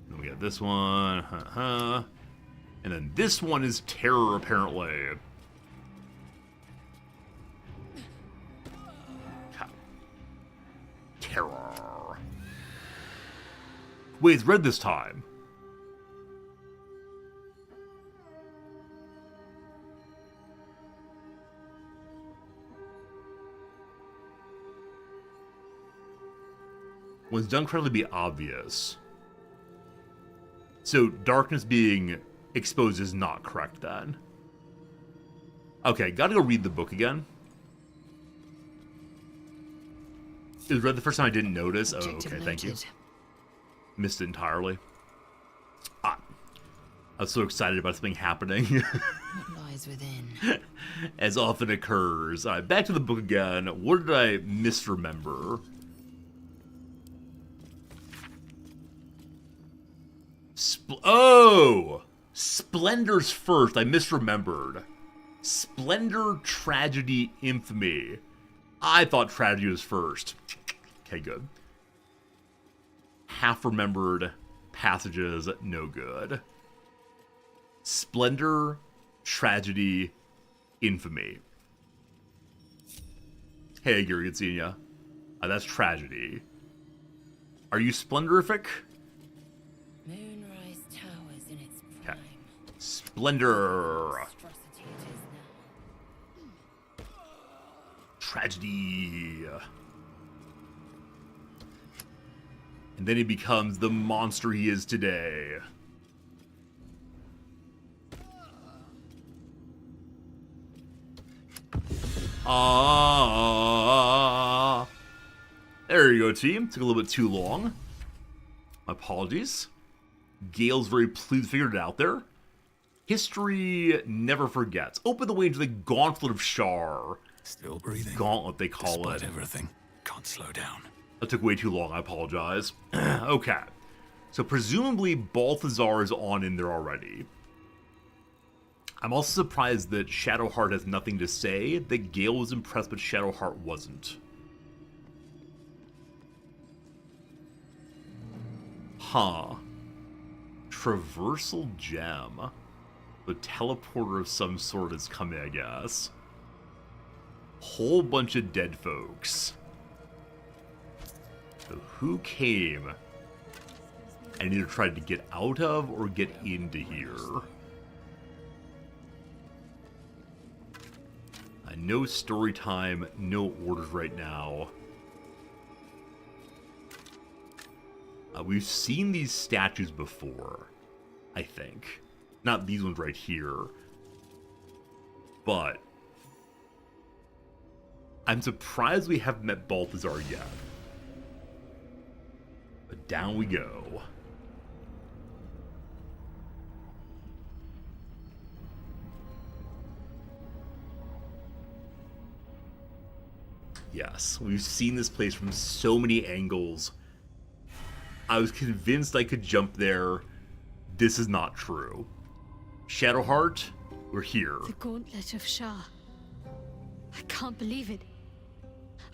Then we got this one. And then this one is terror, apparently. Terror. Wait, it's red this time. When it's done correctly, be obvious. So darkness being exposed is not correct then. Okay, gotta go read the book again. It was red the first time I didn't notice. Oh, okay, thank you. Missed it entirely. I was so excited about something happening. What lies within? As often occurs. Alright, back to the book again. What did I misremember? Splendor's first. I misremembered. Splendor, Tragedy, Infamy. I thought Tragedy was first. Okay, good. Half remembered passages, no good. Splendor, Tragedy, Infamy. Hey, Gary, good seeing ya. That's Tragedy. Are you splendorific? Moonrise towers in its prime. Okay. Splendor. Tragedy. And then he becomes the monster he is today. There you go, team. Took a little bit too long. My apologies. Gale's very pleased, figured it out there. History never forgets. Open the way into the Gauntlet of Shar. Still breathing. Gauntlet, they call Despite it. everything. Can't slow down. That took way too long, I apologize. Okay. So presumably Balthazar is on in there already. I'm also surprised that Shadowheart has nothing to say, that Gale was impressed but Shadowheart wasn't. Huh. Traversal gem. The teleporter of some sort is coming, I guess. Whole bunch of dead folks. So who came and either tried to get out of or get into here? No story time, no orders right now. We've seen these statues before, I think. Not these ones right here. But I'm surprised we haven't met Balthazar yet. But down we go. Yes, we've seen this place from so many angles. I was convinced I could jump there. This is not true. Shadowheart, we're here. The Gauntlet of Shar. I can't believe it.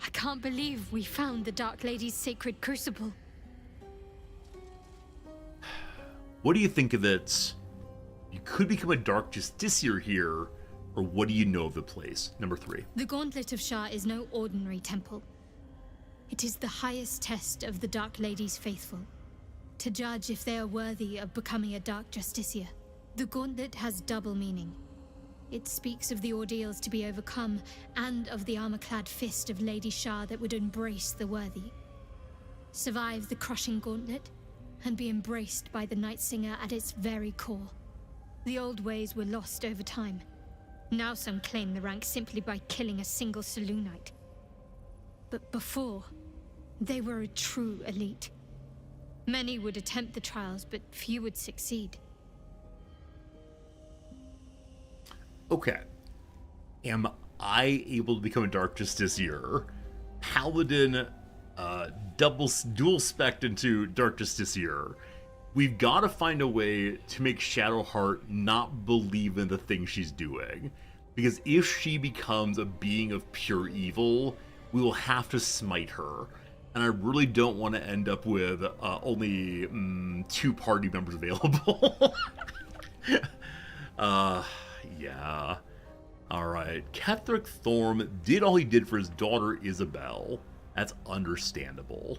I can't believe we found the Dark Lady's sacred crucible. What do you think of its You could become a Dark Justiciar here, or what do you know of the place? Number 3. The Gauntlet of Shah is no ordinary temple. It is the highest test of the Dark Lady's faithful, to judge if they are worthy of becoming a Dark Justiciar. The Gauntlet has double meaning. It speaks of the ordeals to be overcome, and of the armor-clad fist of Lady Shah that would embrace the worthy. Survive the crushing gauntlet, and be embraced by the Night Singer at its very core. The old ways were lost over time. Now some claim the rank simply by killing a single Selûnite. But before, they were a true elite. Many would attempt the trials, but few would succeed. Okay. Am I able to become a Dark Justiciar? Paladin, dual spec into Dark Justiciar. We've got to find a way to make Shadowheart not believe in the thing she's doing. Because if she becomes a being of pure evil, we will have to smite her. And I really don't want to end up with only 2 party members available. Yeah. Alright. Ketheric Thorm did all he did for his daughter Isabel. That's understandable.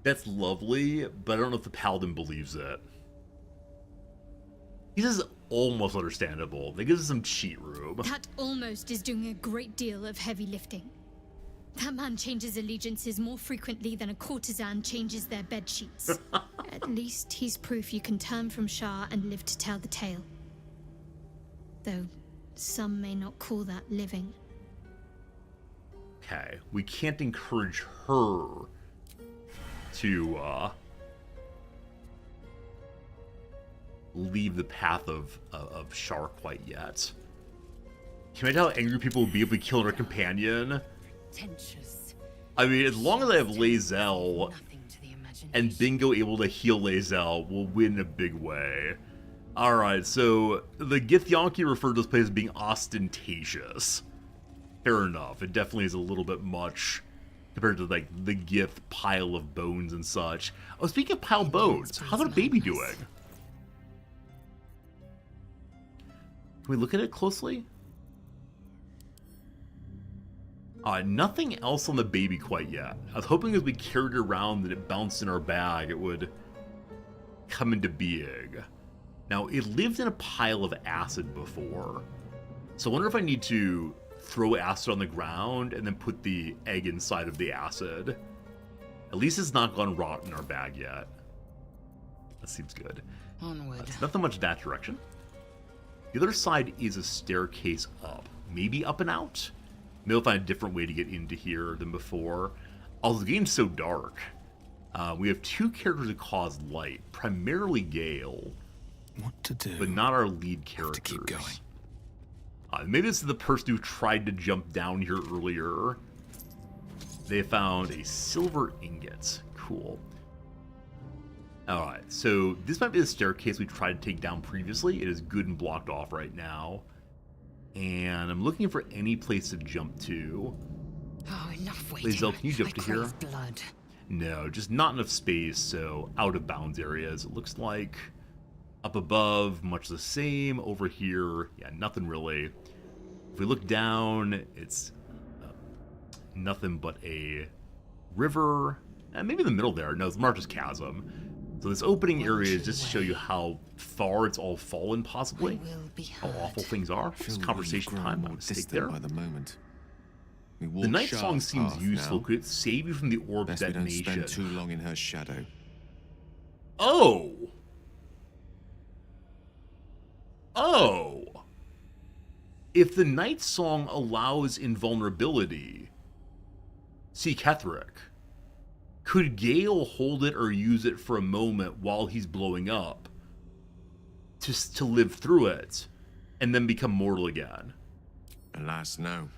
That's lovely, but I don't know if the Paladin believes it. He says almost understandable. That gives us some cheat room. That almost is doing a great deal of heavy lifting. That man changes allegiances more frequently than a courtesan changes their bed sheets. At least he's proof you can turn from Shah and live to tell the tale. Though some may not call that living. Okay, we can't encourage her to leave the path of Shar quite yet. Can you imagine how angry people would be if we killed our companion? I mean, as long as I have Lae'zel and Bingo able to heal Lae'zel, we'll win in a big way. Alright, so the Githyanki referred to this place as being ostentatious. Fair enough, it definitely is a little bit much compared to like the Gith pile of bones and such. Oh, speaking of pile bones, how's our baby doing? Can we look at it closely? Nothing else on the baby quite yet. I was hoping as we carried it around that it bounced in our bag, it would come into being. Now, it lived in a pile of acid before. So I wonder if I need to throw acid on the ground and then put the egg inside of the acid. At least it's not gone rot in our bag yet. That seems good. Onward. Nothing much in that direction. The other side is a staircase up. Maybe up and out? Maybe I'll find a different way to get into here than before. Although the game's so dark. We have 2 characters who cause light. Primarily Gale. What to do? But not our lead characters. To keep going. Maybe this is the person who tried to jump down here earlier. They found a silver ingot. Cool. Alright, so this might be the staircase we tried to take down previously. It is good and blocked off right now. And I'm looking for any place to jump to. Oh, enough waiting. Lae'zel, can you jump to here? Blood. No, just not enough space, so out of bounds areas. It looks like up above, much the same. Over here, yeah, nothing really. If we look down, it's nothing but a river. Maybe in the middle there. No, it's March's Chasm. So this opening area is just to show you how far it's all fallen, possibly. How awful things are. It's conversation time. I'm mistake there. By the moment. The Night Song seems useful. Could it save you from the orb detonation? Don't spend too long in her shadow. Oh! Oh! If the Night Song allows invulnerability, see Ketheric, could Gale hold it or use it for a moment while he's blowing up to live through it and then become mortal again? Alas, no.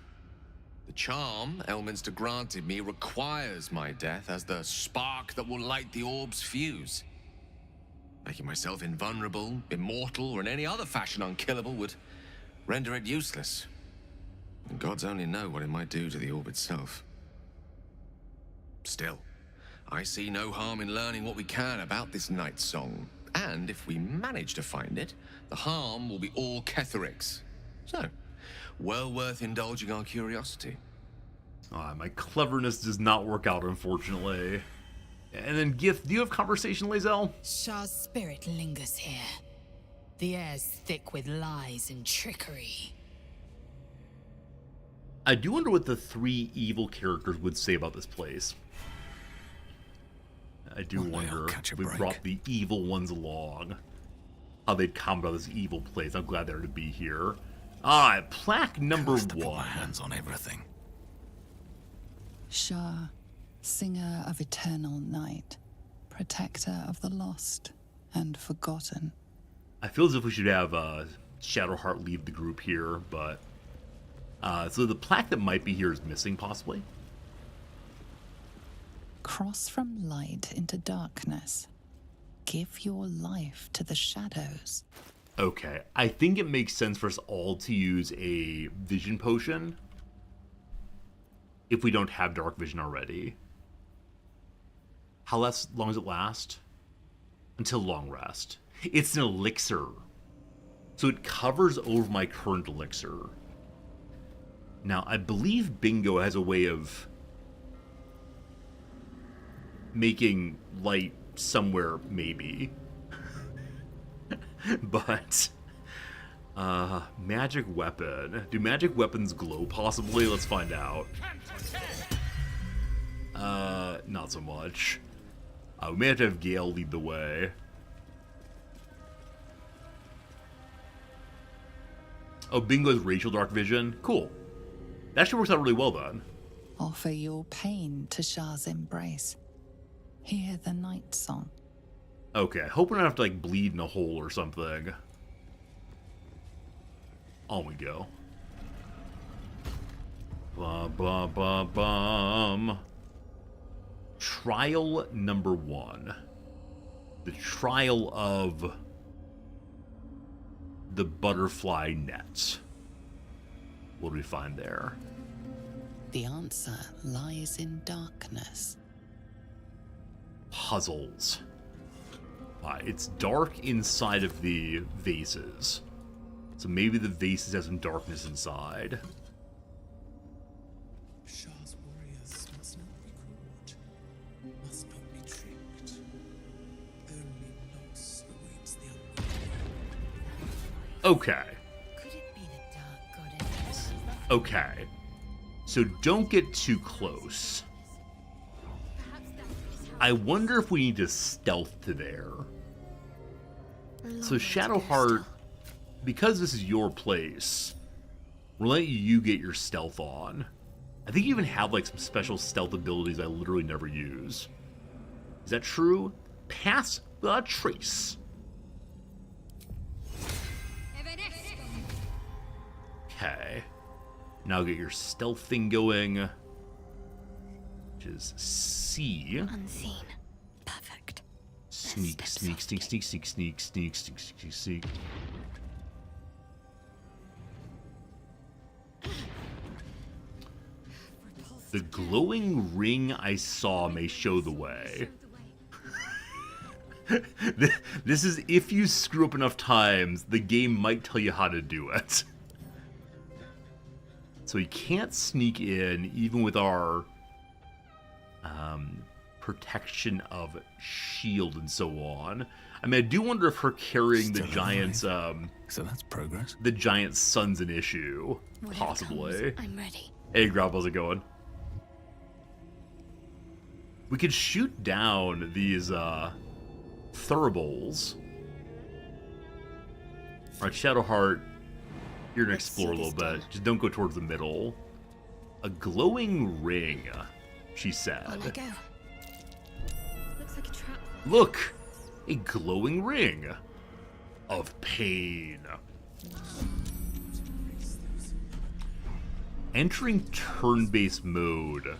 The charm Elminster granted me requires my death as the spark that will light the orb's fuse. Making myself invulnerable, immortal, or in any other fashion unkillable would render it useless. And gods only know what it might do to the orb itself. Still, I see no harm in learning what we can about this night song. And if we manage to find it, the harm will be all Ketheric's. So, well worth indulging our curiosity. My cleverness does not work out, unfortunately. And then, Gith, do you have conversation, Lae'zel? Shah's spirit lingers here. The air's thick with lies and trickery. I do wonder what the 3 evil characters would say about this place. I do wonder if we brought the evil ones along, how they'd comment on this evil place. I'm glad they're to be here. Alright, plaque number 1. Put my hands on everything. Shah, singer of eternal night, protector of the lost and forgotten. I feel as if we should have Shadowheart leave the group here, but... so the plaque that might be here is missing, possibly? Cross from light into darkness. Give your life to the shadows. Okay, I think it makes sense for us all to use a vision potion if we don't have dark vision already. How long does it last? Until long rest. It's an elixir, so it covers over my current elixir. Now, I believe Bingo has a way of making light somewhere, maybe. But, magic weapon. Do magic weapons glow, possibly? Let's find out. Not so much. We may have to have Gale lead the way. Oh, Bingo's racial dark vision? Cool. That actually works out really well, then. Offer your pain to Shah's embrace. Hear the night song. Okay, I hope we don't have to, like, bleed in a hole or something. On we go. Bum. Trial number 1. The trial of the butterfly nets. What do we find there? The answer lies in darkness. Puzzles. It's dark inside of the vases. So maybe the vases have some darkness inside. Shah's warriors must not be caught, must not be tricked. Only loss awaits the unwary. Okay. Could it be the dark goddess? Okay. So don't get too close. I wonder if we need to stealth to there. So Shadowheart, because this is your place, we'll let you get your stealth on. I think you even have like some special stealth abilities I literally never use. Is that true? Pass without trace. Okay. Now get your stealth thing going, which is C. Unseen. Perfect. Sneak. The glowing ring I saw may show the way. This is if you screw up enough times, the game might tell you how to do it. So we can't sneak in, even with our protection of shield and so on. I mean, I do wonder if her carrying the giant's so that's progress. The giant sun's an issue, possibly. I'm ready. Hey, Grab, how's it going? We could shoot down these thuribles. Alright, Shadowheart, you're gonna explore a little bit. Just don't go towards the middle. A glowing ring, she said. I'll let go. Looks like a trap. Look! A glowing ring of pain. Entering turn-based mode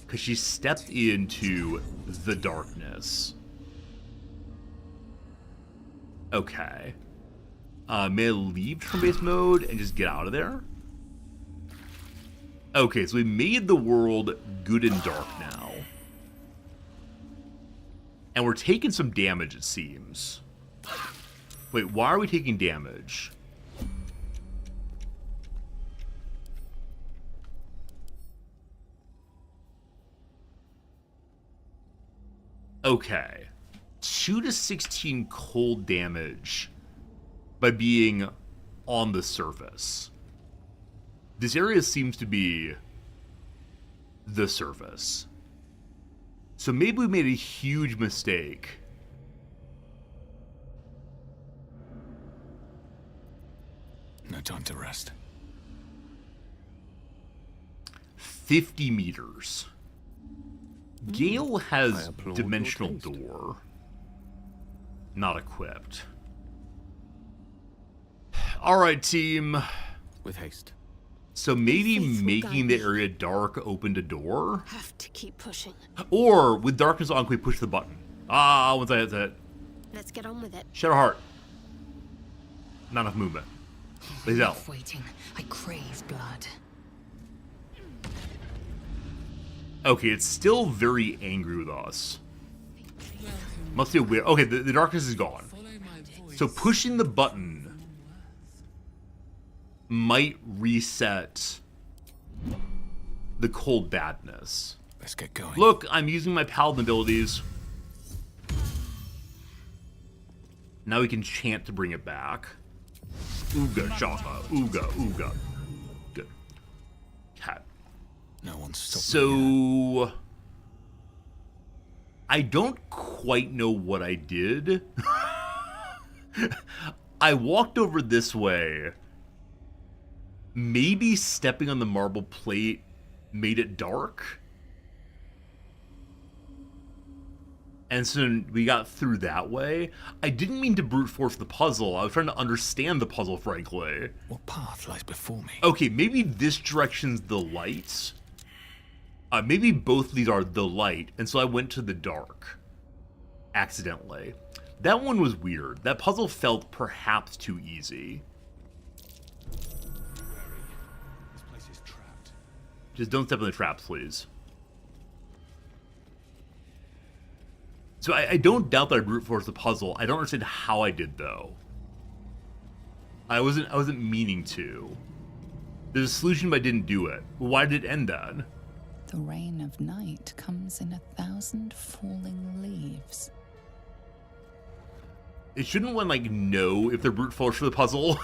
because she stepped into the darkness. Okay. May I leave turn-based mode and just get out of there? Okay, so we made the world good and dark now. And we're taking some damage, it seems. Wait, why are we taking damage? Okay. 2 to 16 cold damage by being on the surface. This area seems to be the surface. So maybe we made a huge mistake. No time to rest. 50 meters. Gale has dimensional door. Not equipped. Alright, team. With haste. So maybe Faith will making guide the me. area dark opened a door? Have to keep pushing. Or, with darkness on, can we push the button? Ah, once I hit that. Let's get on with it. Shadowheart. Not enough movement. Lays out. Waiting. I crave blood. Okay, it's still very angry with us. Must be weird. Okay, the darkness is gone. So pushing the button might reset the cold badness. Let's get going. Look, I'm using my paladin abilities. Now we can chant to bring it back. Ooga shaka, ooga, ooga. Good. Cat. No one's stopping me. So I don't quite know what I did. I walked over this way. Maybe stepping on the marble plate made it dark. And so we got through that way. I didn't mean to brute force the puzzle. I was trying to understand the puzzle, frankly. What path lies before me? Okay, maybe this direction's the light. Maybe both of these are the light, and so I went to the dark. Accidentally. That one was weird. That puzzle felt perhaps too easy. This place is trapped. Just don't step in the traps, please. So I don't doubt that I brute forced the puzzle. I don't understand how I did, though. I wasn't meaning to. There's a solution, but I didn't do it. Well, why did it end then? The rain of night comes in 1,000 falling leaves. It shouldn't one, like, know if they're brute force for the puzzle.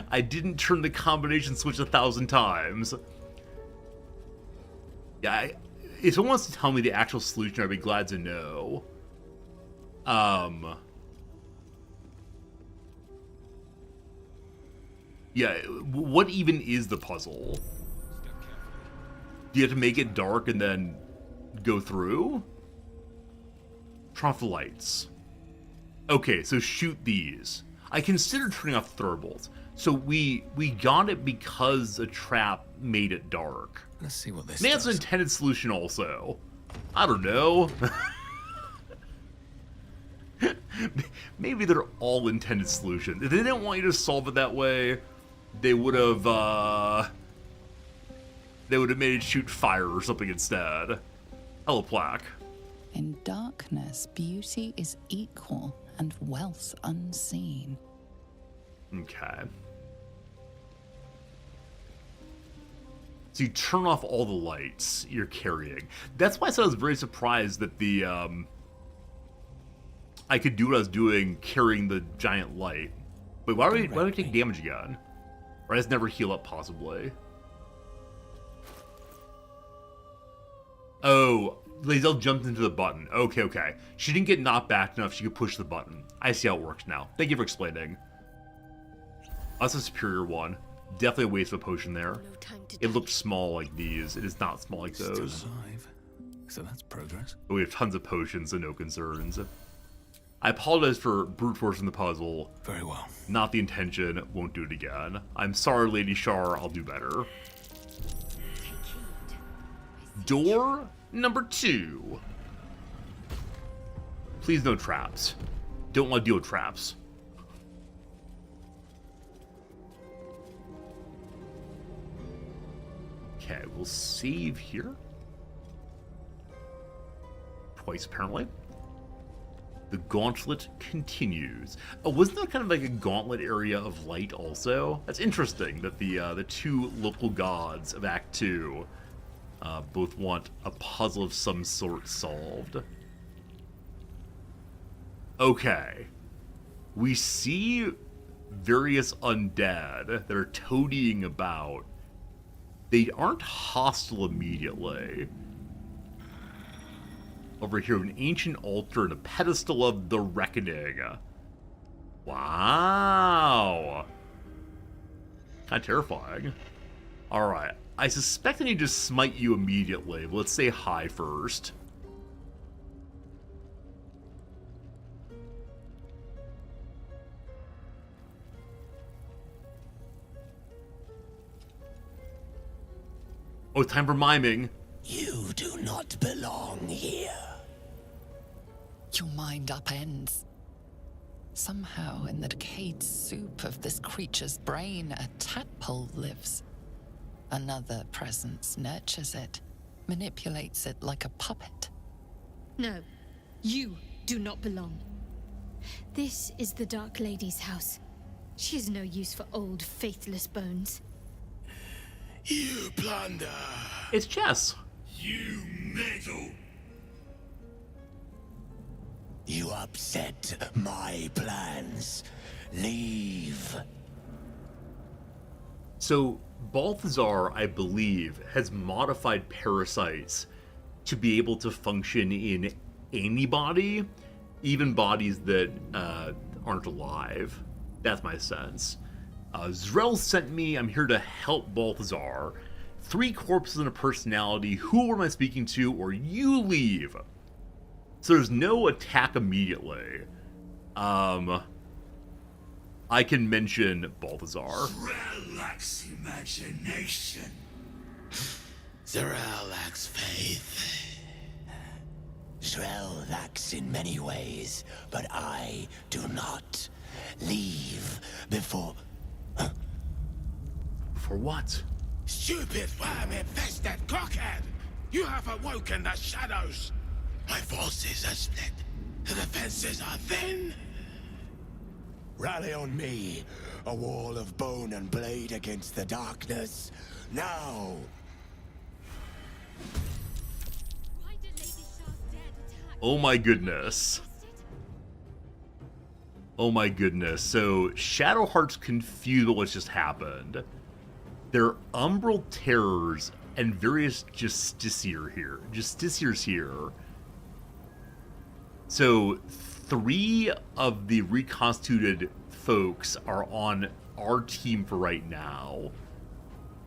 I didn't turn the combination switch 1,000 times. Yeah, if someone wants to tell me the actual solution, I'd be glad to know. Yeah, what even is the puzzle? Do you have to make it dark and then go through? Turn off the lights. Okay, so shoot these. I considered turning off thermals. So we got it because a trap made it dark. Let's see what this Maybe that's an does. intended solution also. I don't know. Maybe they're all intended solutions. If they didn't want you to solve it that way, they would have made it shoot fire or something instead. Hello, plaque. In darkness, beauty is equal and wealth unseen. Okay. So you turn off all the lights you're carrying. That's why I said I was very surprised that the I could do what I was doing carrying the giant light. Wait, why do we take damage again? Or I just never heal up, possibly. Oh, Lae'zel jumped into the button. Okay, okay. She didn't get knocked back enough she could push the button. I see how it works now. Thank you for explaining. That's a superior one. Definitely a waste of a potion there. No time to It looked small like these. It is not small like Still those. alive. So that's progress. But we have tons of potions, so no concerns. I apologize for brute forcing the puzzle. Very well. Not the intention. Won't do it again. I'm sorry, Lady Shar. I'll do better. Door number 2. Please no traps. Don't want to deal with traps. Okay, we'll save here. twice, apparently. The gauntlet continues. Oh, wasn't that kind of like a gauntlet area of light also? That's interesting that the two local gods of Act 2 both want a puzzle of some sort solved. Okay. We see various undead that are toadying about. They aren't hostile immediately. Over here, an ancient altar and a pedestal of the reckoning. Wow. Kind of terrifying. Alright. I suspect I need to smite you immediately, but let's say hi first. Oh, time for miming. You do not belong here. Your mind upends. Somehow, in the decayed soup of this creature's brain, a tadpole lives. Another presence nurtures it, manipulates it like a puppet. No, you do not belong. This is the Dark Lady's house. She is no use for old, faithless bones. You plunder. It's chess. You meddle. You upset my plans. Leave. So, Balthazar, I believe, has modified parasites to be able to function in any body, even bodies that aren't alive. That's my sense. Zrel sent me. I'm here to help Balthazar. 3 corpses and a personality. Who am I speaking to, or you leave? So there's no attack immediately. I can mention Balthazar. Zrel lacks imagination. Zrel lacks faith. Zrel lacks in many ways, but I do not. Leave before... For what? Stupid worm-infested cockhead! You have awoken the shadows! My forces are split. The defenses are thin. Rally on me. A wall of bone and blade against the darkness. Now! Oh my goodness. Oh my goodness. So, Shadowheart's confused about what's just happened. There are Umbral Terrors and various Justiciars here. So, 3 of the reconstituted folks are on our team for right now.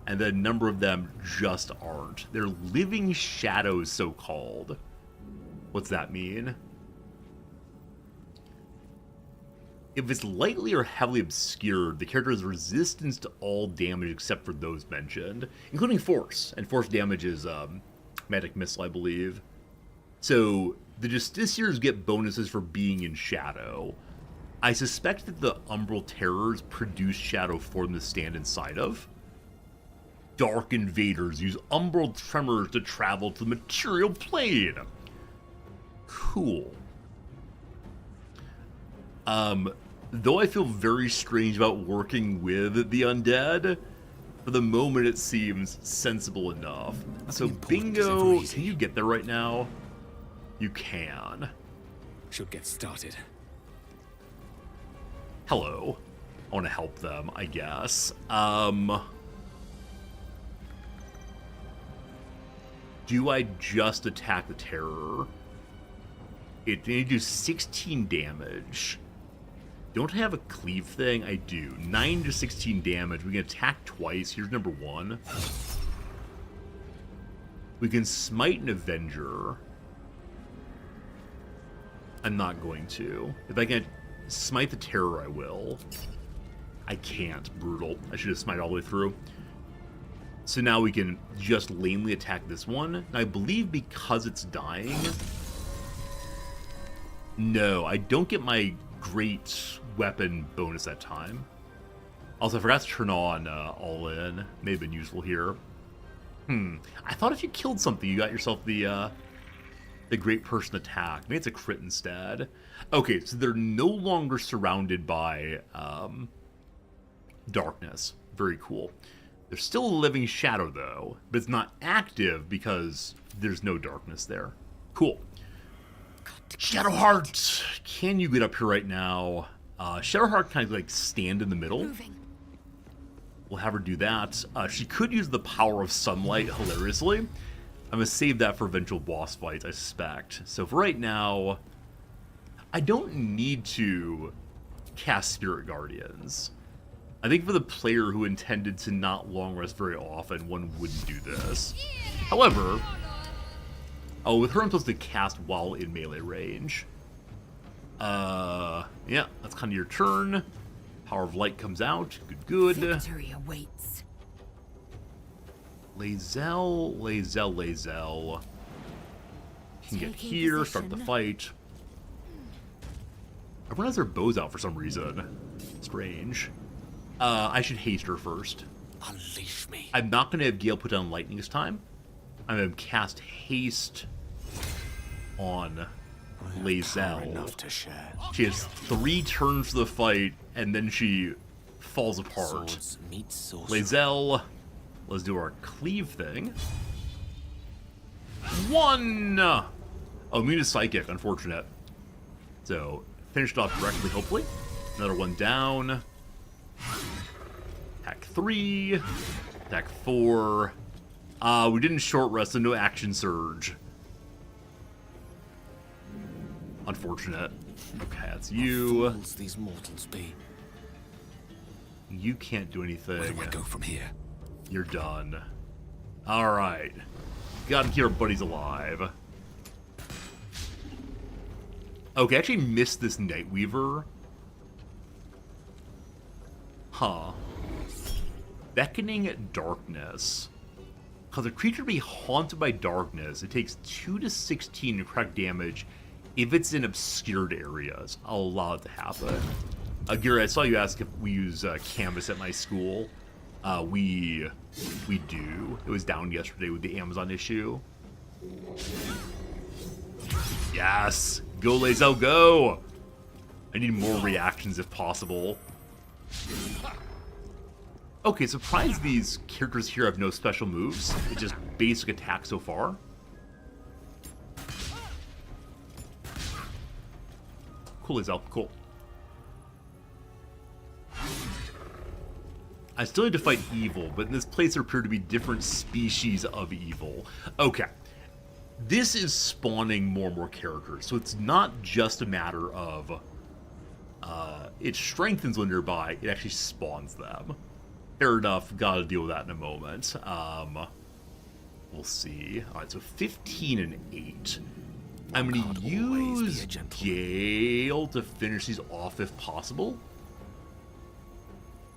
And then a number of them just aren't. They're living shadows, so-called. What's that mean? If it's lightly or heavily obscured, the character has resistance to all damage except for those mentioned, including force. And force damage is magic missile, I believe. So the Justiciars get bonuses for being in shadow. I suspect that the Umbral Terrors produce shadow for them to stand inside of. Dark Invaders use Umbral Tremors to travel to the material plane. Cool. Though I feel very strange about working with the undead, for the moment it seems sensible enough. So Bingo, can you get there right now? You can. Should get started. Hello. I want to help them, I guess. Do I just attack the terror? It need to do 16 damage. Don't I have a cleave thing? I do. 9 to 16 damage. We can attack twice. Here's number 1. We can smite an Avenger. I'm not going to. If I can smite the terror, I will. I can't. Brutal. I should have smited all the way through. So now we can just lamely attack this one. And I believe because it's dying... No, I don't get my great weapon bonus that time. Also, I forgot to turn on All In. May have been useful here. I thought if you killed something, you got yourself the The great person attack. Maybe it's a crit instead. Okay, so they're no longer surrounded by darkness. Very cool. There's still a living shadow, though, but it's not active because there's no darkness there. Cool. Shadowheart! Can you get up here right now? Shadowheart kind of like stand in the middle. We'll have her do that. She could use the power of sunlight hilariously. I'm going to save that for eventual boss fights, I suspect. So for right now, I don't need to cast Spirit Guardians. I think for the player who intended to not long rest very often, one wouldn't do this. However, oh, with her I'm supposed to cast while in melee range. Yeah, that's kind of your turn. Power of Light comes out. Good. Victory awaits. Lae'zel. Can get here, start the fight. Everyone has their bows out for some reason. Strange. I should haste her first. Unleash me. I'm not going to have Gale put down lightning this time. I'm going to cast haste on Lae'zel. Enough to share. She has 3 turns for the fight, and then she falls apart. Swords meet sorcery. Lae'zel, let's do our cleave thing. 1! Oh, immune to psychic, unfortunate. So, finished off directly, hopefully. Another one down. Attack 3. Attack 4. We didn't short rest, so no action surge. Unfortunate. Okay, that's you. Fools these mortals be. You can't do anything. Where do I go from here? You're done. Alright. Gotta keep our buddies alive. Okay, I actually missed this Nightweaver. Huh. Beckoning Darkness. Cause a creature be haunted by darkness, it takes 2 to 16 necrotic damage if it's in obscured areas. I'll allow it to happen. Gary, I saw you ask if we use Canvas at my school. We do. It was down yesterday with the Amazon issue. Yes! Go, Lae'zel, go! I need more reactions if possible. Okay, surprised these characters here have no special moves. It's just basic attack so far. Cool, Lae'zel, cool. I still need to fight evil, but in this place there appear to be different species of evil. Okay. This is spawning more and more characters, so it's not just a matter of it strengthens when they're nearby, it actually spawns them. Fair enough, gotta deal with that in a moment. We'll see. Alright, so 15 and 8. I'm gonna use Gale to finish these off if possible.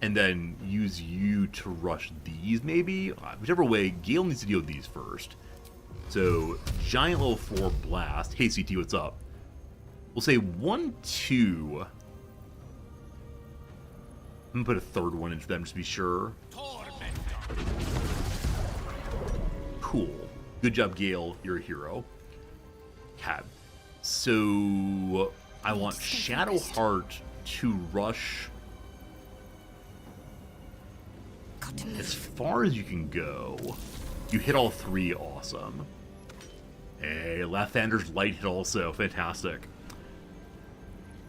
And then use you to rush these, maybe? Whichever way, Gale needs to deal with these first. So, Giant level 4 Blast. Hey, CT, what's up? We'll say 1, 2. I'm gonna put a third one in for them just to be sure. Cool. Good job, Gale. You're a hero. Okay. So, I want Shadowheart to rush as far as you can go. You hit all 3, awesome. Hey, Lathander's light hit also, fantastic.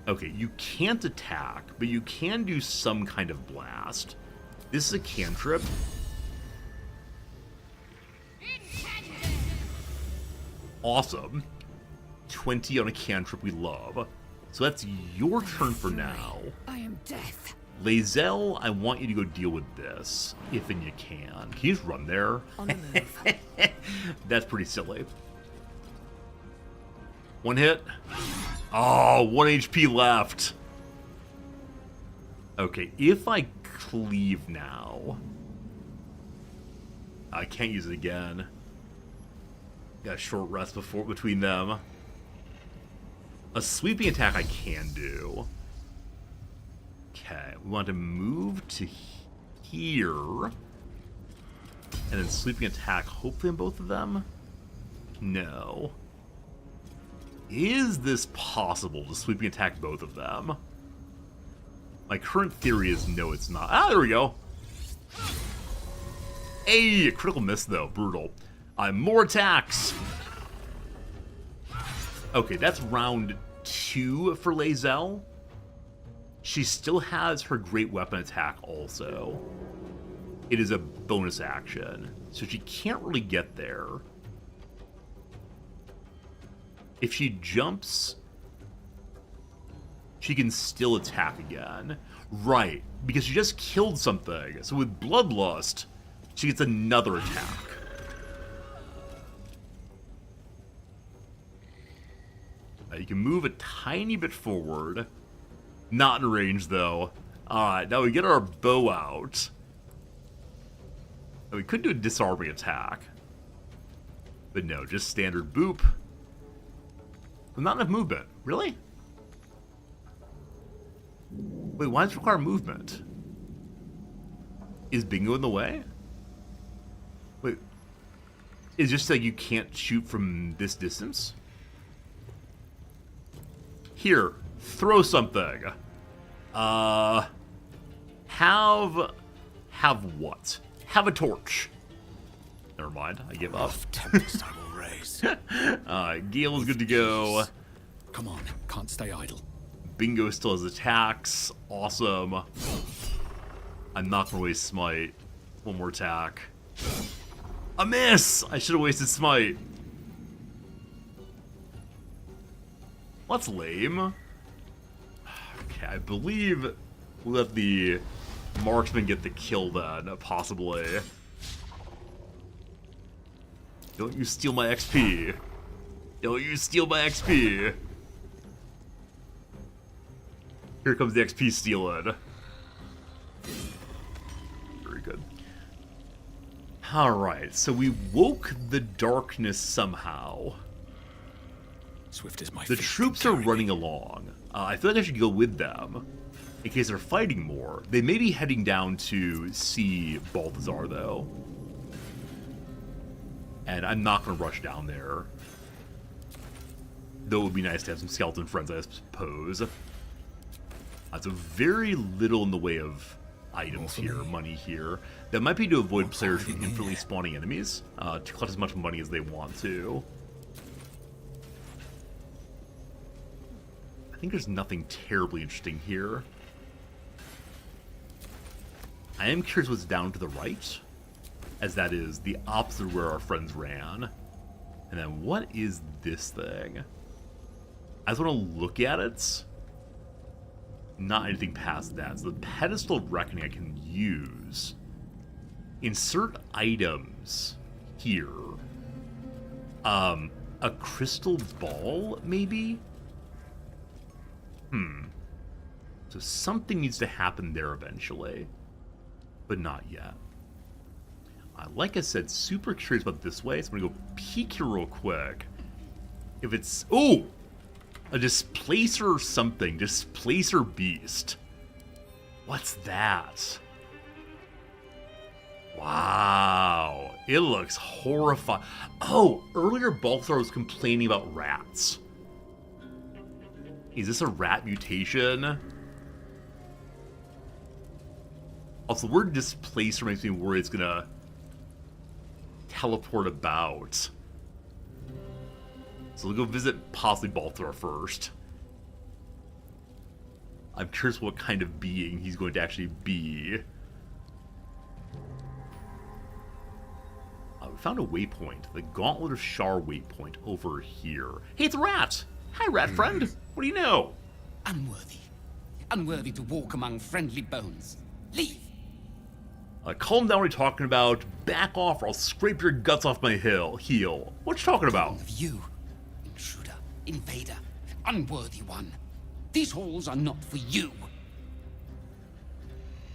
Okay, you can't attack, but you can do some kind of blast. This is a cantrip. Awesome. 20 on a cantrip we love. So that's your turn for now. I am death. Lae'zel, I want you to go deal with this, if and you can. Can you just run there? On the move. That's pretty silly. 1 hit. Oh, 1 HP left. Okay, if I cleave now, I can't use it again. Got a short rest between them. A sweeping attack I can do. Okay, we want to move to here. And then sweeping attack, hopefully on both of them? No. Is this possible to sweeping attack both of them? My current theory is no, it's not. Ah, there we go. Hey, critical miss though, brutal. More attacks. Okay, that's round 2 for Lae'zel. She still has her great weapon attack also. It is a bonus action, so she can't really get there. If she jumps, she can still attack again. Right, because she just killed something. So with Bloodlust, she gets another attack. You can move a tiny bit forward. Not in range, though. Alright, now we get our bow out. Now we could do a disarming attack. But no, just standard boop. Not enough movement. Really? Wait, why does it require movement? Is Bingo in the way? Wait. Is it just like you can't shoot from this distance? Here, throw something. Have what? Have a torch. Never mind, I give up. Tempest I will raise. Gale is good to go. Come on, can't stay idle. Bingo still has attacks. Awesome. I'm not gonna waste smite. One more attack. A miss! I should have wasted smite. That's lame. Okay, I believe we'll let the marksman get the kill then, possibly. Don't you steal my XP. Don't you steal my XP. Here comes the XP stealing. Very good. Alright, so we woke the darkness somehow. Swift as my The troops are running along. I feel like I should go with them in case they're fighting more. They may be heading down to see Balthazar, though. And I'm not going to rush down there. Though it would be nice to have some skeleton friends, I suppose. So very little in the way of items here, money here. That might be to avoid players from infinitely spawning enemies, to collect as much money as they want to. I think there's nothing terribly interesting here. I am curious what's down to the right, as that is the opposite of where our friends ran. And then what is this thing? I just want to look at it. Not anything past that. So the pedestal of reckoning I can use. Insert items here. A crystal ball, maybe? So something needs to happen there eventually. But not yet. Like I said, super curious about this way, so I'm gonna go peek here real quick. If it's... Oh! A displacer or something. Displacer beast. What's that? Wow. It looks horrifying. Oh, earlier Balthazar was complaining about rats. Is this a rat mutation? Also, the word displacer makes me worry it's gonna teleport about. So we'll go visit possibly Balthazar first. I'm curious what kind of being he's going to actually be. We found a waypoint. The Gauntlet of Shar waypoint over here. Hey, it's a rat! Hi, rat friend! What do you know? Unworthy. Unworthy to walk among friendly bones. Leave! Calm down what you're talking about. Back off or I'll scrape your guts off my heel. What you talking about? You. Intruder. Invader. Unworthy one. These halls are not for you.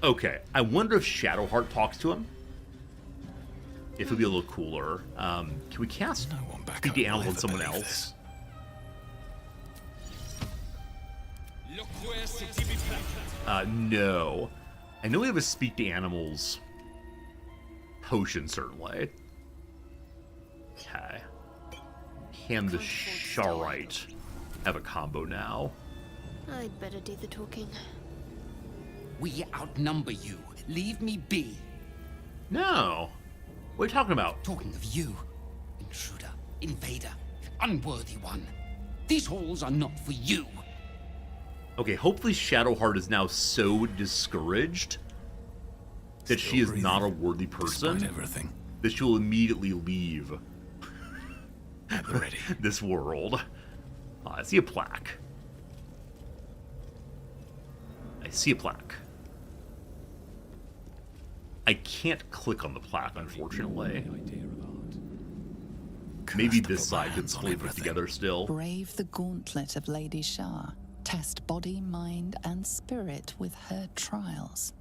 Okay, I wonder if Shadowheart talks to him. If it'll be a little cooler. Can we cast Speak the Animal on someone else? No. I know we have a Speak the Animals potion, certainly. Okay. Hand the Sharite. I have a combo now. I'd better do the talking. We outnumber you. Leave me be. No. What are you talking about? Talking of you, intruder, invader, unworthy one. These halls are not for you. Okay, hopefully Shadowheart is now so discouraged that she is not a worthy person that she will immediately leave this world. I see a plaque. I see a plaque. I can't click on the plaque, unfortunately. Maybe this side could fully put together still. Brave the gauntlet of Lady Shah. Test body, mind, and spirit with her trials.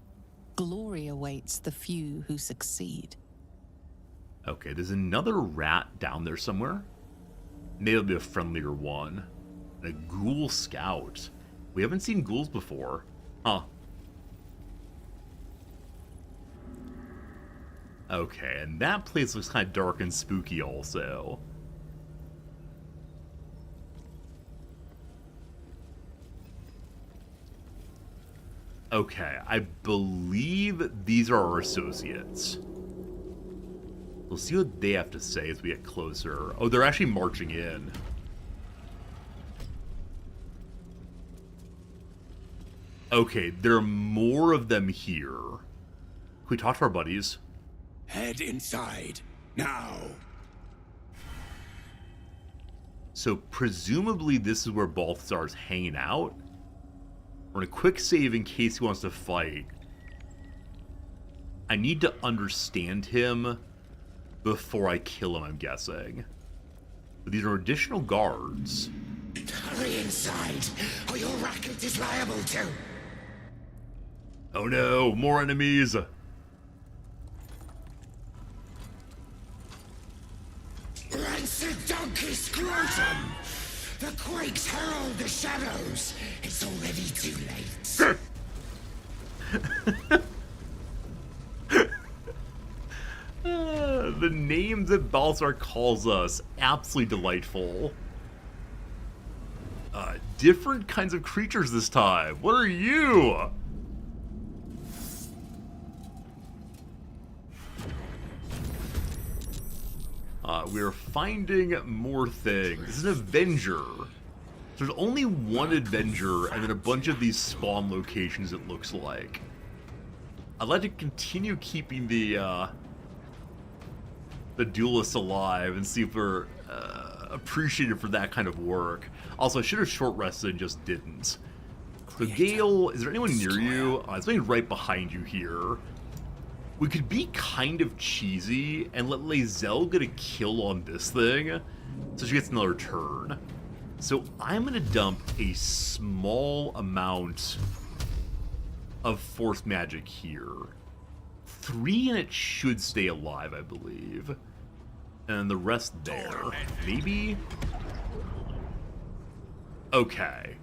Glory awaits the few who succeed. Okay, there's another rat down there somewhere. Maybe it'll be a friendlier one. And a ghoul scout. We haven't seen ghouls before. Huh. Okay, and that place looks kind of dark and spooky also. Okay, I believe these are our associates. We'll see what they have to say as we get closer. Oh, they're actually marching in. Okay, there are more of them here. Can we talk to our buddies? Head inside, now. So presumably this is where Balthazar's hanging out. We're in a quick save in case he wants to fight. I need to understand him before I kill him, I'm guessing. But these are additional guards. Hurry inside, or your racket is liable to. Oh no, more enemies. Rancid donkey scrotum! The quakes herald the shadows. It's already too late. The names that Balthazar calls us, absolutely delightful. Different kinds of creatures this time. What are you? We're finding more things. This is an Avenger. There's only one Avenger and then a bunch of these spawn locations, it looks like. I'd like to continue keeping the duelists alive and see if we're appreciated for that kind of work. Also, I should have short rested and just didn't. So Gale, is there anyone near you? It's something right behind you here. We could be kind of cheesy and let Lae'zel get a kill on this thing so she gets another turn. So I'm going to dump a small amount of force magic here. 3 and it should stay alive, I believe. And the rest there. Maybe? Okay.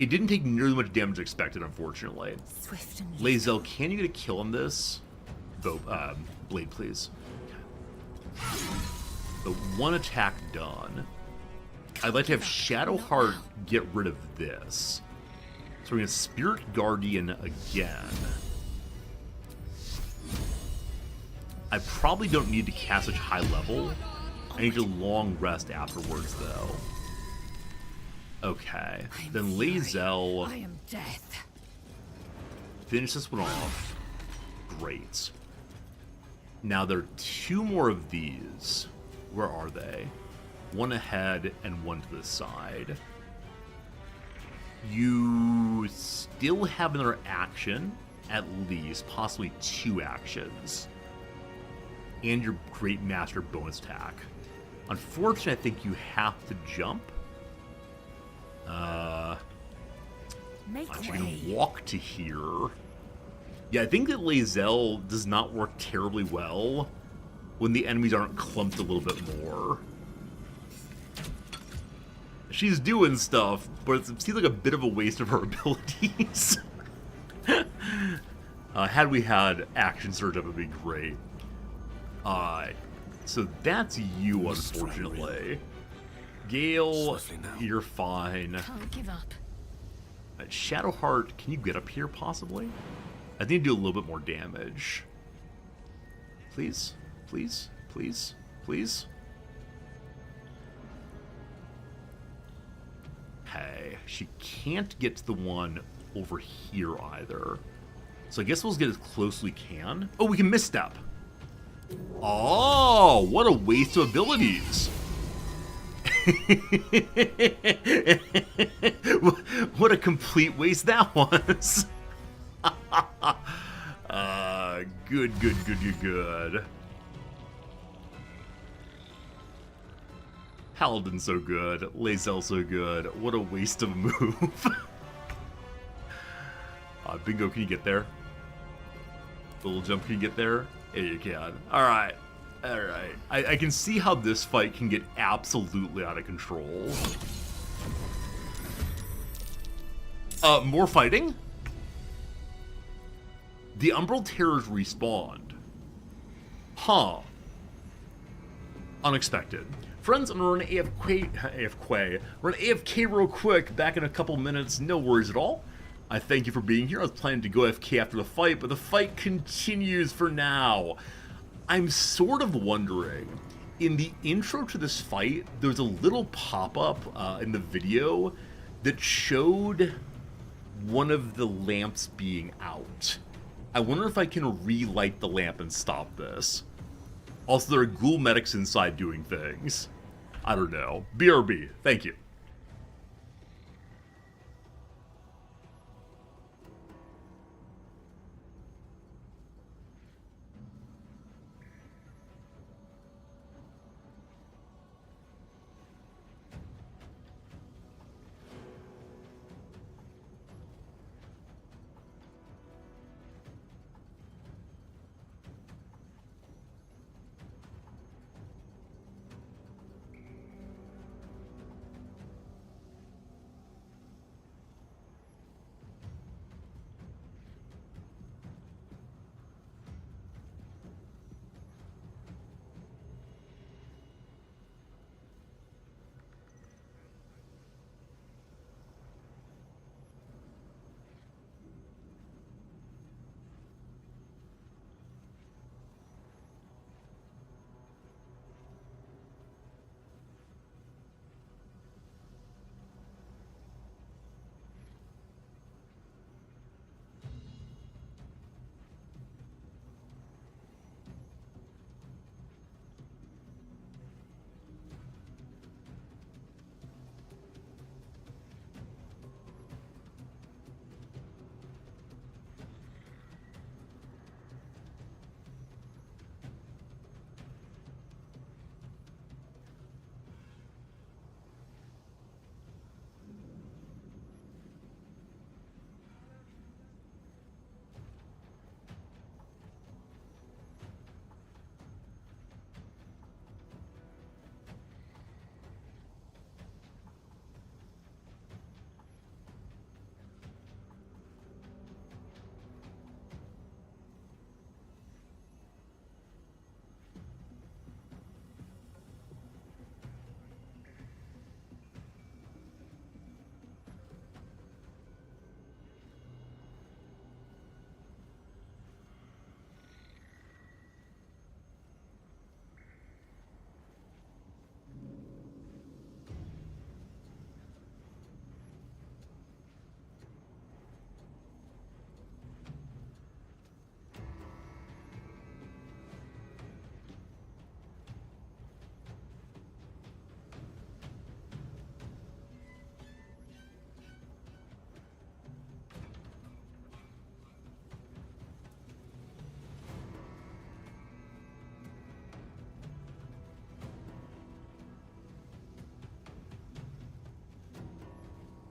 It didn't take nearly much damage expected, unfortunately. Swift and Lae'zel, can you get a kill on this? Blade, please. The one attack done. I'd like to have Shadowheart get rid of this. So we're going to Spirit Guardian again. I probably don't need to cast such high level. I need a long rest afterwards, though. Okay. Then Lae'zel. I am death. Finish this one off. Great. Now there are 2 more of these. Where are they? One ahead and one to the side. You still have another action, at least, possibly 2 actions. And your Great Master bonus attack. Unfortunately, I think you have to jump. Make you way. can walk to here. Yeah, I think that Lae'zel does not work terribly well when the enemies aren't clumped a little bit more. She's doing stuff, but it seems like a bit of a waste of her abilities. Had we had action surge up, it would be great. So that's you, unfortunately. Gale, you're fine. Can't give up. Shadowheart, can you get up here possibly? I think do a little bit more damage. Please, please, please, please. Okay, she can't get to the one over here either. So I guess we'll get as close as we can. Oh, we can misstep. Oh, what a waste of abilities. What a complete waste that was. Good, good, good, good, good. Paladin so good. Lae'zel so good. What a waste of a move. Bingo, can you get there? Little jump, can you get there? Yeah, you can. Alright. Alright. I can see how this fight can get absolutely out of control. More fighting? The Umbral Terrors respawned. Huh. Unexpected. Friends, I'm gonna run run AFK real quick, back in a couple minutes, no worries at all. I thank you for being here. I was planning to go AFK after the fight, but the fight continues for now. I'm sort of wondering, in the intro to this fight, there's a little pop-up in the video that showed one of the lamps being out. I wonder if I can relight the lamp and stop this. Also, there are ghoul medics inside doing things. I don't know. BRB, thank you.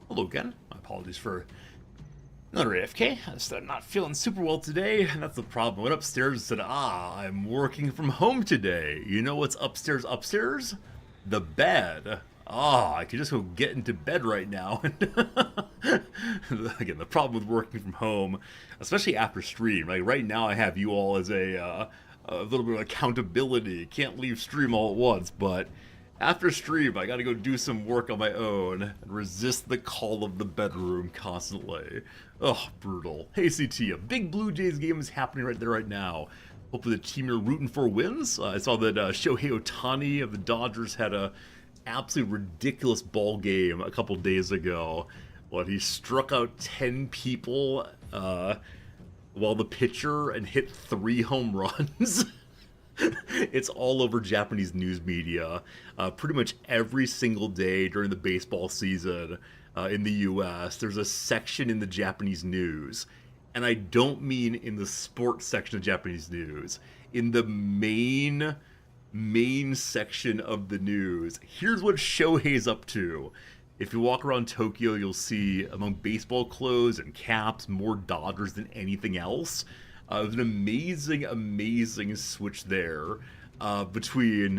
Hello again. My apologies for another AFK. I'm not feeling super well today, and that's the problem. I went upstairs and said, I'm working from home today. You know what's upstairs? The bed. I could just go get into bed right now. Again, the problem with working from home, especially after stream, like right now I have you all as a little bit of accountability. Can't leave stream all at once, but After stream, I gotta go do some work on my own and resist the call of the bedroom constantly. Oh, brutal. Hey, CT, a big Blue Jays game is happening right there right now. Hopefully the team you're rooting for wins. I saw that Shohei Ohtani of the Dodgers had a absolutely ridiculous ball game a couple days ago. He struck out 10 people while the pitcher and hit 3 home runs. It's all over Japanese news media. Pretty much every single day during the baseball season in the US, there's a section in the Japanese news. And I don't mean in the sports section of Japanese news. In the main section of the news. Here's what Shohei's up to. If you walk around Tokyo, you'll see among baseball clothes and caps more Dodgers than anything else. It was an amazing switch there between,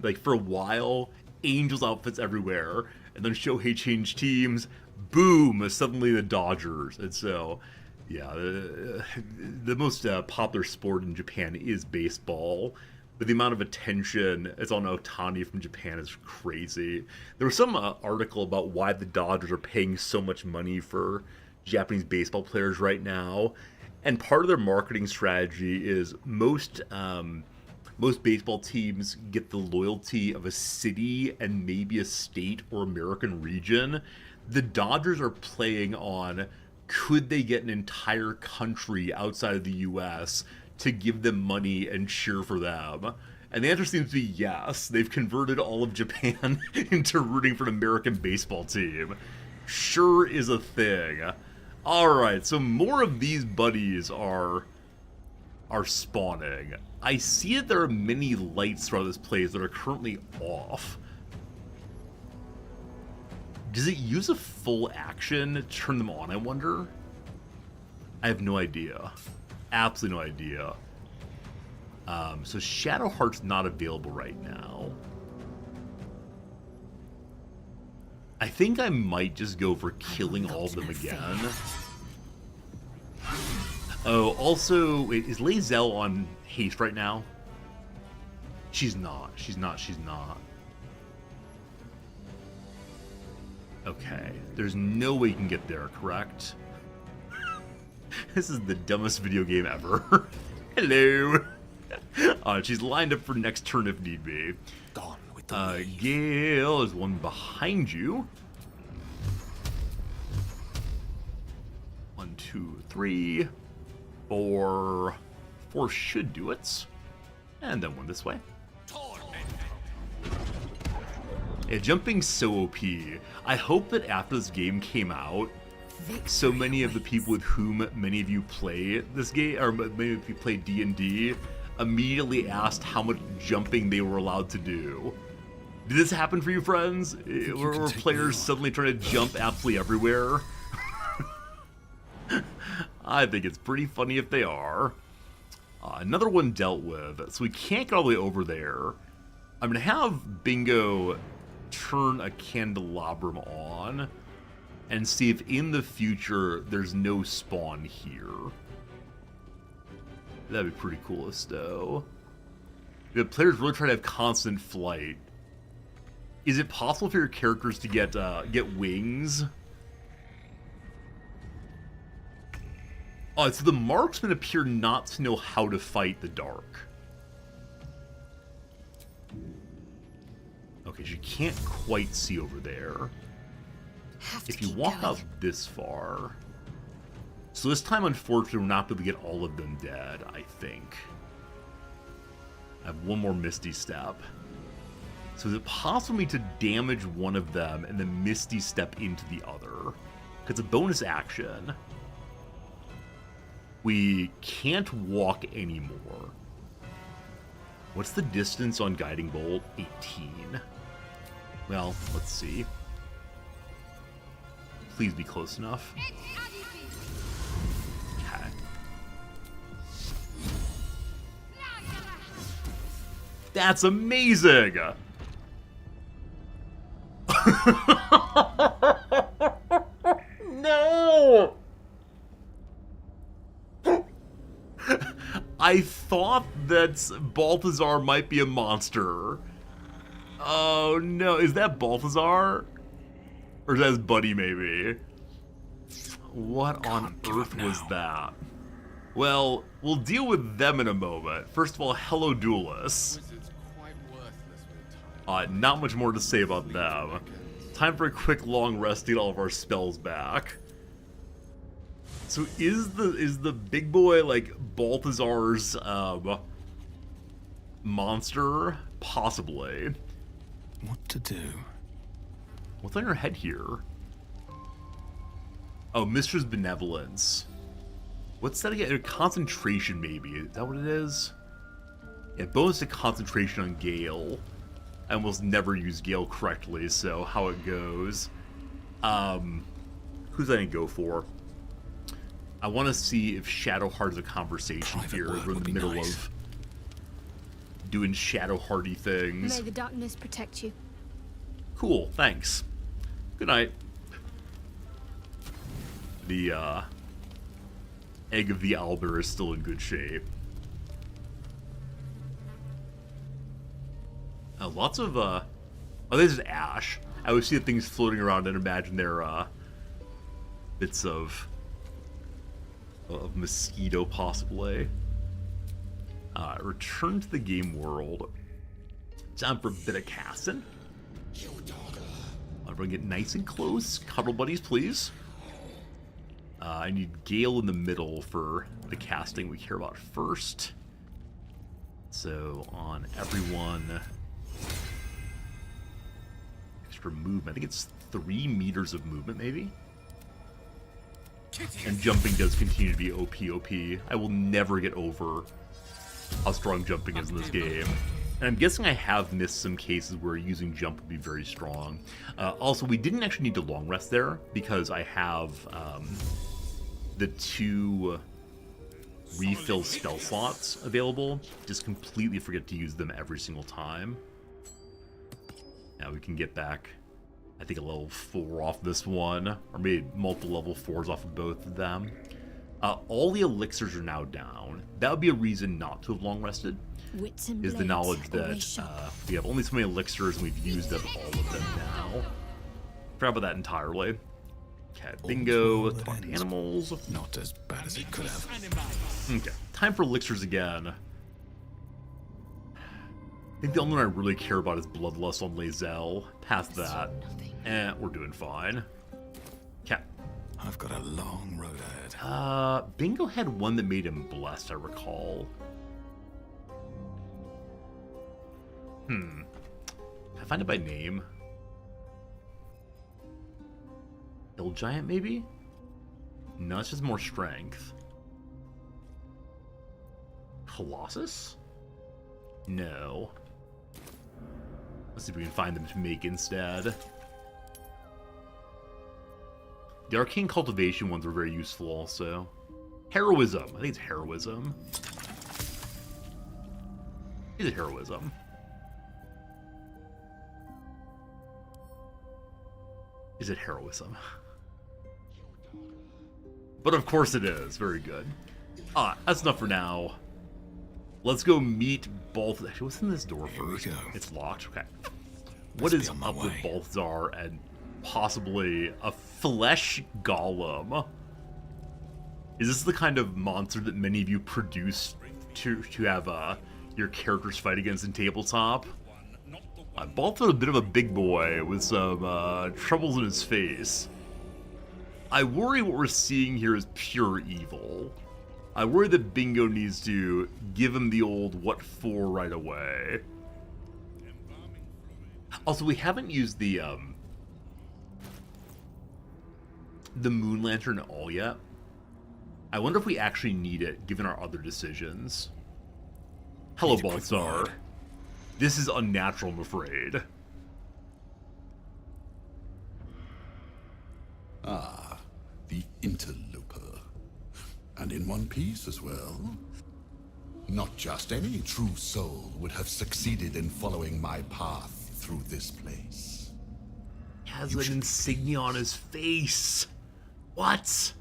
like, for a while, Angels outfits everywhere, and then Shohei changed teams, boom, suddenly the Dodgers. And so, yeah, the most popular sport in Japan is baseball, but the amount of attention it's on Ohtani from Japan is crazy. There was some article about why the Dodgers are paying so much money for Japanese baseball players right now. And part of their marketing strategy is most baseball teams get the loyalty of a city and maybe a state or American region. The Dodgers are playing on, could they get an entire country outside of the US to give them money and cheer for them? And the answer seems to be yes. They've converted all of Japan into rooting for an American baseball team. Sure is a thing. Alright, so more of these buddies are spawning. I see that there are many lights throughout this place that are currently off. Does it use a full action to turn them on, I wonder? I have no idea. Absolutely no idea. So Shadowheart's not available right now. I think I might just go for killing all of them again. Oh, also, wait, is Lae'zel on haste right now? She's not. She's not. Okay. There's no way you can get there, correct? This is the dumbest video game ever. Hello. She's lined up for next turn if need be. Gone with the Gale, there's one behind you. 1, 2, 3, 4. 4 should do it. And then one this way. Yeah, jumping's so OP. I hope that after this game came out, so many of the people with whom many of you play this game, or many of you play D&D, immediately asked how much jumping they were allowed to do. Did this happen for you, friends? Were players suddenly trying to jump absolutely everywhere? I think it's pretty funny if they are. Another one dealt with, so we can't get all the way over there. I'm going to have Bingo turn a candelabrum on and see if in the future there's no spawn here. That'd be pretty cool, though. The players really try to have constant flight. Is it possible for your characters to get wings? Oh, so the marksmen appear not to know how to fight the dark. Okay, she can't quite see over there. If you walk out this far... So this time, unfortunately, we're not going to get all of them dead, I think. I have one more Misty Step. So is it possible for me to damage one of them and then Misty Step into the other? Because it's a bonus action. We can't walk anymore. What's the distance on Guiding Bolt? 18. Well, let's see. Please be close enough. Okay. That's amazing! No! I thought that Balthazar might be a monster. Oh no, is that Balthazar? Or is that his buddy maybe? What on earth was that? Well, we'll deal with them in a moment. First of all, hello duelists. Not much more to say about them. Time for a quick long rest to get all of our spells back. So is the big boy like Balthazar's monster? Possibly. What to do? What's on your head here? Oh, Mistress Benevolence. What's that again? Concentration, maybe. Is that what it is? Yeah, bonus to concentration on Gale. I almost never use Gale correctly, so how it goes. Who's I gonna go for? I want to see if Shadowheart is a conversation here. We're in the middle of doing Shadowhearty things. May the darkness protect you. Cool, thanks. Good night. The Egg of the Albert is still in good shape. Lots of oh, this is ash. I always see the things floating around and imagine they're bits of mosquito, possibly. Return to the game world. Time for a bit of casting. Everyone get nice and close. Cuddle buddies, please. I need Gale in the middle for the casting we care about first. So on everyone, extra movement. I think it's 3 meters of movement, maybe. And jumping does continue to be OP. I will never get over how strong jumping is in this game. And I'm guessing I have missed some cases where using jump would be very strong. Also, we didn't actually need to long rest there because I have the 2 refill spell slots available. Just completely forget to use them every single time. Now we can get back, I think, a level 4 off this one, or maybe multiple level 4s off of both of them. All the elixirs are now down. That would be a reason not to have long rested. Is the knowledge that we have only so many elixirs and we've used up all of them now. Forgot about that entirely. Cat bingo, talk to animals. Not as bad as it could have. Okay, time for elixirs again. I think the only one I really care about is Bloodlust on Lae'zel. Past that, we're doing fine. Cat. I've got a long road ahead. Bingo had one that made him blessed, I recall. Can I find it by name? Hill Giant, maybe? No, it's just more strength. Colossus? No. Let's see if we can find them to make instead. The Arcane Cultivation ones were very useful also. Heroism. I think it's Heroism. Is it Heroism? Is it Heroism? But of course it is. Very good. That's enough for now. Let's go meet Balthazar. Actually, what's in this door first? It's locked. Okay. What is up with Balthazar and possibly a flesh golem? Is this the kind of monster that many of you produce to have your characters fight against in tabletop? Balthazar's a bit of a big boy with some troubles in his face. I worry what we're seeing here is pure evil. I worry that Bingo needs to give him the old what for right away. Also, we haven't used the Moon Lantern at all yet. I wonder if we actually need it, given our other decisions. Hello, Balthazar. This is unnatural, I'm afraid. Ah, the interloper. And in one piece as well. Not just any true soul would have succeeded in following my path through this place. He has an insignia on his face. What?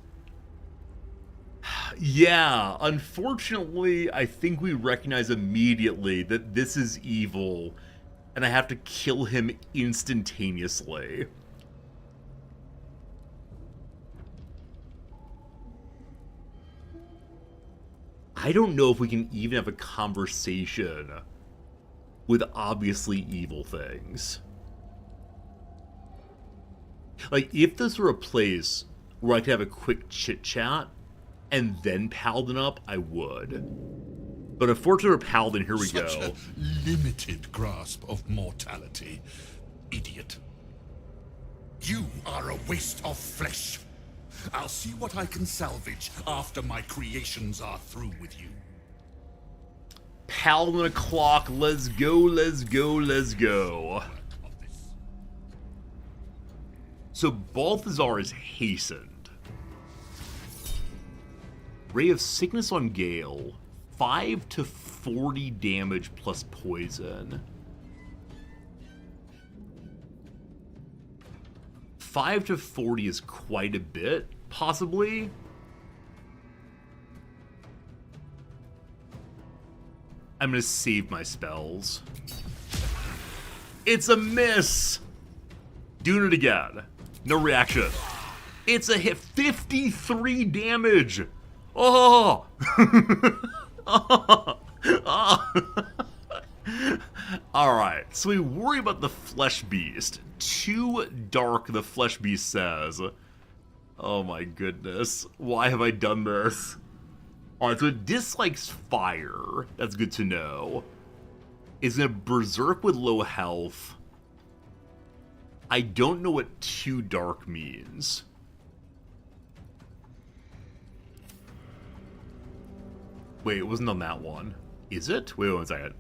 Yeah, unfortunately, I think we recognize immediately that this is evil and I have to kill him instantaneously. I don't know if we can even have a conversation with obviously evil things. Like, if this were a place where I could have a quick chit-chat and then Paladin up, I would. But unfortunately for Paladin, here we Such go. a limited grasp of mortality, idiot. You are a waste of flesh. I'll see what I can salvage after my creations are through with you. Paladin o'clock, let's go, let's go, let's go. So Balthazar is hastened. Ray of Sickness on Gale, 5 to 40 damage plus poison. 5 to 40 is quite a bit, possibly. I'm gonna save my spells. It's a miss! Doing it again. No reaction. It's a hit. 53 damage! Oh! Alright, so we worry about the Flesh Beast. Too dark, the Flesh Beast says. Oh my goodness. Why have I done this? Alright, so it dislikes fire. That's good to know. It's gonna berserk with low health. I don't know what too dark means. Wait, it wasn't on that one. Is it? Wait 1 second.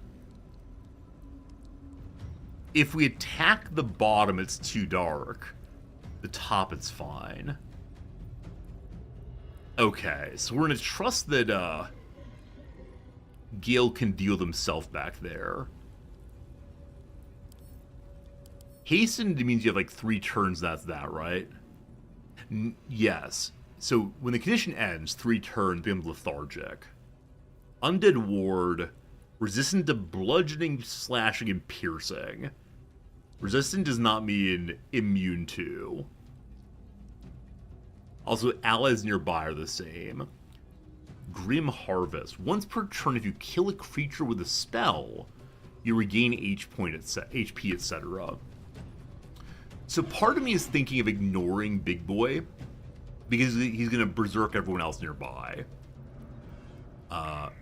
If we attack the bottom, it's too dark. The top, it's fine. Okay, so we're gonna trust that, Gale can deal with himself back there. Hastened means you have, like, 3 turns, that's that, right? Yes. So, when the condition ends, 3 turns, becomes lethargic. Undead Ward, resistant to bludgeoning, slashing, and piercing. Resistant does not mean immune to. Also, allies nearby are the same. Grim Harvest. Once per turn, if you kill a creature with a spell, you regain HP, etc. So part of me is thinking of ignoring Big Boy, because he's going to berserk everyone else nearby.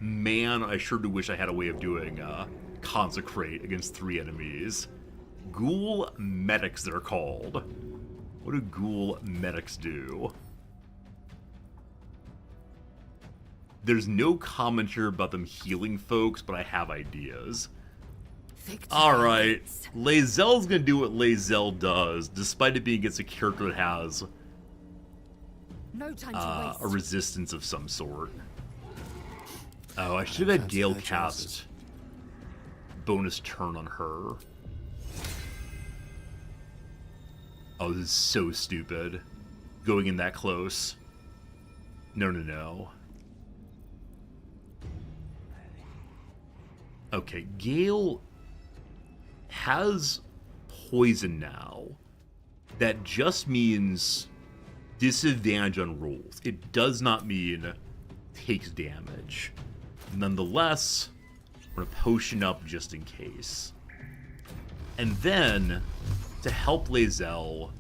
Man, I sure do wish I had a way of doing Consecrate against 3 enemies. Ghoul Medics, they're called. What do Ghoul Medics do? There's no commentary about them healing folks, but I have ideas. Alright, Lae'zel's gonna do what Lae'zel does, despite it being against a character that has No time to waste. a resistance of some sort. Oh, I should have had Gale cast bonus turn on her. Oh, this is so stupid. Going in that close. No, no, no. Okay, Gale has poison now. That just means disadvantage on rolls. It does not mean takes damage. Nonetheless, we're gonna potion up just in case. And then, to help Lae'zel,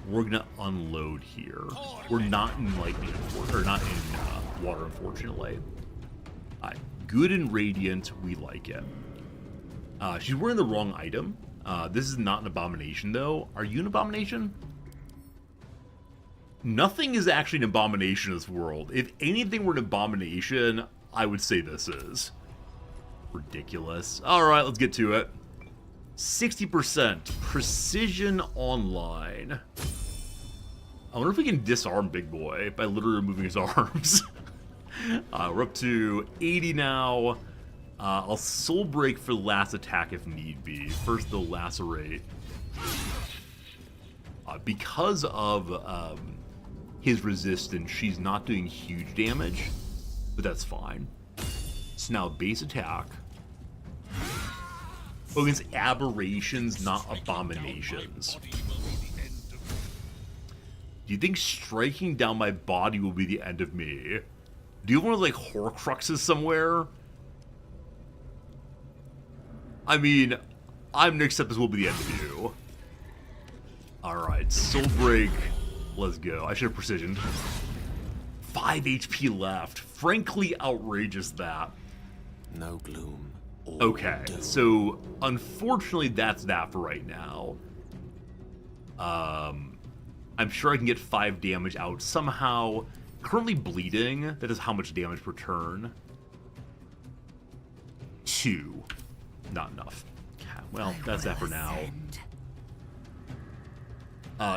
we're gonna unload here. We're not in lightning, or not in water, unfortunately. Good and radiant, we like it. She's wearing the wrong item. This is not an abomination, though. Are you an abomination? Nothing is actually an abomination in this world. If anything were an abomination, I would say this is. Ridiculous. Alright, let's get to it. 60% precision online. I wonder if we can disarm Big Boy by literally removing his arms. We're up to 80 now. I'll soul break for the last attack if need be. First, they'll lacerate. Because of his resistance, she's not doing huge damage, but that's fine. So now base attack. against aberrations, not abominations. Do you think striking down my body will be the end of me? Do you have one of like Horcruxes somewhere? I mean, I'm gonna accept this will be the end of you. Alright, Soul Break. Let's go. I should have precisioned. 5 HP left. Frankly outrageous, that. No gloom. Okay, so unfortunately that's that for right now. I'm sure I can get 5 damage out somehow. Currently bleeding. That is how much damage per turn. 2. Not enough. Okay, well, that's that for now.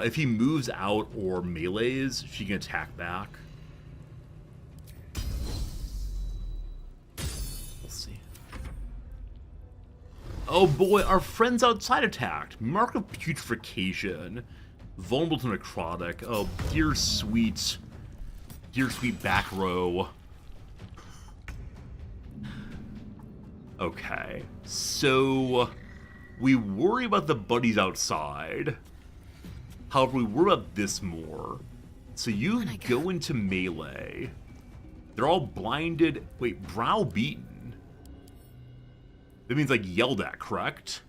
If he moves out or melees, she can attack back. We'll see. Oh boy, our friends outside attacked. Mark of Putrefaction. Vulnerable to necrotic. Oh, dear sweet back row. Okay, so we worry about the buddies outside. However, we worry about this more. So you go into melee. They're all blinded. Wait, browbeaten. That means like yelled at, correct?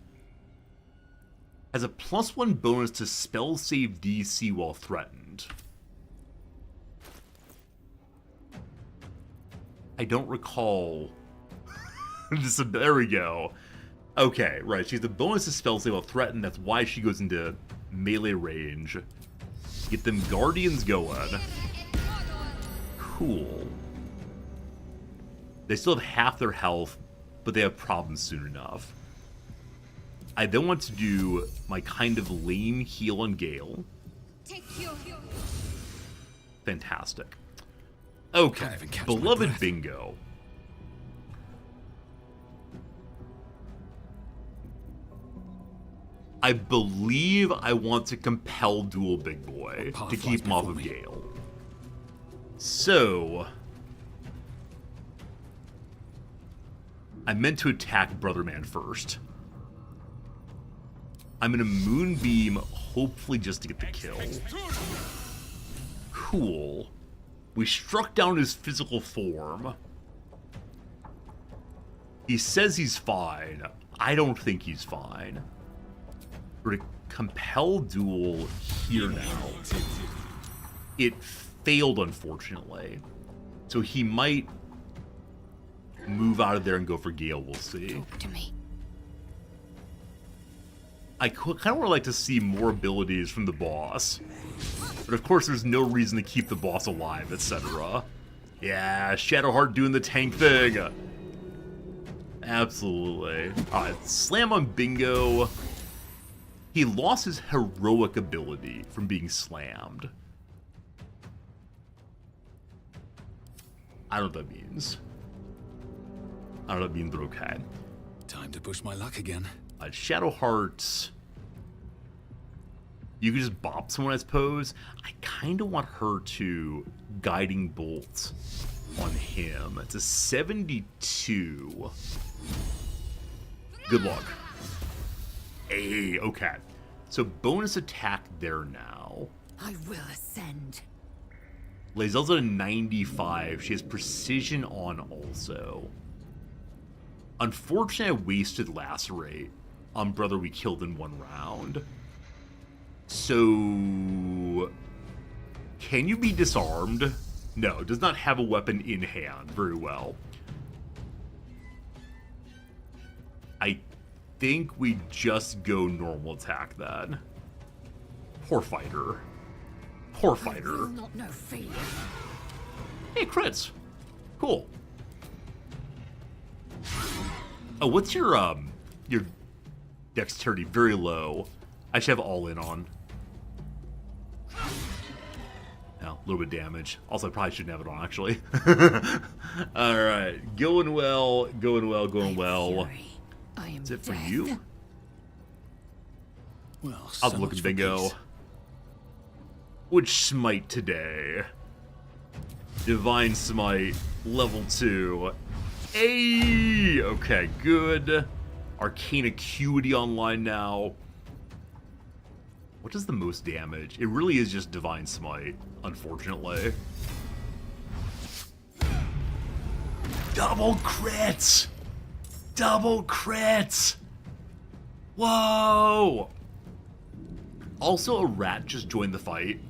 Has a +1 bonus to spell save DC while threatened. I don't recall. There we go. Okay, right. She has a bonus to spell save while threatened. That's why she goes into melee range. Get them guardians going. Cool. They still have half their health, but they have problems soon enough. I then want to do my kind of lame heal on Gale. Fantastic. Okay, beloved bingo. I believe I want to compel duel Big Boy to keep him off of Gale. So I meant to attack Brother Man first. I'm gonna Moonbeam, hopefully just to get the kill. Cool. We struck down his physical form. He says he's fine. I don't think he's fine. We're gonna compel duel here now. It failed, unfortunately. So he might move out of there and go for Gale, we'll see. Talk to me. I kind of would like to see more abilities from the boss. But of course there's no reason to keep the boss alive, etc. Yeah, Shadowheart doing the tank thing. Absolutely. Alright, slam on Bingo. He lost his heroic ability from being slammed. I don't know what that means. I don't know what that means, but okay. Time to push my luck again. Shadowheart. You can just bop someone, I suppose. I kind of want her to Guiding Bolt on him. It's a 72. Good luck. Hey, okay. So bonus attack there now. I will ascend. Lae'zel's at a 95. She has precision on also. Unfortunately, I wasted Lacerate on Brother we killed in one round. So, can you be disarmed? No, does not have a weapon in hand. Very well. I think we just go normal attack then. Poor fighter. Poor fighter. I will not know fear. Hey, crits. Cool. Oh, what's your dexterity? Very low. I should have all in on. No, a little bit of damage. Also, I probably shouldn't have it on, actually. Alright. Going well, going well, going well. Is it for you? Well, I'll look at Bingo. Which smite today? Divine Smite, level 2. Hey! Okay, good. Arcane Acuity online now. What does the most damage? It really is just Divine Smite, unfortunately. Double crits! Double crits! Whoa! Also, a rat just joined the fight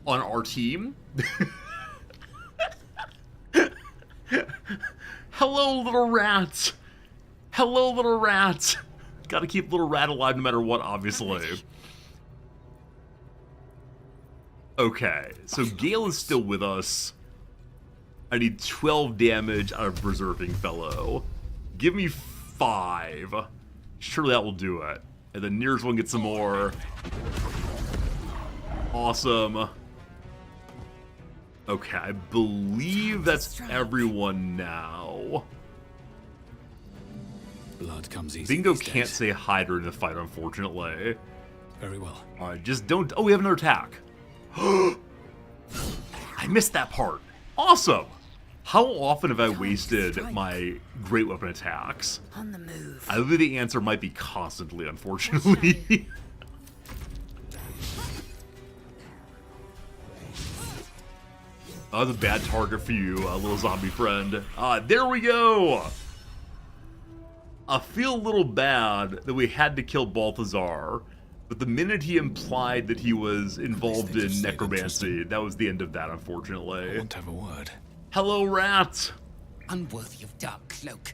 on our team. Hello, little rats! Hello, little rats! Gotta keep little rat alive no matter what, obviously. Okay, so Gale is still with us. I need 12 damage out of Berserking Fellow. Give me 5. Surely that will do it. And then nearest one gets some more. Awesome. Okay, I believe that's everyone now. Blood comes easy. Bingo can't say hi during the fight, unfortunately. Very well. Alright, just don't... Oh, we have another attack. I missed that part. Awesome! How often have I wasted my great weapon attacks? On the move. I believe the answer might be constantly, unfortunately. Oh, that's a bad target for you, little zombie friend. There we go! I feel a little bad that we had to kill Balthazar, but the minute he implied that he was involved in necromancy, that was the end of that, unfortunately. I want to have a word. Hello, rat! Unworthy of dark cloak.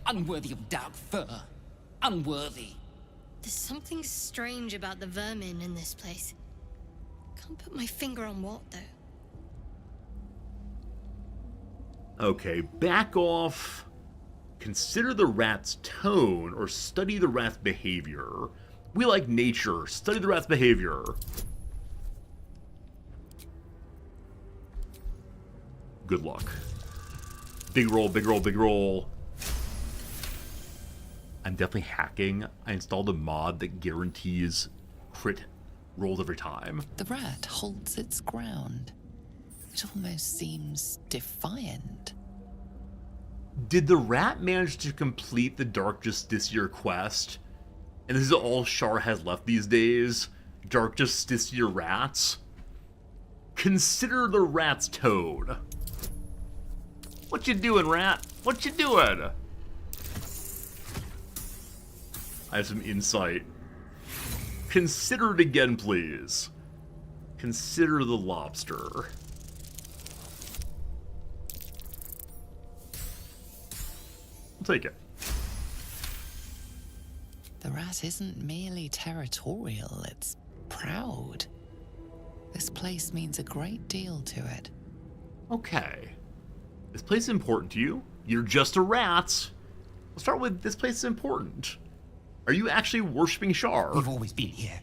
Unworthy of dark fur. Unworthy. There's something strange about the vermin in this place. Can't put my finger on what, though. Okay, back off. Consider the rat's tone, or study the rat's behavior. We like nature. Study the rat's behavior. Good luck. Big roll, big roll, big roll. I'm definitely hacking. I installed a mod that guarantees crit rolls every time. The rat holds its ground. It almost seems defiant. Did the rat manage to complete the Dark Justiciar quest? And this is all Shar has left these days? Dark Justiciar rats? Consider the rat's tone. What you doing, rat? What you doing? I have some insight. Consider it again, please. Consider the lobster. I'll take it. The rat isn't merely territorial, it's proud. This place means a great deal to it. Okay. This place is important to you. You're just a rat. We'll start with this place is important. Are you actually worshipping Shar? We've always been here.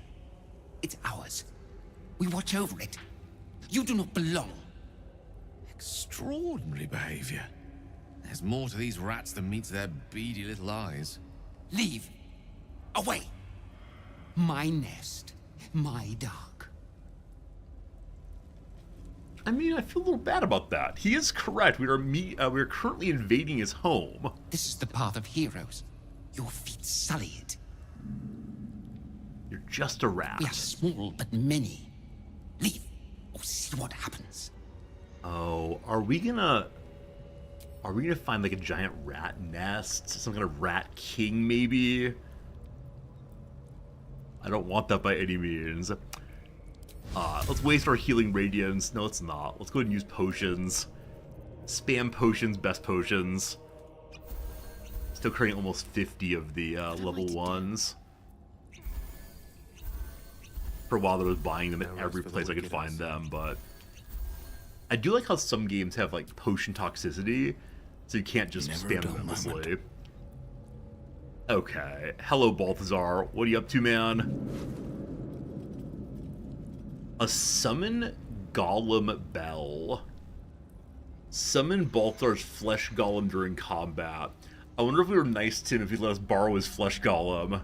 It's ours. We watch over it. You do not belong. Extraordinary behavior. There's more to these rats than meets their beady little eyes. Leave. Away. My nest. My dark. I mean, I feel a little bad about that. He is correct. We are currently invading his home. This is the path of heroes. Your feet sully it. You're just a rat. We are small but many. Leave, or see what happens. Oh, are we gonna find like a giant rat nest? Some kind of rat king, maybe? I don't want that by any means. Let's waste our healing radiance. No, let's not. Let's go ahead and use potions. Spam potions, best potions. Still creating almost 50 of the level 1s. For a while I was buying them at every place I could find them, but I do like how some games have like potion toxicity, so you can't just spam them endlessly. Okay. Hello, Balthazar. What are you up to, man? A summon Golem Bell. Summon Balthazar's flesh golem during combat. I wonder if we were nice to him if he let us borrow his flesh golem.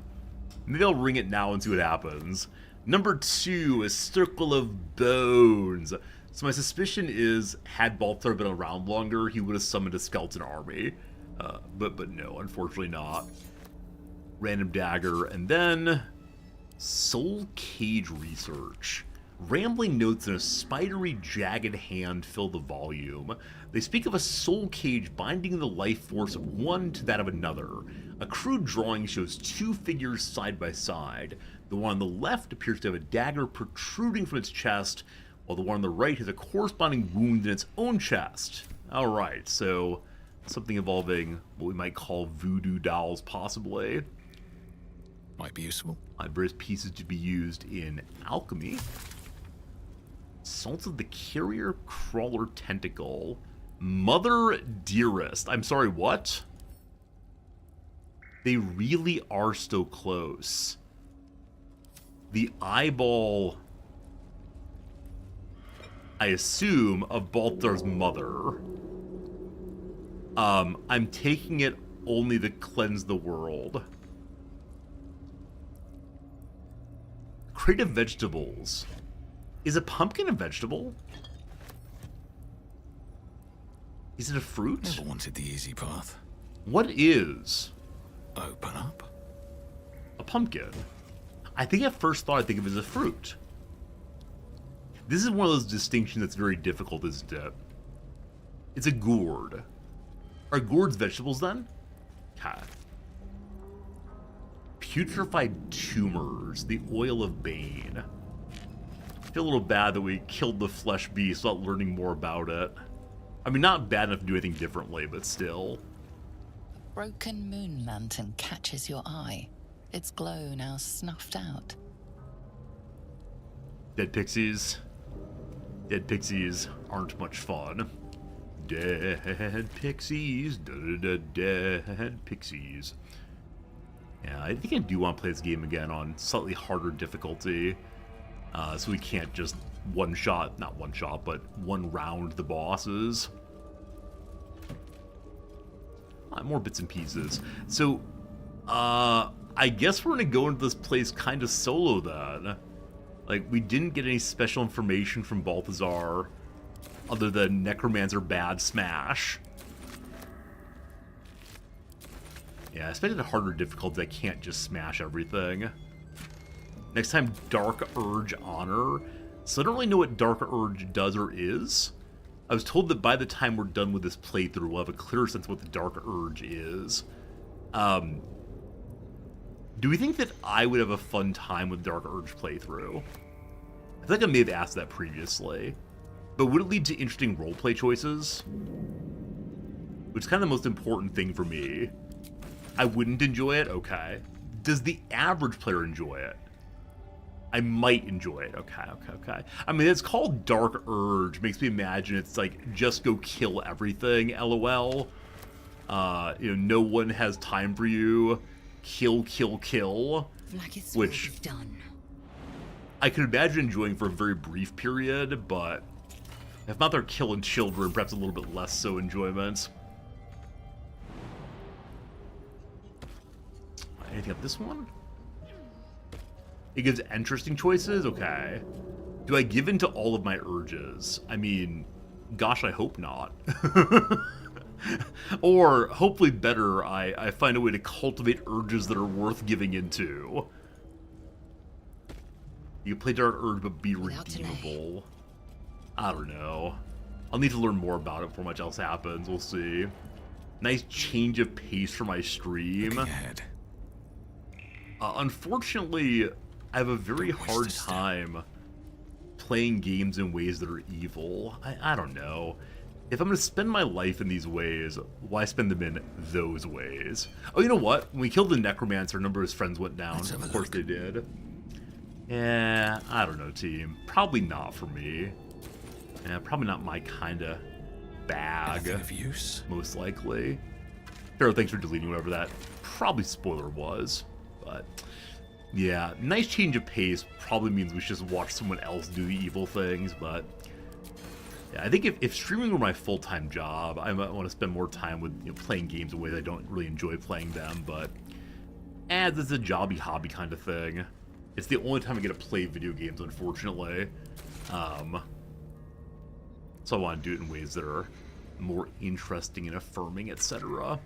Maybe I'll ring it now and see what happens. Number 2, a Circle of Bones. So my suspicion is, had Balthazar been around longer, he would have summoned a skeleton army. But no, unfortunately not. Random dagger, and then soul cage research. Rambling notes in a spidery, jagged hand fill the volume. They speak of a soul cage binding the life force of one to that of another. A crude drawing shows two figures side by side. The one on the left appears to have a dagger protruding from its chest, while the one on the right has a corresponding wound in its own chest. Alright, so something involving what we might call voodoo dolls, possibly. Might be useful. Various pieces to be used in alchemy. Salt of the Carrier Crawler Tentacle. Mother Dearest. I'm sorry, what? They really are so close. The eyeball, I assume, of Baldur's mother. I'm taking it only to cleanse the world. Crate of vegetables. Is a pumpkin a vegetable? Is it a fruit? Never wanted the easy path. What is? Open up. A pumpkin. I think at first thought I think of it as a fruit. This is one of those distinctions that's very difficult, isn't it? It's a gourd. Are gourds vegetables then? Okay. Putrefied tumors, the oil of Bane. I feel a little bad that we killed the flesh beast without learning more about it. I mean, not bad enough to do anything differently, but still. A broken moon lantern catches your eye. Its glow now snuffed out. Dead pixies. Dead pixies aren't much fun. Dead pixies. Dead pixies. Yeah, I think I do want to play this game again on slightly harder difficulty. So we can't just not one shot, but one round the bosses. More bits and pieces. So, I guess we're gonna go into this place kind of solo then. Like, we didn't get any special information from Balthazar other than Necromancer bad smash. Yeah, I expected a harder difficulty. I can't just smash everything. Next time, Dark Urge Honor. So I don't really know what Dark Urge does or is. I was told that by the time we're done with this playthrough, we'll have a clearer sense of what the Dark Urge is. Do we think that I would have a fun time with Dark Urge playthrough? I feel like I may have asked that previously. But would it lead to interesting roleplay choices? Which is kind of the most important thing for me. I wouldn't enjoy it? Okay. Does the average player enjoy it? I might enjoy it. Okay. I mean, it's called Dark Urge. Makes me imagine it's like, just go kill everything, LOL. No one has time for you. Kill. Like it's which done. I could imagine enjoying for a very brief period, but if not, they're killing children, perhaps a little bit less so enjoyment. Anything up this one? It gives interesting choices? Okay. Do I give in to all of my urges? I mean, gosh, I hope not. Or, hopefully better, I find a way to cultivate urges that are worth giving into. You can play Dark Urge, but be redeemable. I don't know. I'll need to learn more about it before much else happens. We'll see. Nice change of pace for my stream. Unfortunately, I have a very hard time playing games in ways that are evil. I don't know. If I'm going to spend my life in these ways, why spend them in those ways? Oh, you know what? When we killed the Necromancer, a number of his friends went down. Of course they did. Yeah, I don't know, team. Probably not for me. Yeah, probably not my kind of bag. Of use? Most likely. Pharaoh, thanks for deleting whatever that probably spoiler was. But yeah, nice change of pace probably means we should just watch someone else do the evil things, but yeah, I think if streaming were my full-time job, I might want to spend more time with playing games in ways I don't really enjoy playing them, but this is a jobby hobby kind of thing. It's the only time I get to play video games, unfortunately. So I want to do it in ways that are more interesting and affirming, etc.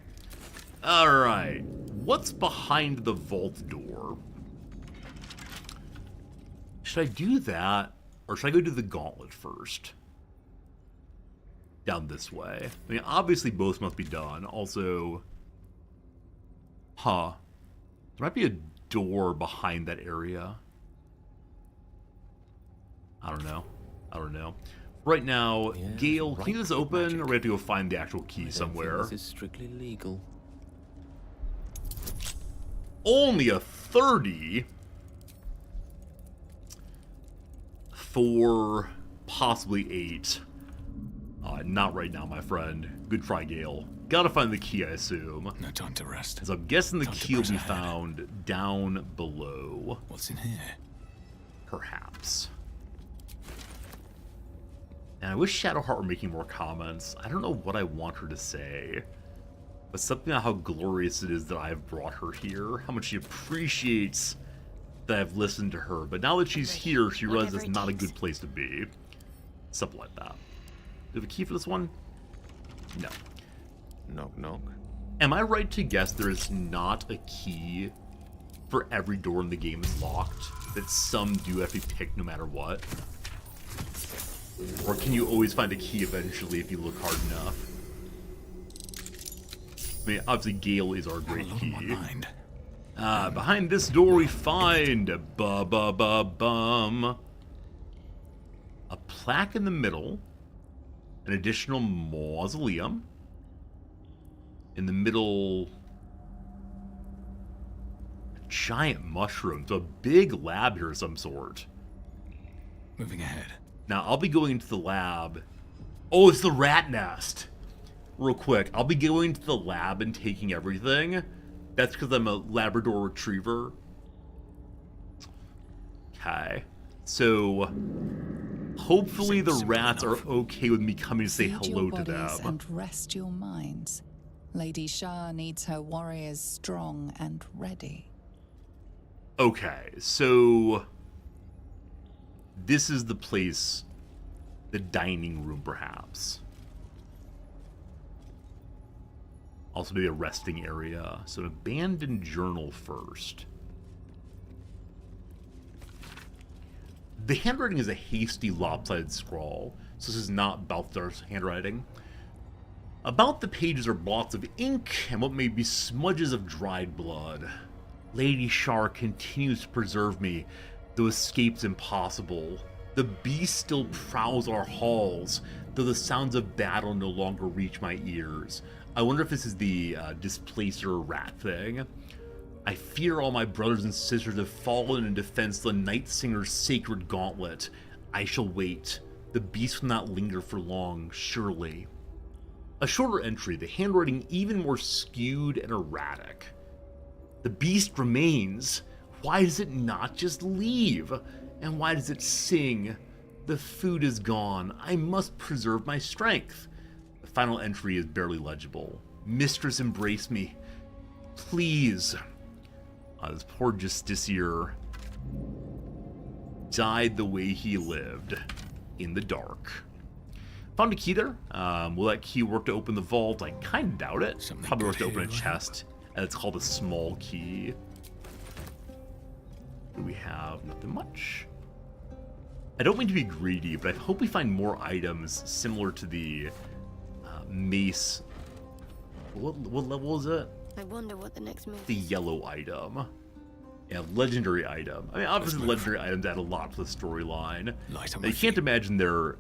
Alright, what's behind the vault door? Should I do that, or should I go do the gauntlet first? Down this way. I mean, obviously both must be done. Also, there might be a door behind that area. I don't know. Right now, yeah, Gale, can you just open, or we have to go find the actual key somewhere? This is strictly legal. Only a 30 for possibly 8. Not right now, my friend. Good try, Gale. Gotta find the key, I assume. No time to rest. As I'm guessing the key will be found down below. What's in here? Perhaps. And I wish Shadowheart were making more comments. I don't know what I want her to say. But something about how glorious it is that I've brought her here. How much she appreciates that I've listened to her. But now that she's here, she realizes it's not a good place to be. Something like that. Do we have a key for this one? No. Knock, knock. Am I right to guess there is not a key for every door in the game is locked? That some do have to be picked no matter what? Or can you always find a key eventually if you look hard enough? I mean, obviously Gale is our great key. Behind this door we find bum. A plaque in the middle. An additional mausoleum. In the middle, a giant mushroom. So a big lab here of some sort. Moving ahead. Now, I'll be going into the lab. Oh, it's the rat nest. Real quick, I'll be going to the lab and taking everything. That's because I'm a Labrador Retriever. Okay. So, hopefully the rats are okay with me coming to say hello to them. And rest your minds. Lady Shah needs her warriors strong and ready. Okay, so this is the place, the dining room perhaps. Also maybe a resting area. So an abandoned journal first. The handwriting is a hasty, lopsided scrawl, so this is not Baldur's handwriting. About the pages are blots of ink and what may be smudges of dried blood. Lady Shar continues to preserve me, though escape's impossible. The beast still prowls our halls, though the sounds of battle no longer reach my ears. I wonder if this is the displacer rat thing. I fear all my brothers and sisters have fallen in defense of the Night Singer's sacred gauntlet. I shall wait. The beast will not linger for long, surely. A shorter entry, the handwriting even more skewed and erratic. The beast remains. Why does it not just leave? And why does it sing? The food is gone. I must preserve my strength. The final entry is barely legible. Mistress, embrace me. Please. This poor Justiciar died the way he lived, in the dark. Found a key there. Will that key work to open the vault? I kind of doubt it. Probably work to open a chest, and it's called a small key. Do we have? Nothing much. I don't mean to be greedy, but I hope we find more items similar to the mace. What level is it? I wonder what the next move is. The yellow item. Yeah, legendary item. I mean, obviously the legendary items add a lot to the storyline. You can't imagine they're,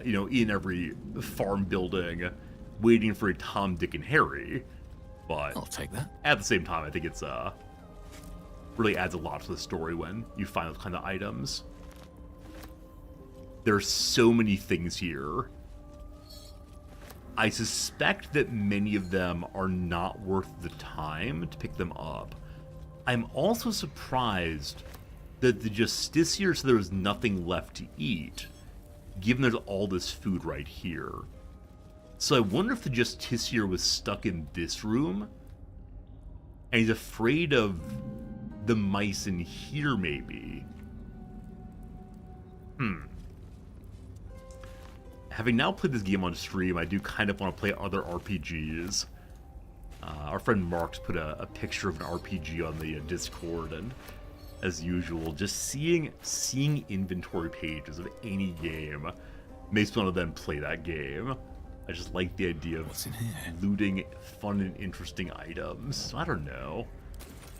in every farm building waiting for a Tom, Dick, and Harry. But I'll take that. At the same time, I think it's really adds a lot to the story when you find those kind of items. There's so many things here. I suspect that many of them are not worth the time to pick them up. I'm also surprised that the Justiciar said there was nothing left to eat, given there's all this food right here. So I wonder if the Justiciar was stuck in this room, and he's afraid of the mice in here, maybe. Having now played this game on stream, I do kind of want to play other RPGs. Our friend Mark's put a picture of an RPG on the Discord, and as usual, just seeing inventory pages of any game makes me want to then play that game. I just like the idea of looting fun and interesting items. So I don't know.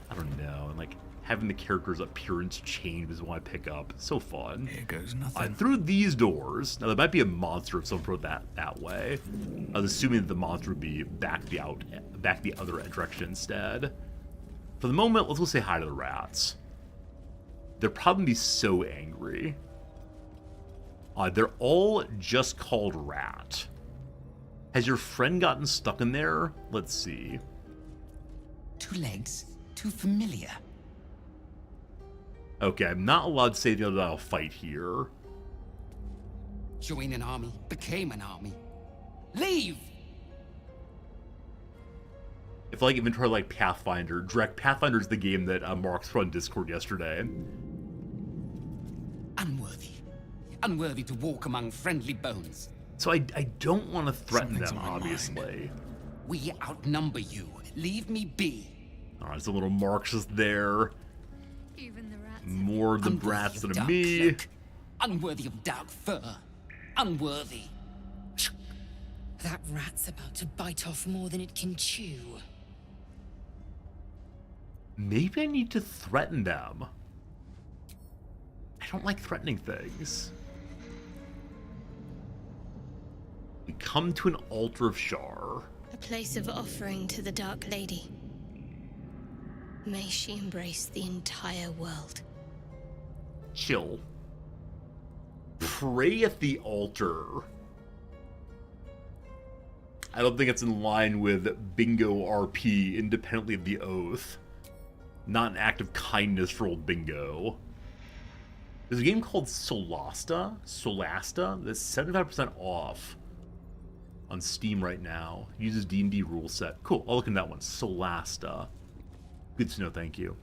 And like having the character's appearance change is what I pick up. It's so fun. Here goes nothing. Through these doors. Now there might be a monster if someone wrote that way. I was assuming that the monster would be back the other direction instead. For the moment, let's go say hi to the rats. They'll probably be so angry. They're all just called Rat. Has your friend gotten stuck in there? Let's see. 2 legs, too familiar. Okay, I'm not allowed to say that I'll fight here. Join an army, became an army. Leave! If I like inventory like Pathfinder, Direct Pathfinder's the game that Mark's put on Discord yesterday. Unworthy. Unworthy to walk among friendly bones. So I don't want to threaten them, obviously. We outnumber you. Leave me be. Alright, so little Mark's just there. Even the rats. More of the brats than me. Cloak. Unworthy of dark fur. Unworthy. That rat's about to bite off more than it can chew. Maybe I need to threaten them. I don't like threatening things. We come to an altar of Shar. A place of offering to the Dark Lady. May she embrace the entire world. Chill. Pray at the altar. I don't think it's in line with Bingo RP, independently of the oath. Not an act of kindness for old Bingo. There's a game called Solasta that's 75% off on Steam right now. Uses D&D rule set. Cool, I'll look into that one. Solasta. Good to know, thank you.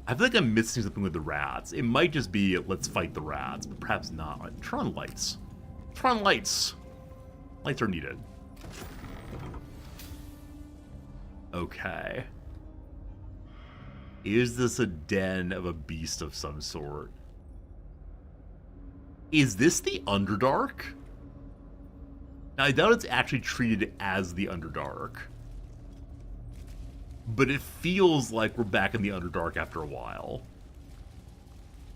I feel like I'm missing something with the rats. It might just be, let's fight the rats, but perhaps not. Right, turn on lights. Turn on lights. Lights are needed. Okay. Is this a den of a beast of some sort? Is this the Underdark? Now, I doubt it's actually treated as the Underdark. But it feels like we're back in the Underdark after a while.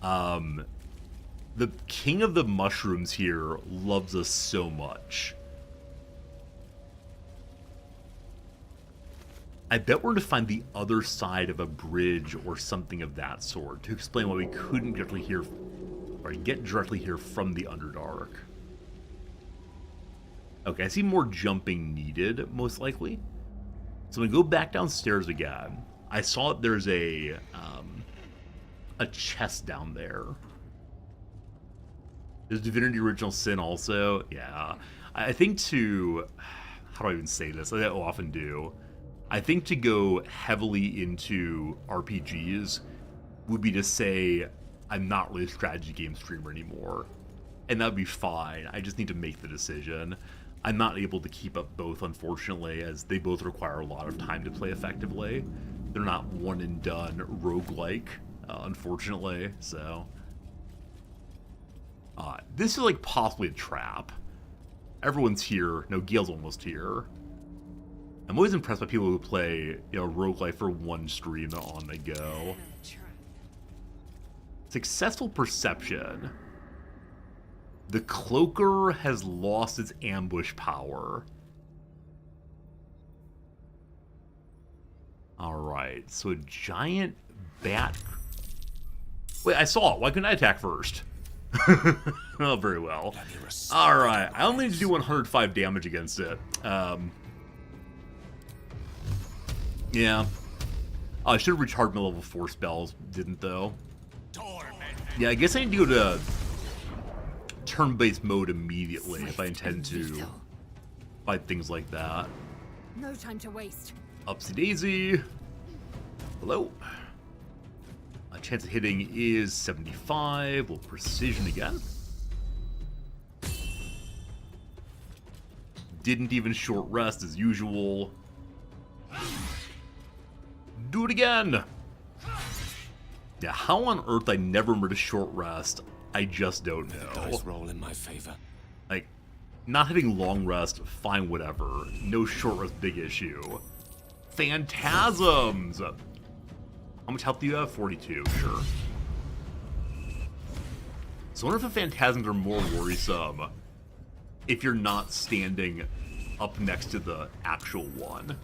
The King of the Mushrooms here loves us so much. I bet we're to find the other side of a bridge or something of that sort to explain why we couldn't directly hear, or get directly here from the Underdark. Okay, I see more jumping needed, most likely. So I'm gonna go back downstairs again. I saw that there's a chest down there. There's Divinity Original Sin also. Yeah, I think to, how do I even say this? I often do. I think to go heavily into RPGs would be to say I'm not really a strategy game streamer anymore. And that would be fine. I just need to make the decision. I'm not able to keep up both, unfortunately, as they both require a lot of time to play effectively. They're not one and done roguelike, unfortunately, so. This is like possibly a trap. Everyone's here. No, Gale's almost here. I'm always impressed by people who play, roguelike for one stream and on they go. Successful perception. The cloaker has lost its ambush power. Alright, so a giant bat... Wait, I saw it. Why couldn't I attack first? Oh, very well. Alright, I only need to do 105 damage against it. Yeah. I should have recharged my level 4 spells. Didn't, though. Yeah, I guess I need to go to turn-based mode immediately if I intend to fight things like that. No time to waste. Upsy daisy. Hello. A chance of hitting is 75. We'll precision again. Didn't even short rest as usual. Do it again! Yeah, how on earth I never remembered a short rest, I just don't know. The dice roll in my favor. Like, not having long rest, fine, whatever. No short rest, big issue. Phantasms! How much health do you have? 42, sure. So I wonder if the phantasms are more worrisome if you're not standing up next to the actual one.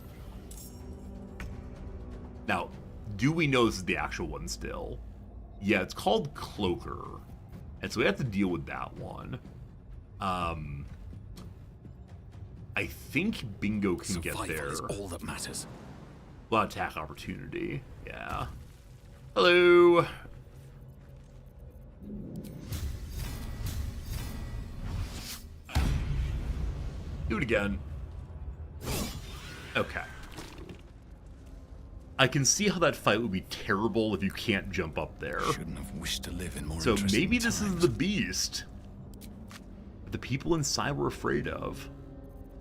Now, do we know this is the actual one still? Yeah, it's called Cloaker. And so we have to deal with that one. I think Bingo can get there. Survival is all that matters. Well, attack opportunity. Yeah. Hello. Do it again. Okay. I can see how that fight would be terrible if you can't jump up there. Shouldn't have wished to live in more So interesting maybe this times. is the beast the people inside were afraid of.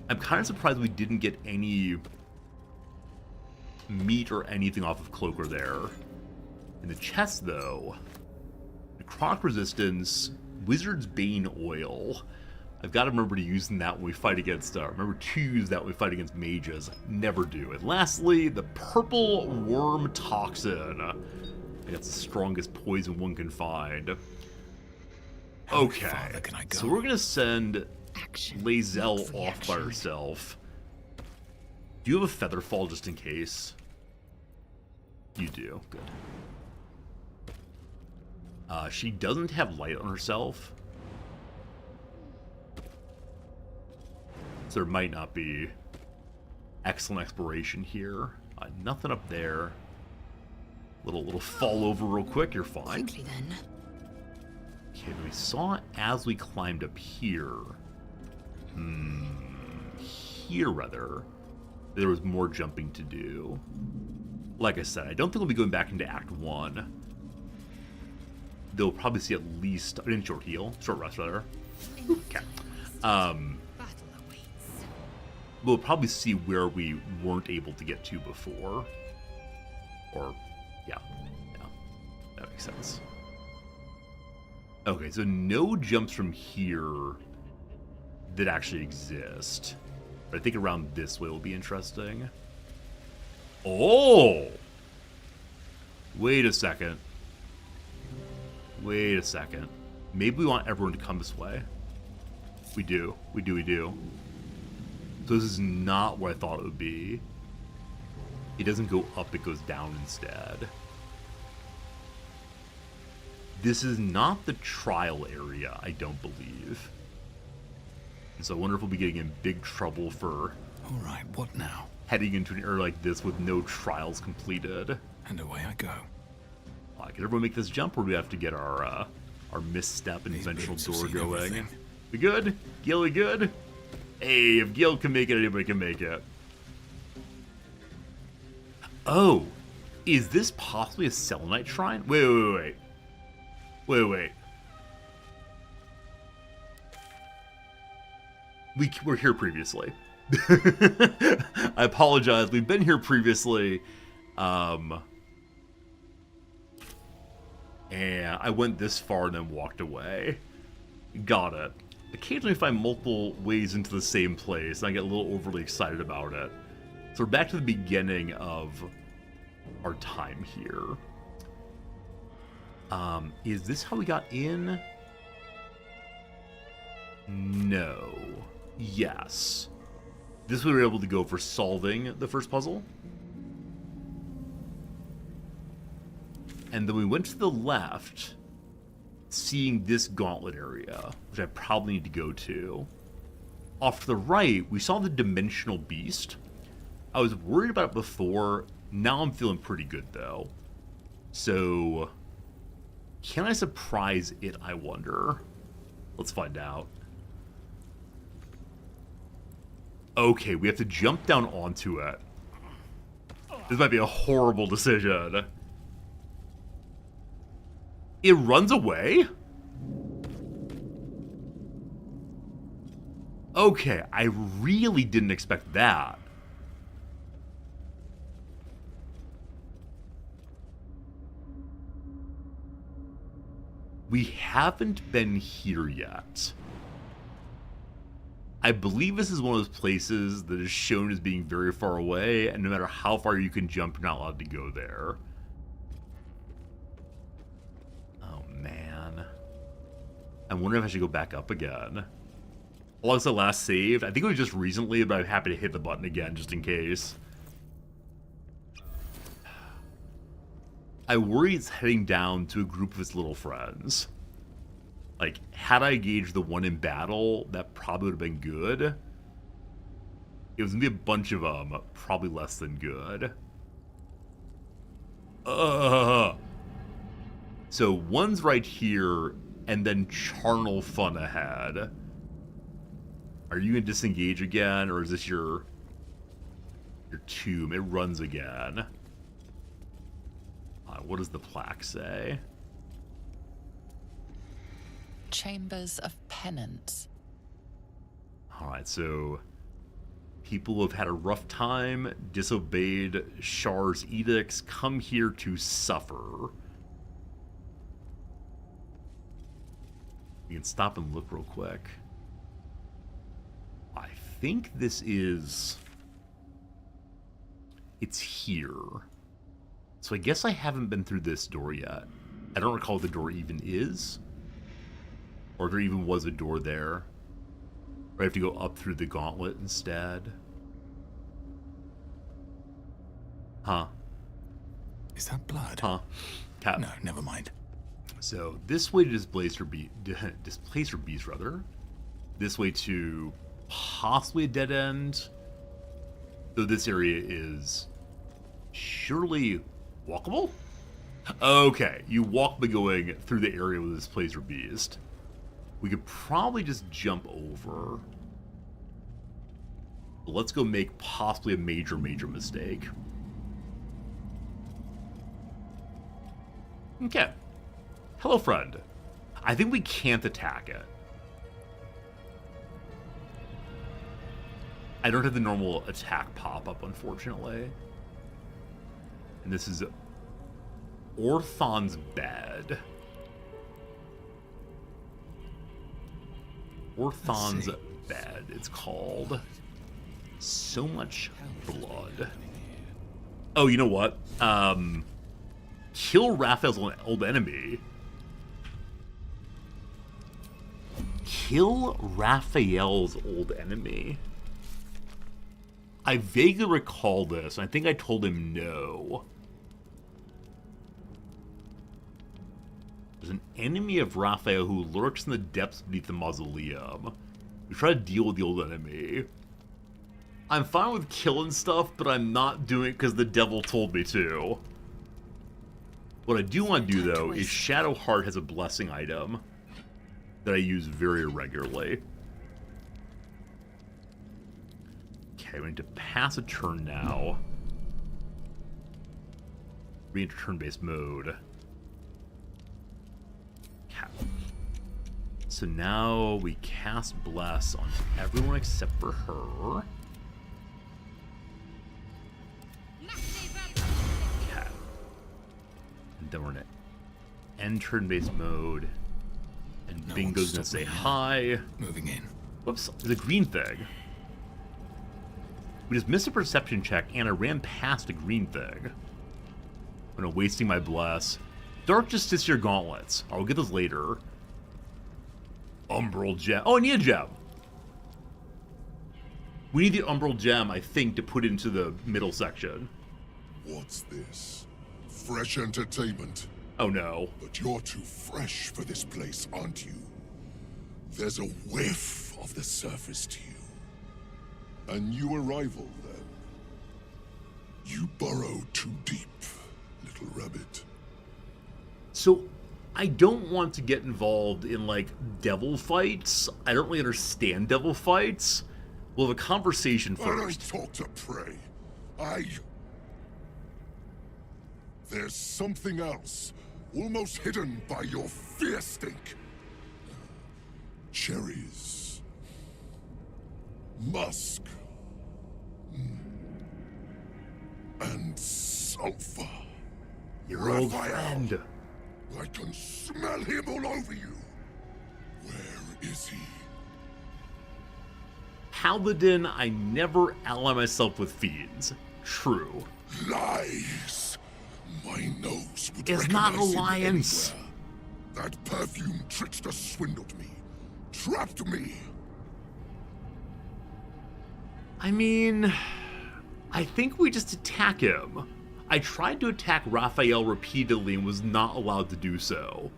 I'm kind of surprised we didn't get any meat or anything off of Cloaker there. In the chest, though, Necrotic Resistance, Wizard's Bane Oil. I've got to remember to use that when we fight against, remember to use that when we fight against mages. Never do. And lastly, the Purple Worm Toxin. That's the strongest poison one can find. Okay, so we're going to send Lae'zel off by herself. Do you have a Featherfall just in case? You do. Good. She doesn't have light on herself. So there might not be excellent exploration here. Nothing up there. Little fall over real quick, you're fine. Quickly then. Okay, but we saw as we climbed up here. Here, rather. There was more jumping to do. Like I said, I don't think we'll be going back into Act 1. They'll probably see at least... I didn't short heal. Short rest, rather. Okay. We'll probably see where we weren't able to get to before. Or, yeah. That makes sense. Okay, so no jumps from here that actually exist. But I think around this way will be interesting. Oh! Wait a second. Wait a second. Maybe we want everyone to come this way. We do. We do. So this is not what I thought it would be. It doesn't go up, it goes down instead. This is not the trial area, I don't believe. And so I wonder if we'll be getting in big trouble for... Alright, what now? Heading into an area like this with no trials completed. And away I go. Can everyone make this jump, or do we have to get our misstep and conventional door going? Everything. We good? Gil, we good? Hey, if Gil can make it, anybody can make it. Oh, is this possibly a Selenite shrine? Wait. We were here previously. I apologize. We've been here previously. And I went this far and then walked away. Got it. Occasionally I find multiple ways into the same place, and I get a little overly excited about it. So we're back to the beginning of our time here. Is this how we got in? No. Yes. This we were able to go for solving the first puzzle. And then we went to the left, seeing this gauntlet area, which I probably need to go to. Off to the right, we saw the Dimensional Beast. I was worried about it before. Now I'm feeling pretty good, though. So, can I surprise it, I wonder? Let's find out. Okay, we have to jump down onto it. This might be a horrible decision. It runs away? Okay, I really didn't expect that. We haven't been here yet. I believe this is one of those places that is shown as being very far away, and no matter how far you can jump, you're not allowed to go there. Oh, man. I wonder if I should go back up again. How long's the last saved? I think it was just recently, but I'm happy to hit the button again, just in case. I worry it's heading down to a group of his little friends. Like, had I engaged the one in battle, that probably would have been good. It was gonna be a bunch of them, probably less than good. So one's right here, and then charnel fun ahead. Are you gonna disengage again, or is this your tomb? It runs again. What does the plaque say? Chambers of Penance. Alright, so people who have had a rough time, disobeyed Shar's edicts, come here to suffer. You can stop and look real quick. I think this is... It's here. So I guess I haven't been through this door yet. I don't recall what the door even is. Or if there even was a door there. Or I have to go up through the gauntlet instead. Huh. Is that blood? Huh. Cap. No, never mind. So this way to displace her beast, rather. This way to possibly a dead end. Though this area is surely walkable? Okay, you walk by going through the area with this Placer Beast. We could probably just jump over. But let's go make possibly a major mistake. Okay. Hello, friend. I think we can't attack it. I don't have the normal attack pop-up, unfortunately. And this is Orthon's bed. Orthon's bed, it's called. So much blood. Oh, you know what? Kill Raphael's old enemy. Kill Raphael's old enemy. I vaguely recall this. I think I told him no. There's an enemy of Raphael who lurks in the depths beneath the mausoleum. We try to deal with the old enemy. I'm fine with killing stuff, but I'm not doing it because the devil told me to. What I do want to do, though, is Shadowheart has a blessing item that I use very regularly. Okay, we need to pass a turn now. Re-enter turn-based mode. So now we cast Bless on everyone except for her. Okay. And then we're gonna end turn-based mode. And no Bingo's gonna say hi. Moving in. Whoops, there's a green thing. We just missed a perception check, and I ran past a green thing. I'm gonna wasting my Bless. Dark Justiciar gauntlets. I'll get those later. Umbral gem. Oh, I need a gem. We need the Umbral gem, I think, to put into the middle section. What's this? Fresh entertainment? Oh, no. But you're too fresh for this place, aren't you? There's a whiff of the surface to you. A new arrival, then. You burrow too deep, little rabbit. So, I don't want to get involved in, like, devil fights. I don't really understand devil fights. We'll have a conversation first. I don't talk to prey. There's something else, almost hidden by your fear stink. Cherries. Musk. And sulfur. Your old friend. I can smell him all over you. Where is he? Paladin, I never ally myself with fiends. True. Lies. My nose would It's not recognize him alliance. anywhere. That perfume trickster swindled me. Trapped me. I mean, I think we just attack him. I tried to attack Raphael repeatedly and was not allowed to do so.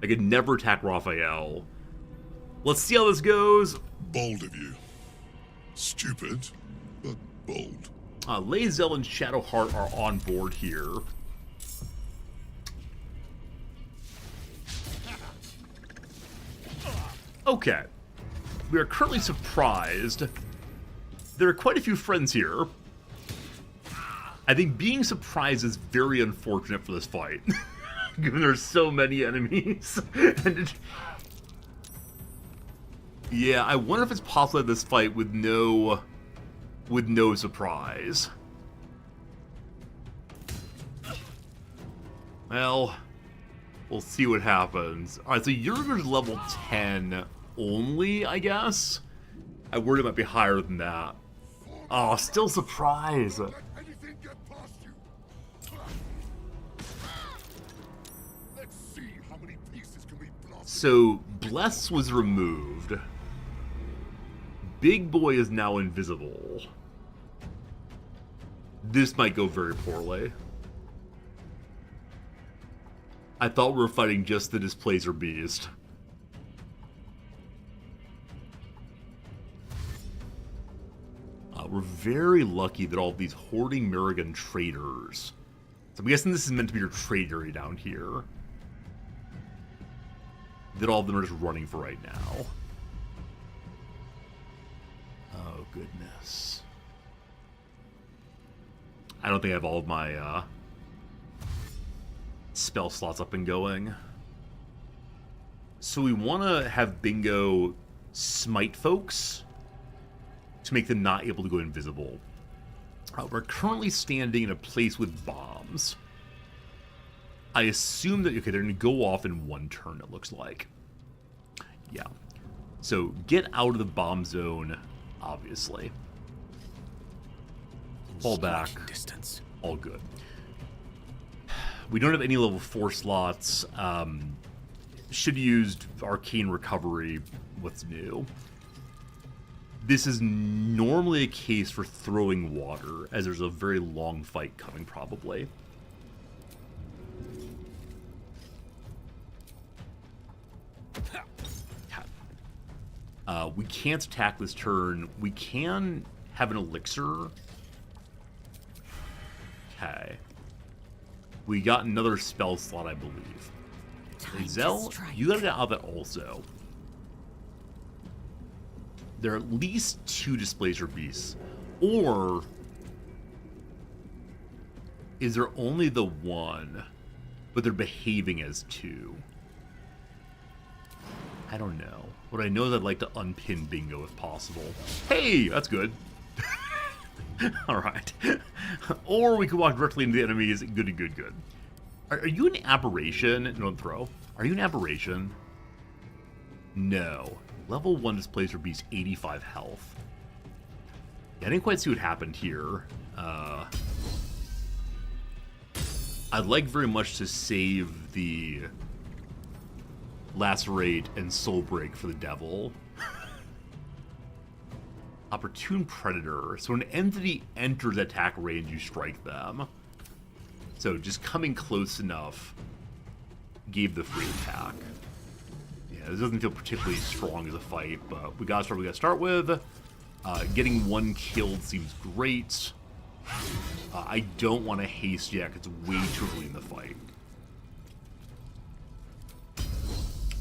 I could never attack Raphael. Let's see how this goes. Bold of you. Stupid, but bold. Lae'zel and Shadowheart are on board here. Okay. We are currently surprised. There are quite a few friends here. I think being surprised is very unfortunate for this fight. Given there's so many enemies. Yeah, I wonder if it's possible that this fight with no surprise. Well, we'll see what happens. Alright, so Yerger's level 10 only, I guess? I worried it might be higher than that. Oh, still surprise. So, Bless was removed. Big Boy is now invisible. This might go very poorly. I thought we were fighting just the Displacer Beast. We're very lucky that all of these hoarding Merigan traders. So I'm guessing this is meant to be your trade area down here. That all of them are just running for right now. Oh, goodness. I don't think I have all of my spell slots up and going. So we want to have Bingo smite folks to make them not able to go invisible. We're currently standing in a place with bombs. I assume that, okay, they're going to go off in one turn, it looks like. Yeah. So get out of the bomb zone, obviously. Fall back. Distance. All good. We don't have any level 4 slots. Should have used Arcane Recovery. What's new? This is normally a case for throwing water, as there's a very long fight coming, probably. We can't attack this turn. We can have an elixir. Okay. We got another spell slot, I believe. Zell, you gotta get out of that also. There are at least 2 Displacer Beasts. Or is there only the one, but they're behaving as 2? I don't know. What I know is I'd like to unpin Bingo if possible. Hey, that's good. Alright. Or we could walk directly into the enemies. Goody, good, good. Are you an aberration? Don't throw. Are you an aberration? No. Level 1 Displacer Beast, 85 health. Yeah, I didn't quite see what happened here. I'd like very much to save the Lacerate and Soul Break for the Devil. Opportune Predator. So when an entity enters attack range, you strike them. So just coming close enough gave the free attack. Yeah, this doesn't feel particularly strong as a fight, but we gotta start. We gotta start with. Getting 1 killed seems great. I don't want to haste yet. It's way too early in the fight.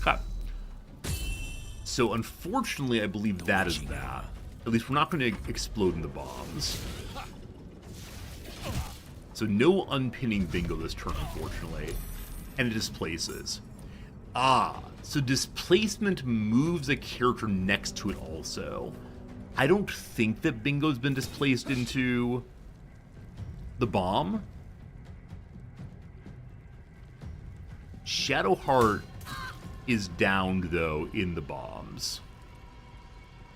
Okay. So unfortunately, I believe that is that. At least we're not going to explode into bombs. So no unpinning Bingo this turn, unfortunately. And it displaces. Ah, so displacement moves a character next to it also. I don't think that Bingo's been displaced into the bomb. Shadowheart is downed, though, in the bombs.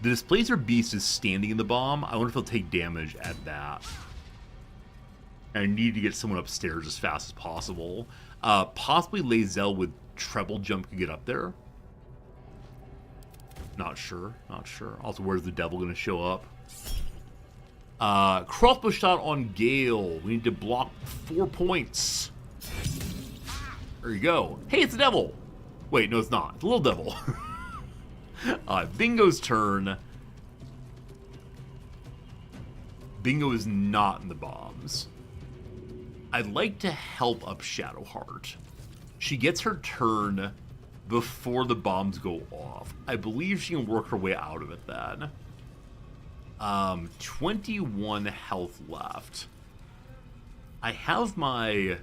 The Displacer Beast is standing in the bomb. I wonder if he'll take damage at that. I need to get someone upstairs as fast as possible. Possibly Lae'zel with treble jump could get up there. Not sure. Not sure. Also, where's the devil going to show up? Crossbow shot on Gale. We need to block 4 points. There you go. Hey, it's the devil. Wait, no, it's not. It's a little devil. Bingo's turn. Bingo is not in the bombs. I'd like to help up Shadowheart. She gets her turn before the bombs go off. I believe she can work her way out of it then. 21 health left. I have my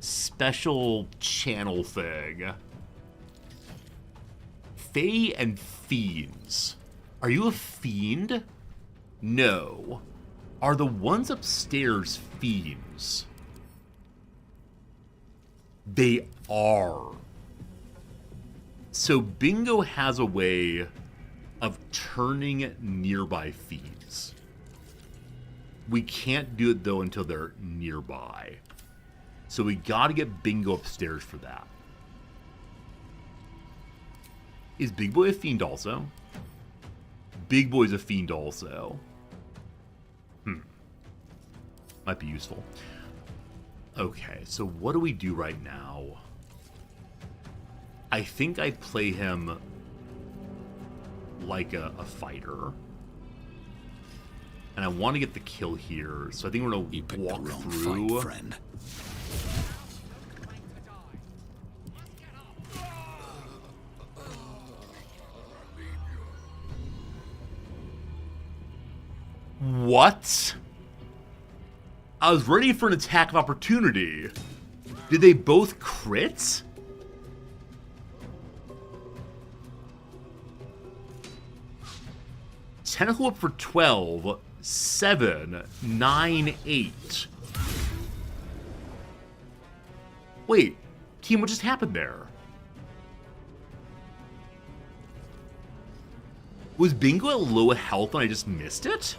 special channel thing. Fae and Fiends. Are you a fiend? No. Are the ones upstairs fiends? They are. So Bingo has a way of turning nearby fiends. We can't do it, though, until they're nearby. So we gotta get Bingo upstairs for that. Is Big Boy a fiend also? Big Boy's a fiend also. Might be useful. Okay, so what do we do right now? I think I play him like a fighter. And I want to get the kill here, so I think we're going to walk through. Fight, friend. What? I was ready for an attack of opportunity. Did they both crit? Tentacle up for 12, 7, 9, 8. Wait, team, what just happened there? Was Bingo at low health and I just missed it?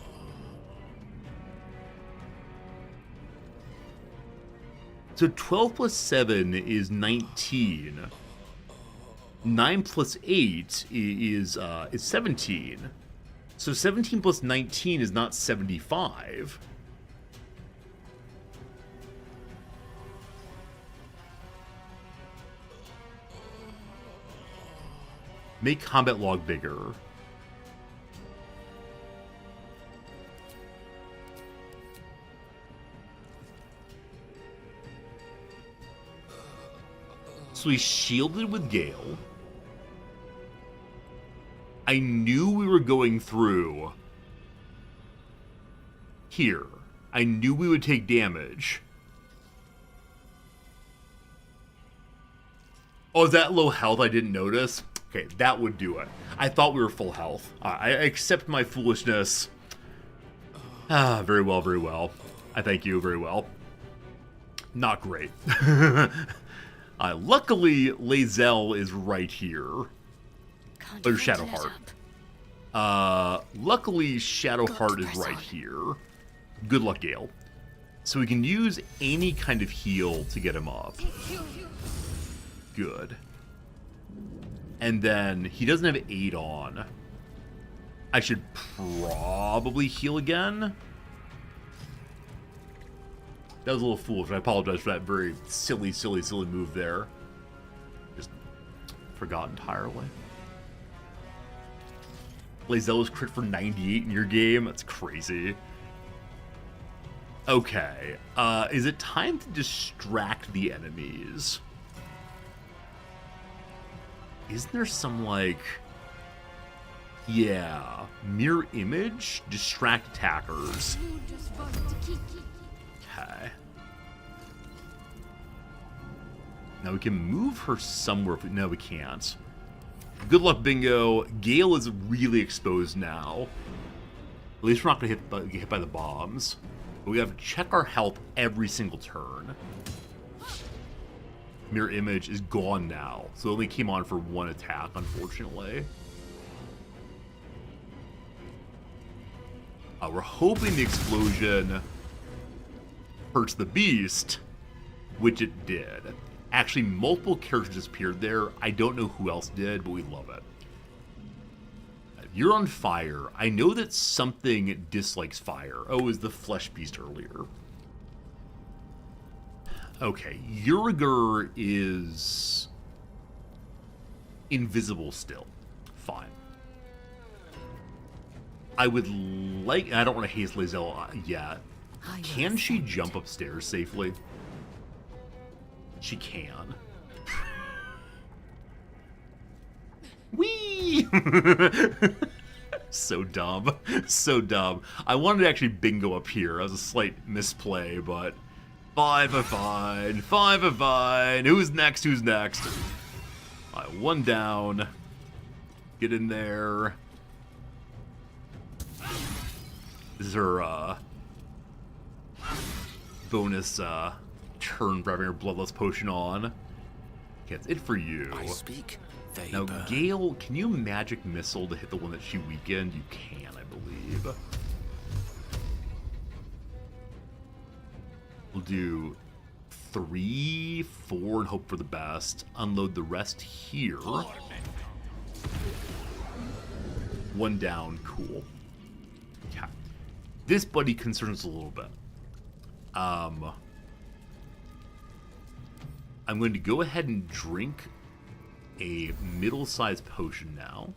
So 12 plus 7 is 19. 9 plus 8 is 17. So 17 plus 19 is not 75. Make combat log bigger. So he's shielded with Gale. I knew we were going through here. I knew we would take damage. Oh, is that low health I didn't notice? Okay, that would do it. I thought we were full health. I accept my foolishness. Very well, very well. I thank you very well. Not great. Luckily, Lae'zel is right here. Or Shadowheart. Luckily, Shadowheart is right here. Good luck, Gale. So we can use any kind of heal to get him up. Good. And then he doesn't have 8 on. I should probably heal again. That was a little foolish. I apologize for that very silly move there. Just forgot entirely. Lae'zel's crit for 98 in your game? That's crazy. Okay. Is it time to distract the enemies? Isn't there some, like... Yeah. Mirror image? Distract attackers. Okay. Now we can move her somewhere. No, we can't. Good luck, Bingo. Gale is really exposed now. At least we're not going to get hit by the bombs. But we have to check our health every single turn. mirror image is gone now. So it only came on for one attack, unfortunately. We're hoping the explosion hurts the beast, which it did. Actually, multiple characters disappeared there. I don't know who else did, but we love it. You're on fire. I know that something dislikes fire. Oh, it was the flesh beast earlier. Okay, Uriger is invisible still. Fine. I would like... I don't want to haste Lae'zel yet. Can she jump upstairs safely? She can. Whee! So dumb. So dumb. I wanted to actually bingo up here. That was a slight misplay, but... fine. Who's next? Who's next? Alright, one down. Get in there. This is her, bonus, turn for having her Bloodlust Potion on. Okay, that's it for you. I speak. Now, Gale, can you magic missile to hit the one that she weakened? You can, I believe. We'll do 3, 4, and hope for the best. Unload the rest here. One down, cool. Okay. This buddy concerns us a little bit. I'm going to go ahead and drink a middle-sized potion now.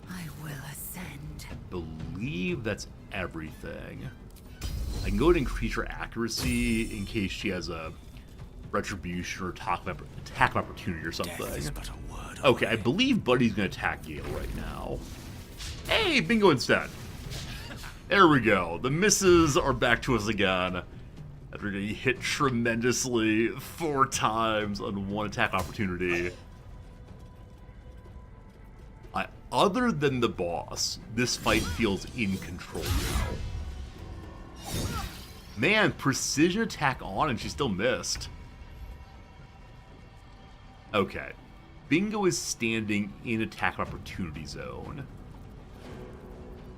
I will ascend. I believe that's everything. I can go ahead and increase her accuracy in case she has a retribution or attack of opportunity or something. Okay, I believe Buddy's going to attack Gale right now. Hey, bingo instead. There we go. The misses are back to us again. After getting hit tremendously 4 times on 1 attack opportunity. Other than the boss, this fight feels in control now. Man, precision attack on and she still missed. Okay. Bingo is standing in attack opportunity zone.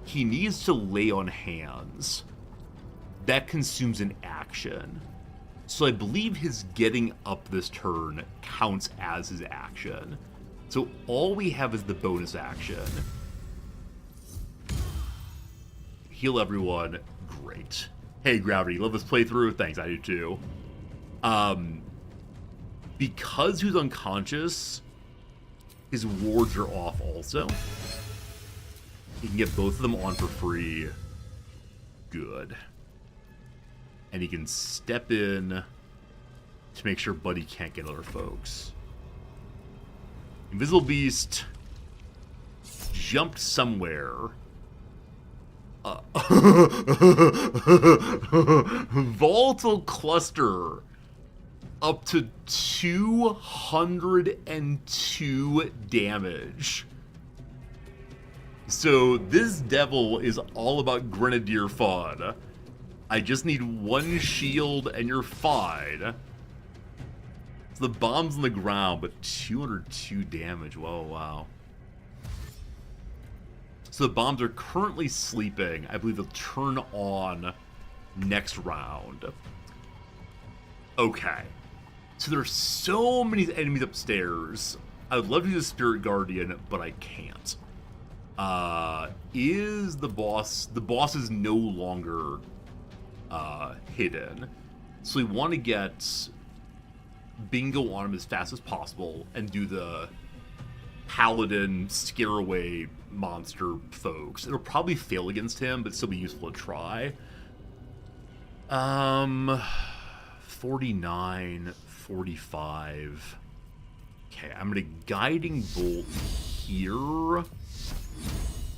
He needs to lay on hands. That consumes an action. So I believe his getting up this turn counts as his action. So all we have is the bonus action. Heal everyone. Great. Hey, Gravity, love this playthrough? Thanks, I do too. Because he was unconscious, his wards are off also. He can get both of them on for free. Good. And he can step in to make sure Buddy can't get other folks. Invisible Beast jumped somewhere. Volatile Cluster up to 202 damage. So this devil is all about Grenadier fun. I just need 1 shield and you're fine. So the bomb's on the ground, but 202 damage. Whoa, wow. So the bombs are currently sleeping. I believe they'll turn on next round. Okay. So there's so many enemies upstairs. I would love to use a Spirit Guardian, but I can't. Is the boss... The boss is no longer hidden. So we want to get Bingo on him as fast as possible and do the Paladin scare away monster folks. It'll probably fail against him, but still be useful to try. 49, 45. Okay, I'm gonna Guiding Bolt here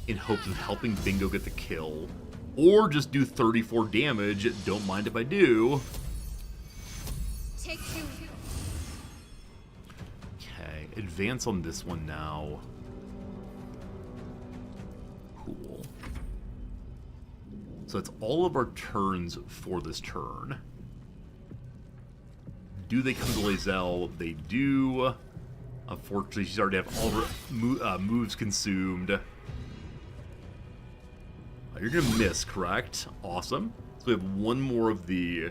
in hopes of helping Bingo get the kill. Or just do 34 damage. Don't mind if I do. Take 2. Okay, advance on this one now. Cool. So that's all of our turns for this turn. do they come to Lae'zel? They do. Unfortunately, she's already have all her moves consumed. You're gonna miss, correct? Awesome. So we have one more of the...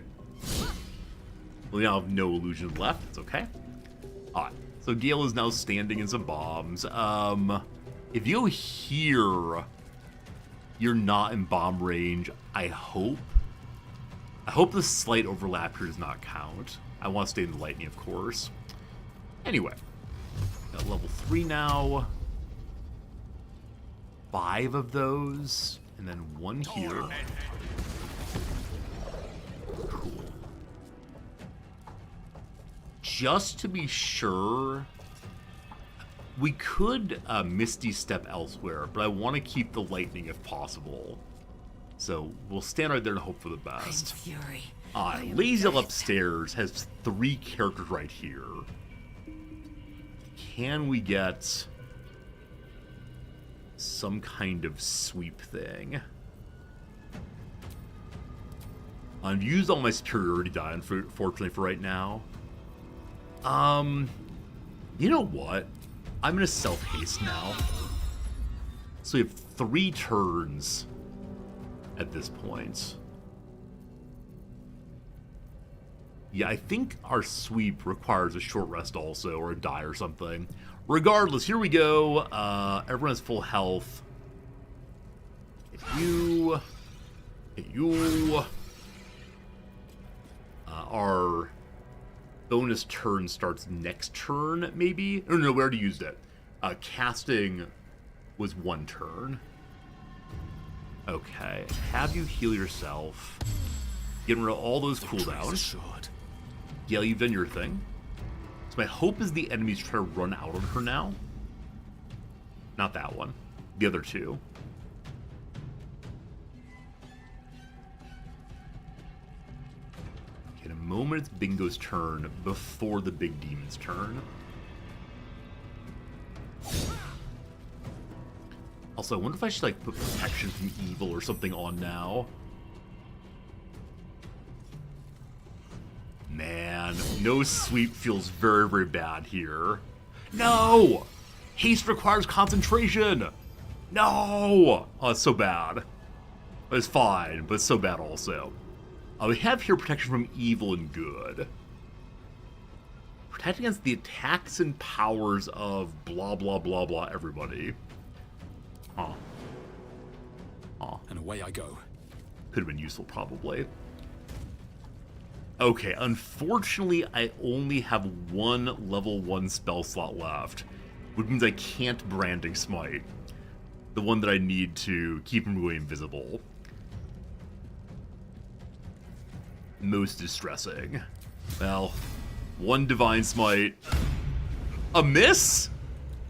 We now have no illusion left. It's okay. Alright. So Gale is now standing in some bombs. If you go here, you're not in bomb range. I hope the slight overlap here does not count. I want to stay in the lightning, of course. Anyway. Got level 3 now. 5 of those. And then 1 here. Cool. Just to be sure, we could Misty Step elsewhere, but I want to keep the lightning if possible. So we'll stand right there and hope for the best. Lae'zel upstairs has 3 characters right here. Can we get some kind of sweep thing? I've used all my superiority die, unfortunately, for right now. You know what? I'm gonna self-haste now. So we have 3 turns at this point. Yeah, I think our sweep requires a short rest also, or a die or something. Regardless, here we go. Everyone has full health. Hit you. Hit you. Our bonus turn starts next turn, maybe? No, we already used it. Casting was 1 turn. Okay, have you heal yourself. Getting rid of all those cooldowns. Yeah, you've done your thing. So my hope is the enemies try to run out on her now. Not that one. The other 2. Okay, in a moment it's Bingo's turn before the big demon's turn. Also, I wonder if I should like put protection from evil or something on now. Man, no sweep feels very, very bad here. No! Haste requires concentration! No! Oh, it's so bad. It's fine, but it's so bad also. We have here protection from evil and good. Protect against the attacks and powers of blah, blah, blah, blah, everybody. Huh. Huh. And away I go. Could have been useful, probably. Okay, unfortunately, I only have 1 level 1 spell slot left, which means I can't Branding Smite. The one that I need to keep him going invisible. Most distressing. Well, 1 Divine Smite. A miss?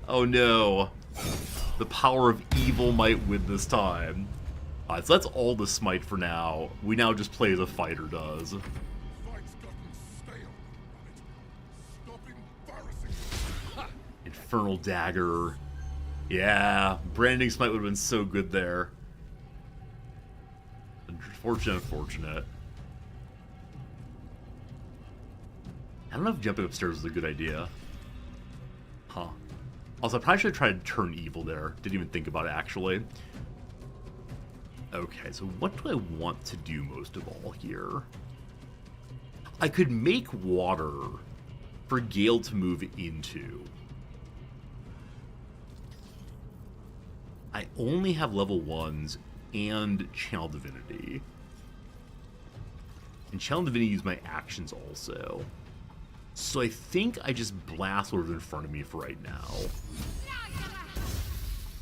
Oh no. The power of evil might win this time. Alright, so that's all the smite for now. We now just play as a fighter does. Infernal Dagger. Yeah, Branding Smite would have been so good there. Unfortunate. I don't know if jumping upstairs is a good idea. Huh. Also, I probably should have tried to turn evil there. Didn't even think about it, actually. Okay, so what do I want to do most of all here? I could make water for Gale to move into. I only have level 1s and Channel Divinity. And Channel Divinity use my actions also. So I think I just blast whatever's in front of me for right now.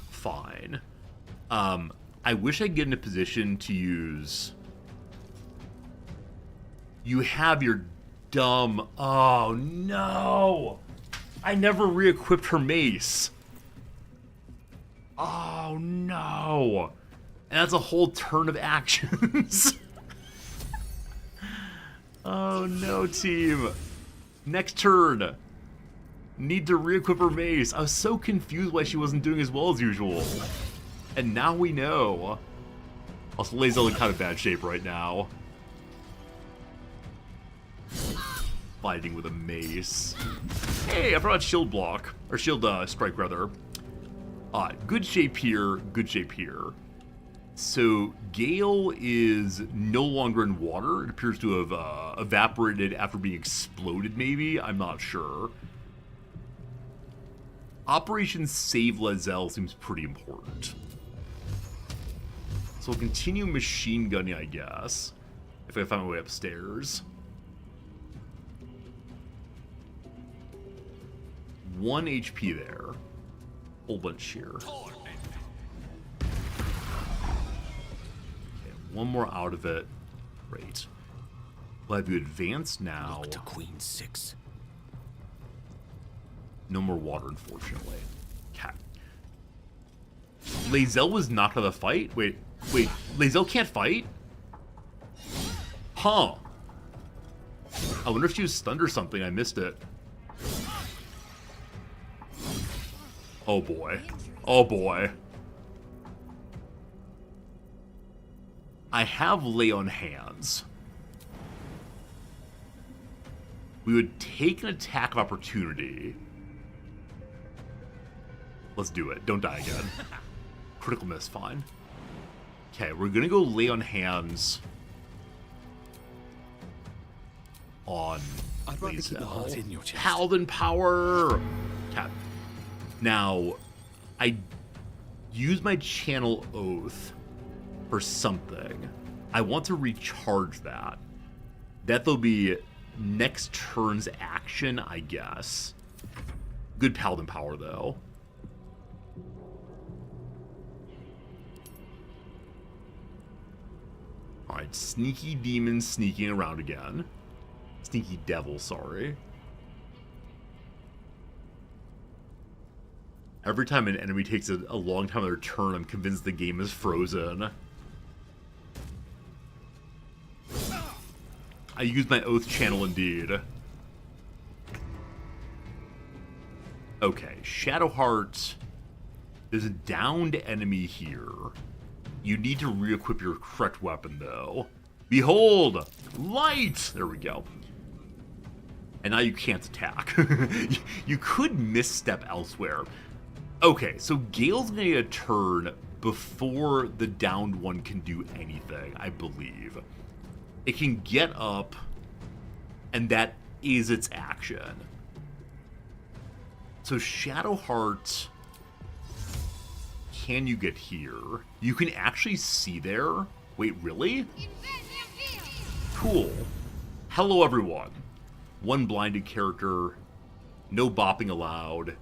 Fine. I wish I could get in a position to use... You have your dumb... Oh, no! I never re-equipped her mace. Oh, no! And that's a whole turn of actions. Oh, no, team. Next turn. Need to re-equip her mace. I was so confused why she wasn't doing as well as usual. And now we know. Also, Lae'zel in kind of bad shape right now. fighting with a mace. Hey, I brought shield block. Or shield strike, rather. Good shape here, good shape here. So, Gale is no longer in water. It appears to have evaporated after being exploded, maybe? I'm not sure. Operation Save Lae'zel seems pretty important. So we'll continue machine gunning, I guess. If I find my way upstairs. 1 HP there. Whole bunch here. Okay, one more out of it. Great. We'll have you advance now. Look to Queen 6. No more water, unfortunately. Okay. Lae'zel was knocked out of the fight? Wait. Lae'zel can't fight? Huh. I wonder if she was stunned or something. I missed it. Oh boy. Oh boy. I have lay on hands. We would take an attack of opportunity. Let's do it. Don't die again. Critical miss, fine. Okay, we're gonna go lay on hands on Lae'zel. Paladin power! Okay. Now, I use my channel oath for something. I want to recharge that. That'll be next turn's action, I guess. Good paladin power, though. Alright, sneaky demon sneaking around again. Sneaky devil, sorry. Every time an enemy takes a long time on their turn, I'm convinced the game is frozen. I used my oath channel indeed. Okay, Shadowheart. There's a downed enemy here. You need to re-equip your correct weapon, though. Behold! Light! There we go. And now you can't attack. You could misstep elsewhere. Okay, so Gale's gonna get a turn before the downed one can do anything, I believe. It can get up, and that is its action. So Shadowheart, can you get here? You can actually see there? Wait, really? Cool. Hello, everyone. One blinded character. No bopping allowed.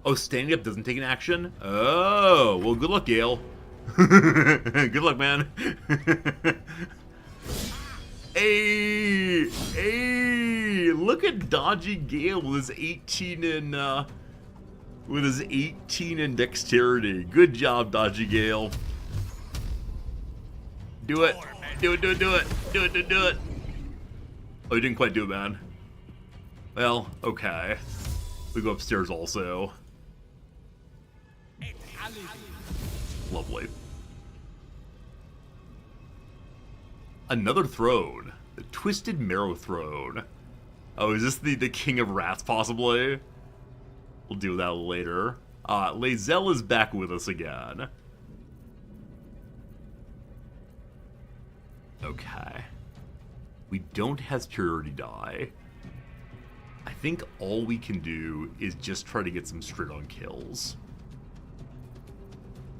Oh, standing up doesn't take an action? Oh, well, good luck, Gale. Good luck, man. Hey, look at dodgy Gale with his 18 in dexterity. Good job, dodgy Gale. Do it. Do it. Do it. Oh, you didn't quite do it, man. Well, okay. We go upstairs also. Lovely. Another throne. The Twisted Marrow Throne. Oh, is this the King of Rats, possibly? We'll deal with that later. Lae'zel is back with us again. Okay. We don't have Superiority Die. I think all we can do is just try to get some straight-on kills.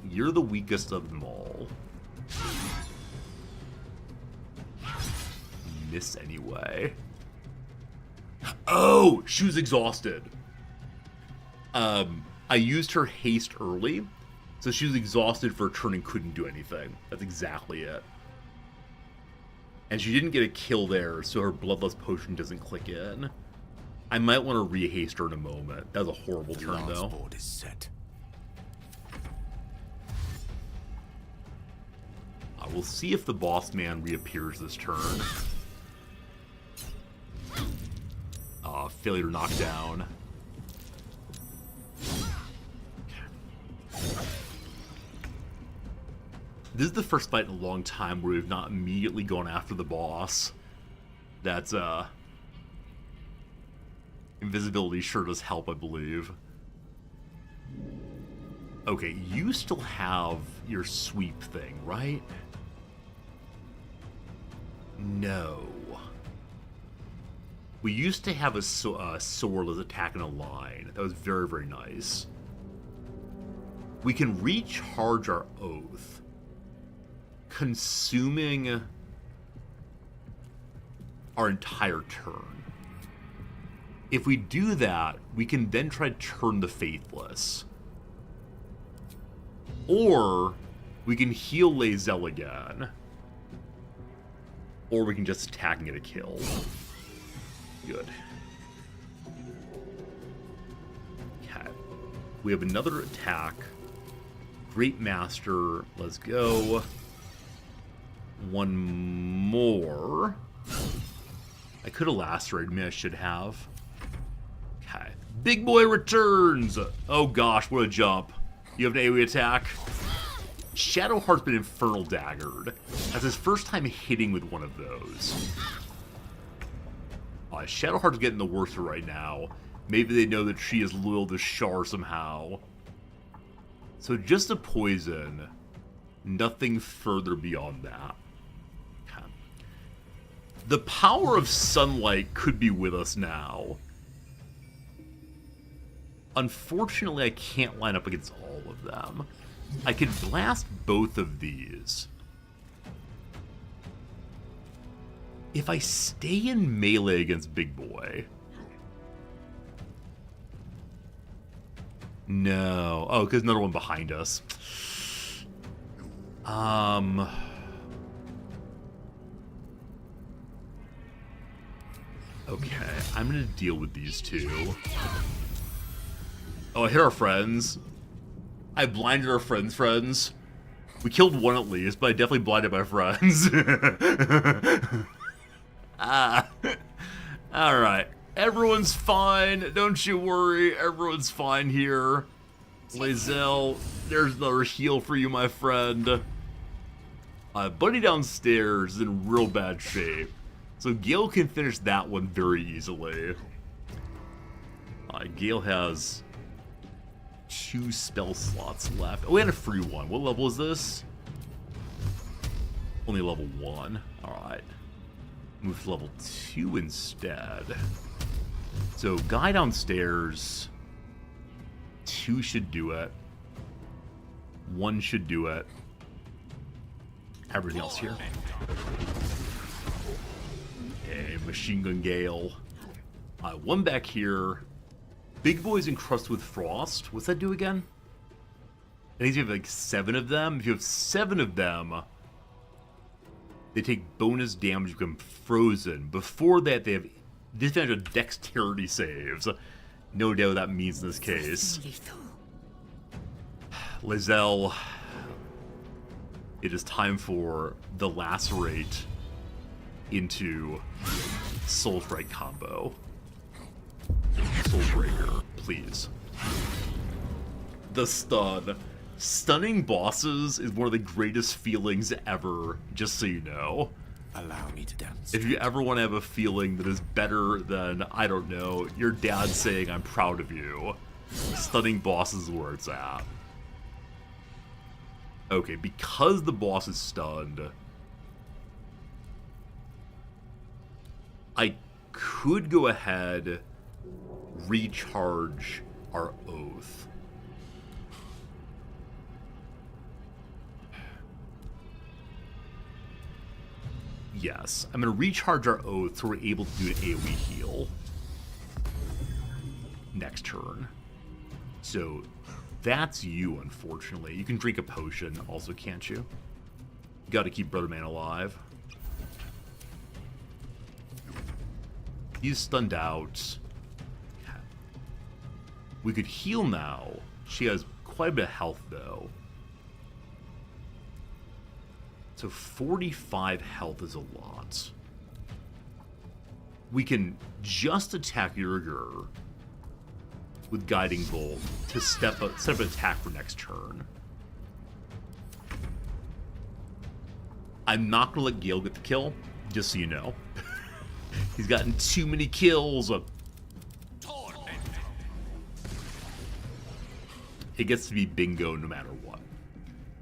You're the weakest of them all. Miss anyway. Oh, she was exhausted. I used her haste early, so she was exhausted for a turn and couldn't do anything. That's exactly it. And she didn't get a kill there, so her Bloodlust Potion doesn't click in. I might want to re-haste her in a moment. That was a horrible turn, though. Board is set. We'll see if the boss man reappears this turn. Failure knockdown. This is the first fight in a long time where we've not immediately gone after the boss. That's Invisibility sure does help, I believe. Okay, you still have your sweep thing, right? No. We used to have a swordless attack in a line. That was very, very nice. We can recharge our oath, consuming our entire turn. If we do that, we can then try to turn the Faithless. Or we can heal Lae'zel again. Or we can just attack and get a kill. Good. Okay. We have another attack. Great Master. Let's go. One more. I could have lacerated me. I should have. Okay. Big boy returns. Oh gosh, what a jump. You have an AoE attack. Shadowheart's been Infernal Daggered. That's his first time hitting with one of those. Shadowheart's getting the worst of it right now. Maybe they know that she is loyal to Shar somehow. So just a poison. Nothing further beyond that. Okay. The power of sunlight could be with us now. Unfortunately, I can't line up against all of them. I could blast both of these. If I stay in melee against Big Boy... No. Oh, because another one behind us. Okay, I'm gonna deal with these two. Oh, I hit our friends. I blinded our friends. We killed one at least, but I definitely blinded my friends. Alright. Everyone's fine. Don't you worry. Everyone's fine here. Lae'zel, there's another heal for you, my friend. Buddy downstairs is in real bad shape. So Gale can finish that one very easily. Gale has 2 spell slots left. Oh, we had a free one. What level is this? Only level 1. Alright. Move to level 2 instead. So, guy downstairs. 2 should do it. 1 should do it. Everything else here. Okay, Machine Gun Gale. 1 back here. Big Boy's encrusted with frost. What's that do again? I think you have like 7 of them. If you have 7 of them, they take bonus damage, become frozen. Before that, they have disadvantage of dexterity saves. No doubt what that means in this case. Lae'zel, it is time for the Lacerate into Soul Strike combo. Soulbreaker, please. The stun. Stunning bosses is one of the greatest feelings ever, just so you know. Allow me to dance. If you ever want to have a feeling that is better than, I don't know, your dad saying, I'm proud of you, stunning bosses is where it's at. Okay, because the boss is stunned, I could go ahead, recharge our oath. Yes, I'm going to recharge our oath so we're able to do an AoE heal next turn. So that's you, unfortunately. You can drink a potion also, can't you? Got to keep Brother Man alive. He's stunned out. We could heal now. She has quite a bit of health, though. So 45 health is a lot. We can just attack Yrgr with Guiding Bolt to set up an attack for next turn. I'm not going to let Gale get the kill, just so you know. He's gotten too many kills. it gets to be bingo no matter what.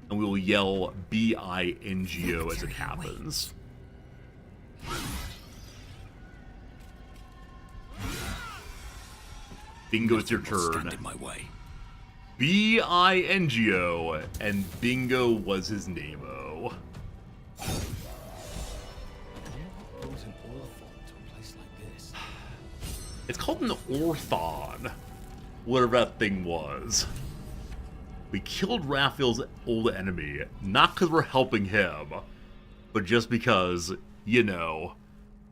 And we will yell B-I-N-G-O as it happens. Bingo, it's your turn. Stand in my way. B-I-N-G-O, and Bingo was his name-o. It's called an Orthon, whatever that thing was. We killed Raphael's old enemy, not because we're helping him, but just because, you know,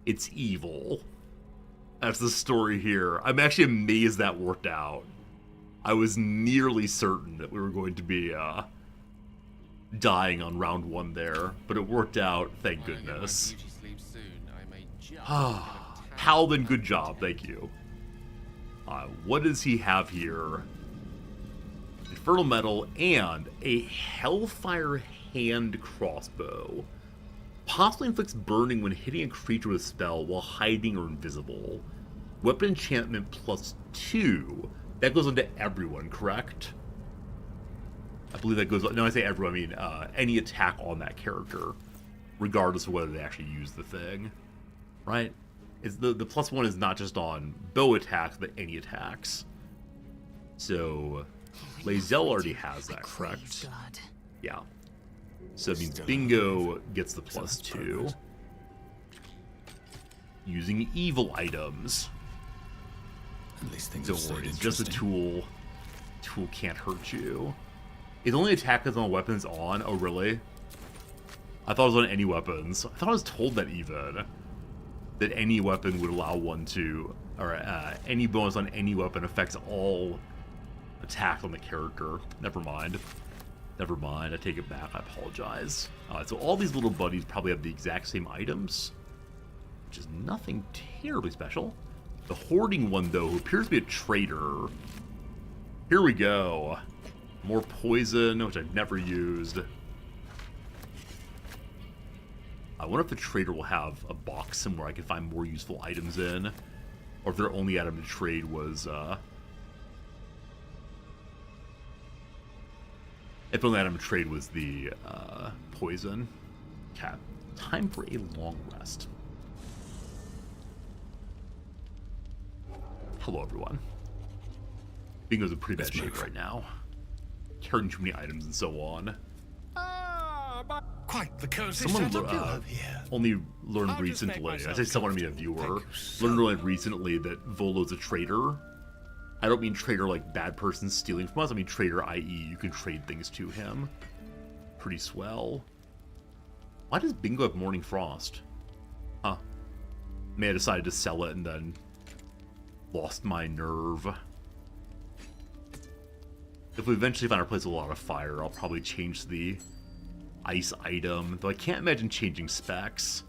it's evil. That's the story here. I'm actually amazed that worked out. I was nearly certain that we were going to be dying on round 1 there, but it worked out, thank goodness. Paladin, good job, thank you. What does he have here? Infernal Metal and a Hellfire Hand crossbow. Possibly inflicts burning when hitting a creature with a spell while hiding or invisible. Weapon enchantment +2. That goes on to everyone, correct? I believe that goes on. No, I say everyone, I mean any attack on that character, regardless of whether they actually use the thing. Right? It's the +1 is not just on bow attacks, but any attacks. So, Lae'zel already has that, correct? Yeah. So, it means Bingo gets the +2. Using evil items. Don't worry, it's just a tool. Tool can't hurt you. It only attacks on weapons on. Oh, really? I thought it was on any weapons. I thought I was told that even. That any weapon would allow one to, or any bonus on any weapon affects all attacks on the character. Never mind. Never mind, I take it back, I apologize. So all these little buddies probably have the exact same items, which is nothing terribly special. The hoarding one, though, who appears to be a traitor. Here we go. More poison, which I've never used. I wonder if the trader will have a box somewhere I can find more useful items in. Or if their only item to trade was, if the only item to trade was the, poison. Okay. Time for a long rest. Hello, everyone. Bingo's in pretty bad shape right now. Carrying too many items and so on. Quite the cozy Someone setup you have here. only learned recently, I say someone, I mean a viewer, learned recently that Volo's a traitor. I don't mean traitor like bad person stealing from us, I mean traitor, i.e. you can trade things to him. Pretty swell. Why does Bingo have Morning Frost? Huh. May I decided to sell it and then lost my nerve. If we eventually find our place with a lot of fire, I'll probably change the ice item, though I can't imagine changing specs.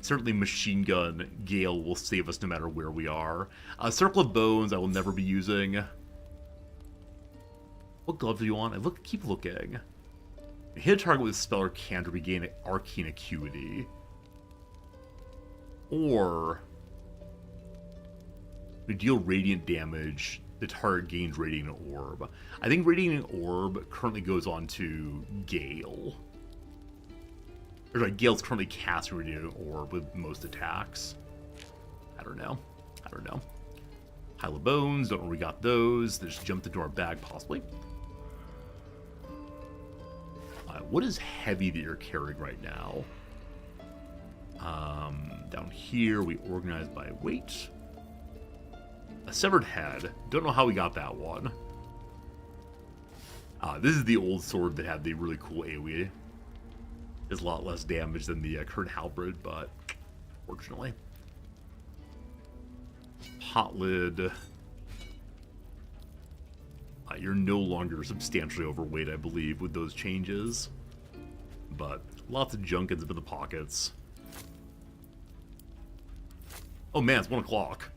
Certainly Machine Gun Gale will save us no matter where we are. Circle of Bones I will never be using. What gloves do you want? Keep looking. Hit a target with a spell or cantrip, regain arcane acuity. Or we deal radiant damage. The target gains Radiant Orb. I think Radiant Orb currently goes on to Gale. Or sorry, Gale's currently casting Radiant Orb with most attacks. I don't know. Pile of Bones, don't know where we got those. They just jumped into our bag, possibly. What is heavy that you're carrying right now? Down here, we organize by weight. A severed head. Don't know how we got that one. This is the old sword that had the really cool AoE. It's a lot less damage than the current halberd, but fortunately. Pot lid. You're no longer substantially overweight, I believe, with those changes. But lots of junk ends up in the pockets. Oh man, it's 1 o'clock.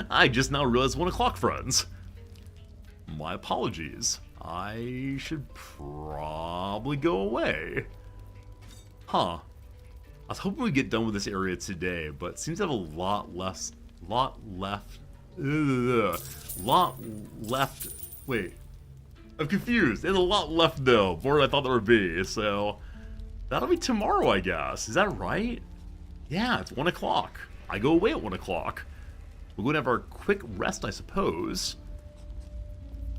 I just now realized 1 o'clock, friends. My apologies. I should probably go away. Huh. I was hoping we'd get done with this area today, but it seems to have a lot left Wait. I'm confused. There's a lot left, though. More than I thought there would be. So, that'll be tomorrow, I guess. Is that right? Yeah, it's 1 o'clock. I go away at 1 o'clock. We're going to have our quick rest, I suppose.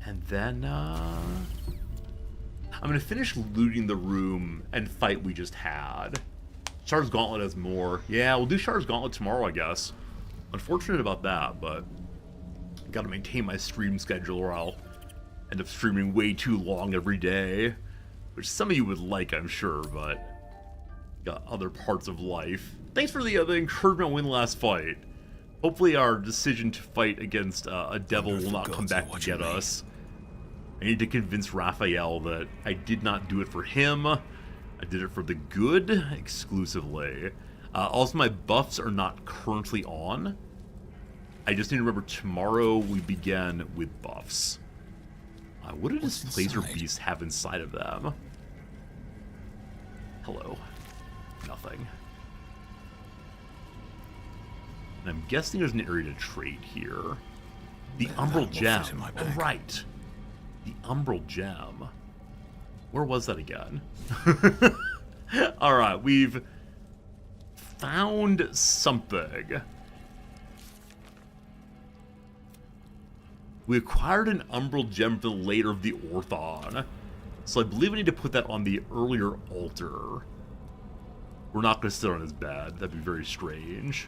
And then, I'm going to finish looting the room and fight we just had. Shard's Gauntlet has more. Yeah, we'll do Shard's Gauntlet tomorrow, I guess. Unfortunate about that, but got to maintain my stream schedule or I'll end up streaming way too long every day, which some of you would like, I'm sure, but got other parts of life. Thanks for the encouragement win last fight. Hopefully our decision to fight against a devil will not come back to get us. I need to convince Raphael that I did not do it for him. I did it for the good exclusively. Also, my buffs are not currently on. I just need to remember tomorrow we begin with buffs. What does Laser Beast have inside of them? Hello. Nothing. And I'm guessing there's an area to trade here. The Umbral Gem. Oh, right. The Umbral Gem. Where was that again? Alright, we've found something. We acquired an Umbral Gem for the later of the Orthon. So I believe I need to put that on the earlier altar. We're not going to sit on his bed. That'd be very strange.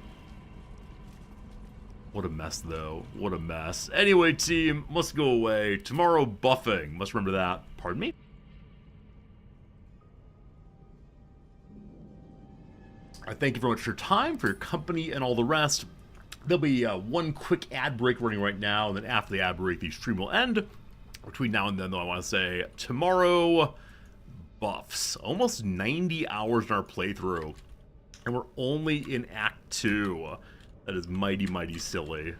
What a mess, though. What a mess. Anyway, team, must go away. Tomorrow, buffing. Must remember that. Pardon me? I thank you very much for your time, for your company, and all the rest. There'll be one quick ad break running right now, and then after the ad break, the stream will end. Between now and then, though, I want to say tomorrow, buffs. Almost 90 hours in our playthrough, and we're only in Act 2. That is mighty, mighty silly.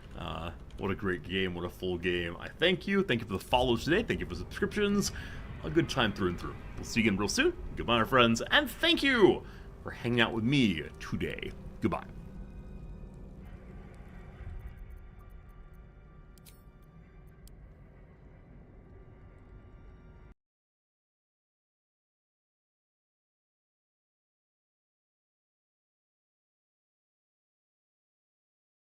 What a great game. What a full game. I thank you. Thank you for the follows today. Thank you for the subscriptions. A good time through and through. We'll see you again real soon. Goodbye, my friends, and thank you for hanging out with me today. Goodbye.